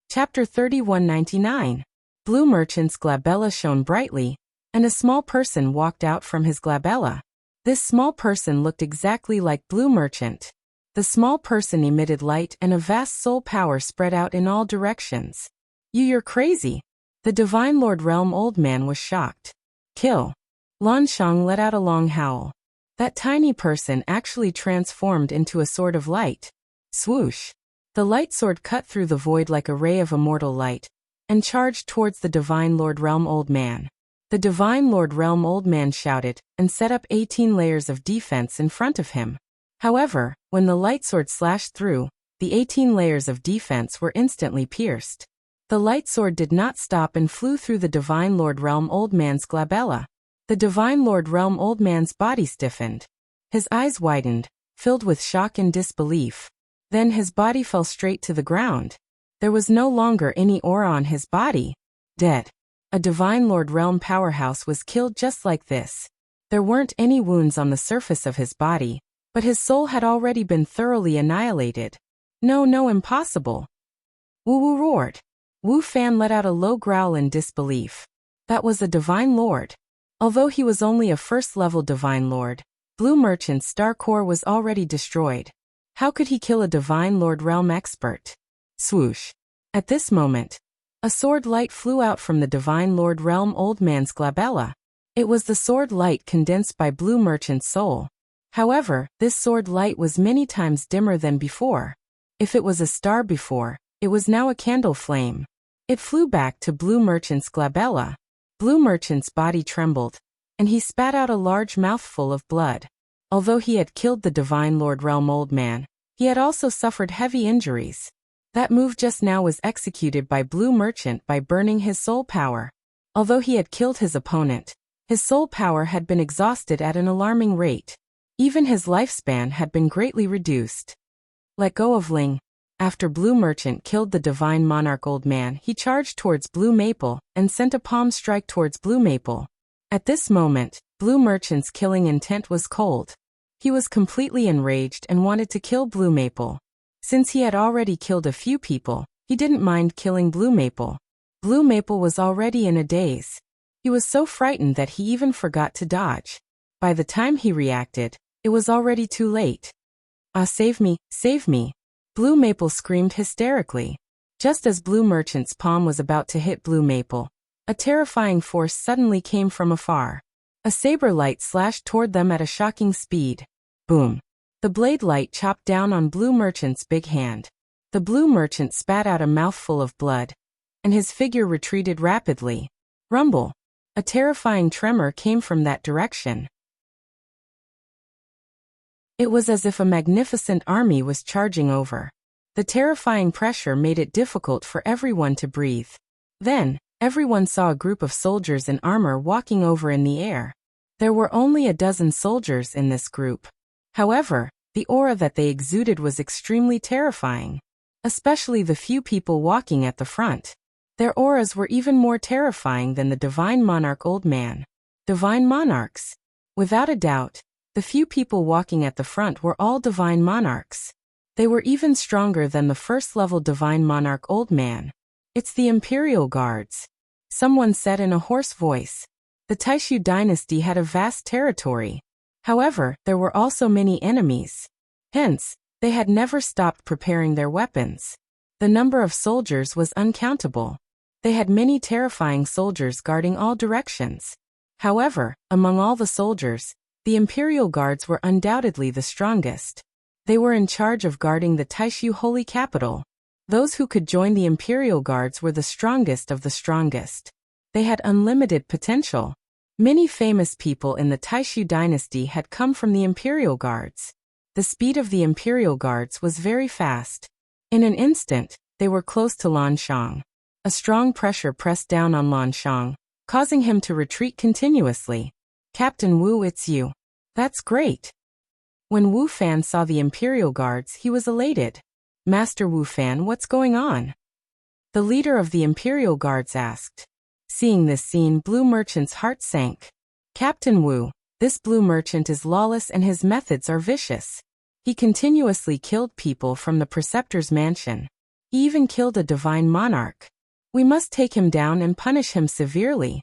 Chapter 3199. Blue Merchant's glabella shone brightly, and a small person walked out from his glabella. This small person looked exactly like Blue Merchant. The small person emitted light and a vast soul power spread out in all directions. You're crazy. The Divine Lord Realm Old Man was shocked. Kill. Lan Shang let out a long howl. That tiny person actually transformed into a sword of light. Swoosh. The light sword cut through the void like a ray of immortal light, and charged towards the Divine Lord Realm Old Man. The Divine Lord Realm Old Man shouted, and set up 18 layers of defense in front of him. However, when the light sword slashed through, the 18 layers of defense were instantly pierced. The light sword did not stop and flew through the Divine Lord Realm Old Man's glabella. The Divine Lord Realm Old Man's body stiffened. His eyes widened, filled with shock and disbelief. Then his body fell straight to the ground. There was no longer any aura on his body. Dead. A Divine Lord Realm powerhouse was killed just like this. There weren't any wounds on the surface of his body, but his soul had already been thoroughly annihilated. No, impossible. Wu Wu roared. Wu Fan let out a low growl in disbelief. That was a Divine Lord. Although he was only a first-level Divine Lord, Blue Merchant's star core was already destroyed. How could he kill a Divine Lord Realm expert? Swoosh. At this moment, a sword light flew out from the Divine Lord Realm Old Man's glabella. It was the sword light condensed by Blue Merchant's soul. However, this sword light was many times dimmer than before. If it was a star before, it was now a candle flame. It flew back to Blue Merchant's glabella. Blue Merchant's body trembled, and he spat out a large mouthful of blood. Although he had killed the Divine Lord Realm Old Man, he had also suffered heavy injuries. That move just now was executed by Blue Merchant by burning his soul power. Although he had killed his opponent, his soul power had been exhausted at an alarming rate. Even his lifespan had been greatly reduced. Let go of Ling. After Blue Merchant killed the Divine Monarch Old Man, he charged towards Blue Maple and sent a palm strike towards Blue Maple. At this moment, Blue Merchant's killing intent was cold. He was completely enraged and wanted to kill Blue Maple. Since he had already killed a few people, he didn't mind killing Blue Maple. Blue Maple was already in a daze. He was so frightened that he even forgot to dodge. By the time he reacted, it was already too late. Ah, save me, save me. Blue Maple screamed hysterically. Just as Blue Merchant's palm was about to hit Blue Maple, a terrifying force suddenly came from afar. A saber light slashed toward them at a shocking speed. Boom. The blade light chopped down on Blue Merchant's big hand. The Blue Merchant spat out a mouthful of blood, and his figure retreated rapidly. Rumble. A terrifying tremor came from that direction. It was as if a magnificent army was charging over. The terrifying pressure made it difficult for everyone to breathe. Then, everyone saw a group of soldiers in armor walking over in the air. There were only a dozen soldiers in this group. However, the aura that they exuded was extremely terrifying. Especially the few people walking at the front. Their auras were even more terrifying than the Divine Monarch Old Man. Divine Monarchs. Without a doubt, the few people walking at the front were all Divine Monarchs. They were even stronger than the first-level Divine Monarch Old Man. It's the Imperial Guards. Someone said in a hoarse voice. The Taishu dynasty had a vast territory. However, there were also many enemies. Hence, they had never stopped preparing their weapons. The number of soldiers was uncountable. They had many terrifying soldiers guarding all directions. However, among all the soldiers, the Imperial Guards were undoubtedly the strongest. They were in charge of guarding the Taishu holy capital. Those who could join the Imperial Guards were the strongest of the strongest. They had unlimited potential. Many famous people in the Taishu dynasty had come from the Imperial Guards. The speed of the Imperial Guards was very fast. In an instant, they were close to Lan Shang. A strong pressure pressed down on Lan Shang, causing him to retreat continuously. Captain Wu, it's you. That's great. When Wu Fan saw the Imperial Guards, he was elated. Master Wu Fan, what's going on? The leader of the Imperial Guards asked. Seeing this scene, Blue Merchant's heart sank. Captain Wu, this Blue Merchant is lawless and his methods are vicious. He continuously killed people from the Preceptor's mansion. He even killed a divine monarch. We must take him down and punish him severely.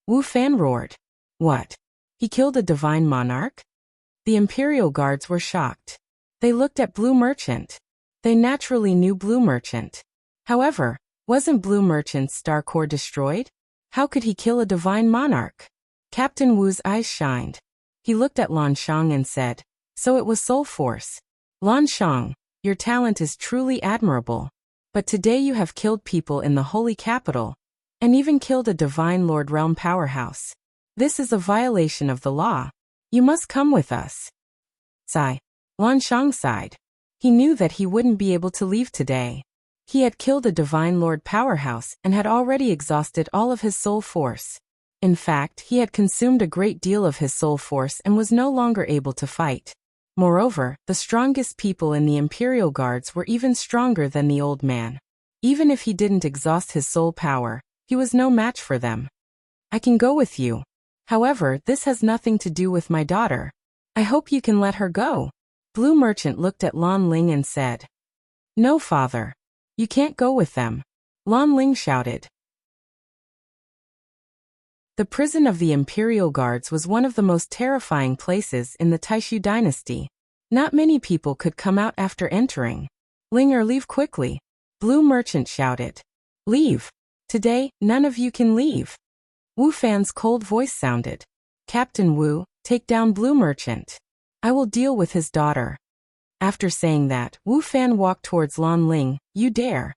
Wu Fan roared. What? He killed a divine monarch? The Imperial Guards were shocked. They looked at Blue Merchant. They naturally knew Blue Merchant. However, wasn't Blue Merchant's star core destroyed? How could he kill a divine monarch? Captain Wu's eyes shined. He looked at Lan Shang and said, so it was Soul Force. Lan Shang, your talent is truly admirable. But today you have killed people in the holy capital, and even killed a divine Lord Realm powerhouse. This is a violation of the law. You must come with us. Sigh. Lan Shang sighed. He knew that he wouldn't be able to leave today. He had killed a divine Lord powerhouse and had already exhausted all of his soul force. In fact, he had consumed a great deal of his soul force and was no longer able to fight. Moreover, the strongest people in the Imperial Guards were even stronger than the old man. Even if he didn't exhaust his soul power, he was no match for them. I can go with you. However, this has nothing to do with my daughter. I hope you can let her go. Blue Merchant looked at Lan Ling and said. No, father. You can't go with them. Lan Ling shouted. The prison of the Imperial Guards was one of the most terrifying places in the Taishu dynasty. Not many people could come out after entering. Linger, leave quickly. Blue Merchant shouted. Leave. Today, none of you can leave. Wu Fan's cold voice sounded. Captain Wu, take down Blue Merchant. I will deal with his daughter. After saying that, Wu Fan walked towards Lan Ling. You dare.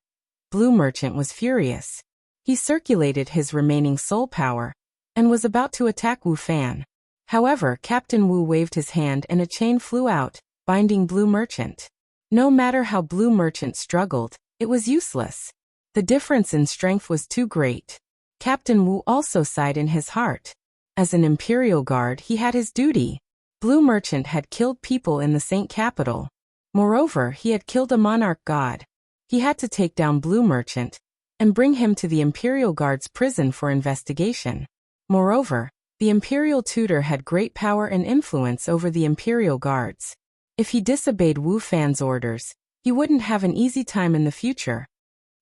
Blue Merchant was furious. He circulated his remaining soul power and was about to attack Wu Fan. However, Captain Wu waved his hand and a chain flew out, binding Blue Merchant. No matter how Blue Merchant struggled, it was useless. The difference in strength was too great. Captain Wu also sighed in his heart. As an Imperial Guard, he had his duty. Blue Merchant had killed people in the Saint Capital. Moreover, he had killed a monarch god. He had to take down Blue Merchant and bring him to the Imperial Guard's prison for investigation. Moreover, the Imperial Tutor had great power and influence over the Imperial Guards. If he disobeyed Wu Fan's orders, he wouldn't have an easy time in the future.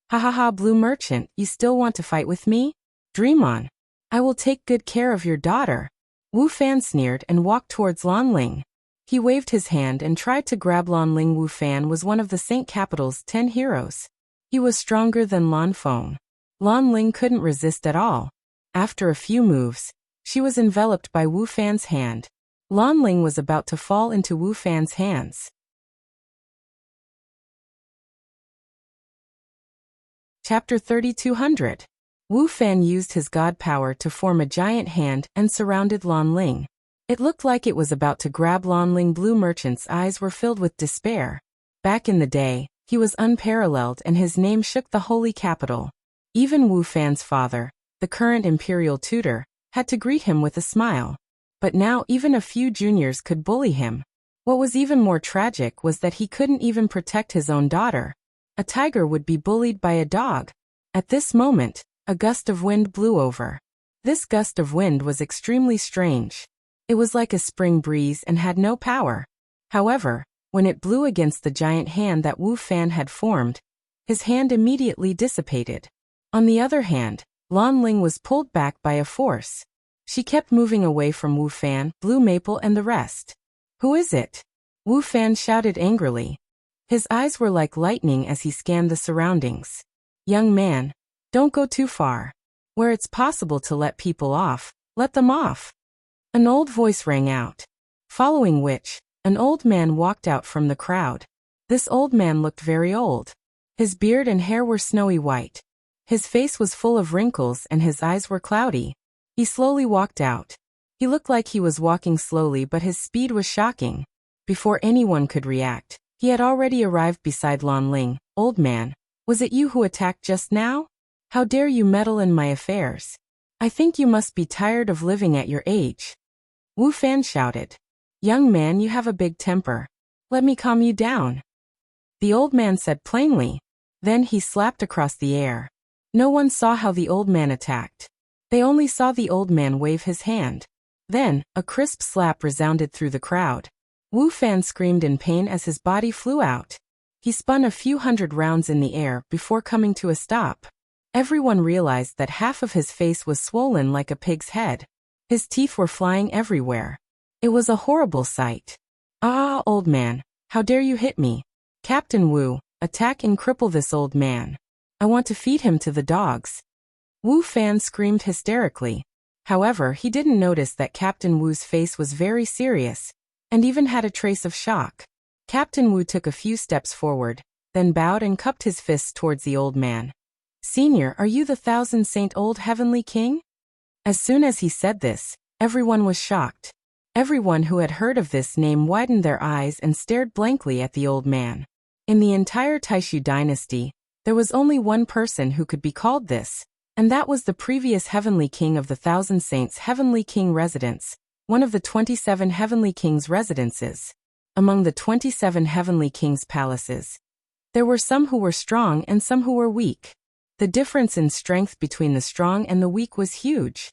Ha ha ha, Blue Merchant, you still want to fight with me? Dream on. I will take good care of your daughter. Wu Fan sneered and walked towards Lan Ling. He waved his hand and tried to grab Lan Ling. Wu Fan was one of the Saint Capital's 10 heroes. He was stronger than Lan Feng. Lan Ling couldn't resist at all. After a few moves, she was enveloped by Wu Fan's hand. Lan Ling was about to fall into Wu Fan's hands. Chapter 3200. Wu Fan used his god power to form a giant hand and surrounded Lan Ling. It looked like it was about to grab Lan Ling. Blue Merchant's eyes were filled with despair. Back in the day, he was unparalleled and his name shook the holy capital. Even Wu Fan's father, the current Imperial Tutor, had to greet him with a smile. But now even a few juniors could bully him. What was even more tragic was that he couldn't even protect his own daughter. A tiger would be bullied by a dog. At this moment, a gust of wind blew over. This gust of wind was extremely strange. It was like a spring breeze and had no power. However, when it blew against the giant hand that Wu Fan had formed, his hand immediately dissipated. On the other hand, Lan Ling was pulled back by a force. She kept moving away from Wu Fan, Blue Maple and the rest. Who is it? Wu Fan shouted angrily. His eyes were like lightning as he scanned the surroundings. Young man, don't go too far. Where it's possible to let people off, let them off. An old voice rang out. Following which, an old man walked out from the crowd. This old man looked very old. His beard and hair were snowy white. His face was full of wrinkles and his eyes were cloudy. He slowly walked out. He looked like he was walking slowly, but his speed was shocking. Before anyone could react, he had already arrived beside Lan Ling. Old man, was it you who attacked just now? How dare you meddle in my affairs? I think you must be tired of living at your age. Wu Fan shouted. Young man, you have a big temper. Let me calm you down. The old man said plainly. Then he slapped across the air. No one saw how the old man attacked. They only saw the old man wave his hand. Then, a crisp slap resounded through the crowd. Wu Fan screamed in pain as his body flew out. He spun a few hundred rounds in the air before coming to a stop. Everyone realized that half of his face was swollen like a pig's head. His teeth were flying everywhere. It was a horrible sight. Ah, old man, how dare you hit me? Captain Wu, attack and cripple this old man. I want to feed him to the dogs. Wu Fan screamed hysterically. However, he didn't notice that Captain Wu's face was very serious, and even had a trace of shock. Captain Wu took a few steps forward, then bowed and cupped his fists towards the old man. Senior, are you the Thousand Saint Old Heavenly King? As soon as he said this, everyone was shocked. Everyone who had heard of this name widened their eyes and stared blankly at the old man. In the entire Taishu dynasty, there was only one person who could be called this, and that was the previous Heavenly King of the Thousand Saints' Heavenly King residence, one of the 27 Heavenly King's residences. Among the 27 Heavenly King's palaces, there were some who were strong and some who were weak. The difference in strength between the strong and the weak was huge.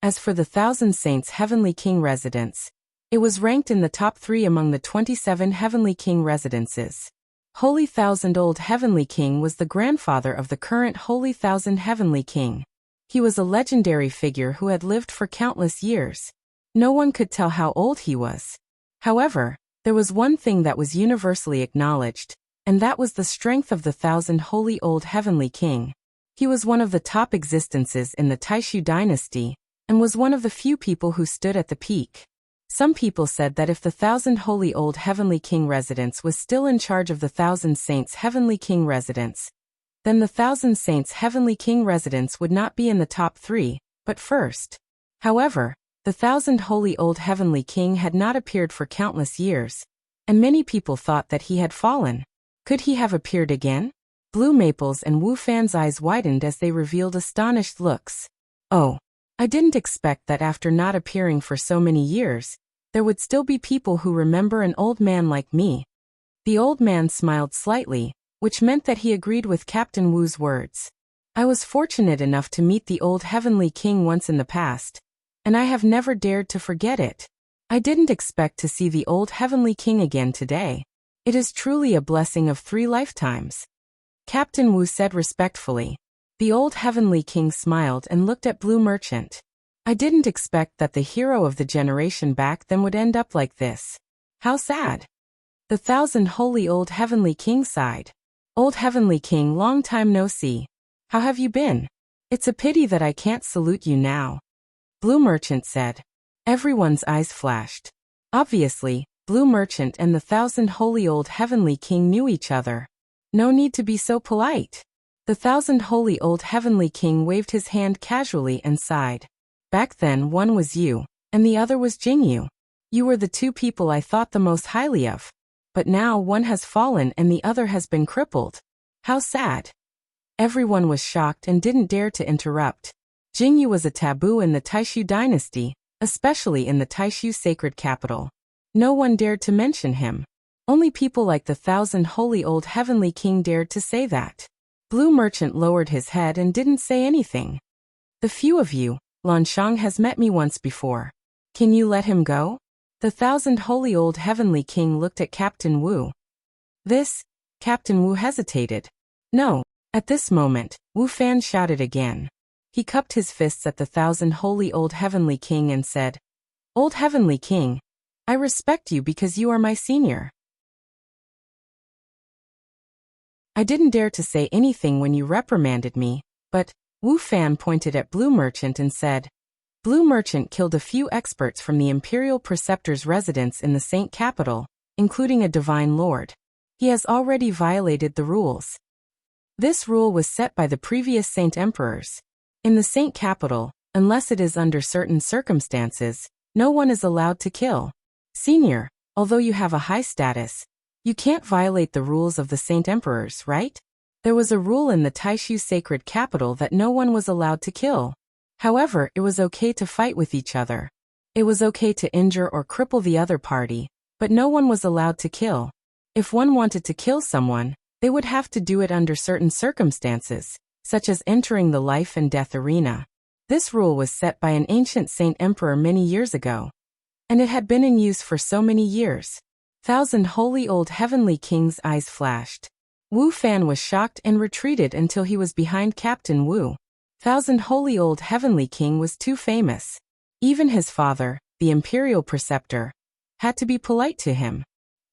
As for the Thousand Saints' Heavenly King residence, it was ranked in the top 3 among the 27 Heavenly King residences. Holy Thousand Old Heavenly King was the grandfather of the current Holy Thousand Heavenly King. He was a legendary figure who had lived for countless years. No one could tell how old he was. However, there was one thing that was universally acknowledged, and that was the strength of the Thousand Holy Old Heavenly King. He was one of the top existences in the Taishu dynasty, and was one of the few people who stood at the peak. Some people said that if the Thousand Holy Old Heavenly King residence was still in charge of the Thousand Saints Heavenly King residence, then the Thousand Saints Heavenly King residence would not be in the top 3, but first. However, the Thousand Holy Old Heavenly King had not appeared for countless years, and many people thought that he had fallen. Could he have appeared again? Blue Maple's and Wu Fan's eyes widened as they revealed astonished looks. Oh, I didn't expect that after not appearing for so many years, there would still be people who remember an old man like me. The old man smiled slightly, which meant that he agreed with Captain Wu's words. I was fortunate enough to meet the old Heavenly King once in the past, and I have never dared to forget it. I didn't expect to see the old Heavenly King again today. It is truly a blessing of 3 lifetimes. Captain Wu said respectfully. The old Heavenly King smiled and looked at Blue Merchant. I didn't expect that the hero of the generation back then would end up like this. How sad. The Thousand Holy Old Heavenly King sighed. Old Heavenly King, long time no see. How have you been? It's a pity that I can't salute you now. Blue Merchant said. Everyone's eyes flashed. Obviously, Blue Merchant and the Thousand Holy Old Heavenly King knew each other. No need to be so polite. The Thousand Holy Old Heavenly King waved his hand casually and sighed. Back then one was you, and the other was Jingyu. You were the 2 people I thought the most highly of. But now one has fallen and the other has been crippled. How sad. Everyone was shocked and didn't dare to interrupt. Jingyu was a taboo in the Taishu dynasty, especially in the Taishu sacred capital. No one dared to mention him. Only people like the Thousand Holy Old Heavenly King dared to say that. Blue Merchant lowered his head and didn't say anything. The few of you, Lanshang has met me once before. Can you let him go? The Thousand Holy Old Heavenly King looked at Captain Wu. Captain Wu hesitated. No. At this moment, Wu Fan shouted again. He cupped his fists at the Thousand Holy Old Heavenly King and said, Old Heavenly King, I respect you because you are my senior. I didn't dare to say anything when you reprimanded me, but, Wu Fan pointed at Blue Merchant and said, Blue Merchant killed a few experts from the Imperial Preceptor's residence in the Saint Capital, including a Divine Lord. He has already violated the rules. This rule was set by the previous Saint Emperors. In the Saint Capital, unless it is under certain circumstances, no one is allowed to kill. Senior, although you have a high status, you can't violate the rules of the Saint Emperors, right? There was a rule in the Taishu sacred capital that no one was allowed to kill. However, it was okay to fight with each other. It was okay to injure or cripple the other party, but no one was allowed to kill. If one wanted to kill someone, they would have to do it under certain circumstances, such as entering the life and death arena. This rule was set by an ancient saint emperor many years ago, and it had been in use for so many years. Thousand holy old heavenly king's eyes flashed. Wu Fan was shocked and retreated until he was behind Captain Wu. Thousand holy old heavenly king was too famous. Even his father, the imperial preceptor, had to be polite to him.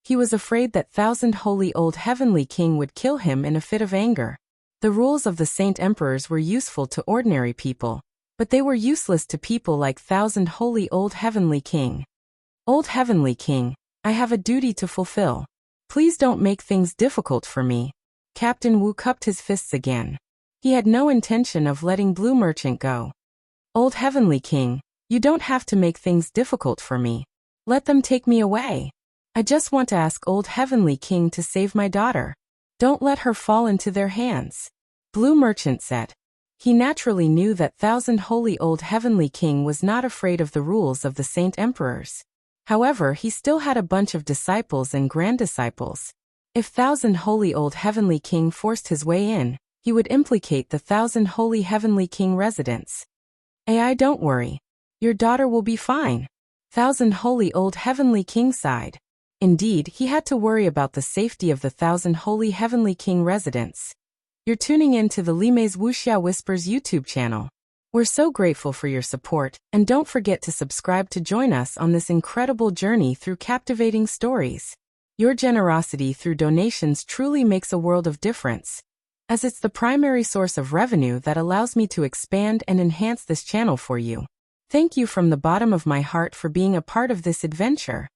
He was afraid that Thousand holy old heavenly king would kill him in a fit of anger. The rules of the saint emperors were useful to ordinary people, but they were useless to people like Thousand holy old heavenly king. Old heavenly king, I have a duty to fulfill. Please don't make things difficult for me. Captain Wu cupped his fists again. He had no intention of letting Blue Merchant go. Old heavenly king, you don't have to make things difficult for me. Let them take me away. I just want to ask Old Heavenly King to save my daughter. Don't let her fall into their hands. Blue Merchant said. He naturally knew that Thousand Holy Old Heavenly King was not afraid of the rules of the Saint Emperors. However, he still had a bunch of disciples and grand-disciples. If Thousand Holy Old Heavenly King forced his way in, he would implicate the Thousand Holy Heavenly King residents. AI, don't worry. Your daughter will be fine. Thousand Holy Old Heavenly King sighed. Indeed, he had to worry about the safety of the Thousand Holy Heavenly King residents. You're tuning in to the Limei's Wuxia Whispers YouTube channel. We're so grateful for your support, and don't forget to subscribe to join us on this incredible journey through captivating stories. Your generosity through donations truly makes a world of difference, as it's the primary source of revenue that allows me to expand and enhance this channel for you. Thank you from the bottom of my heart for being a part of this adventure.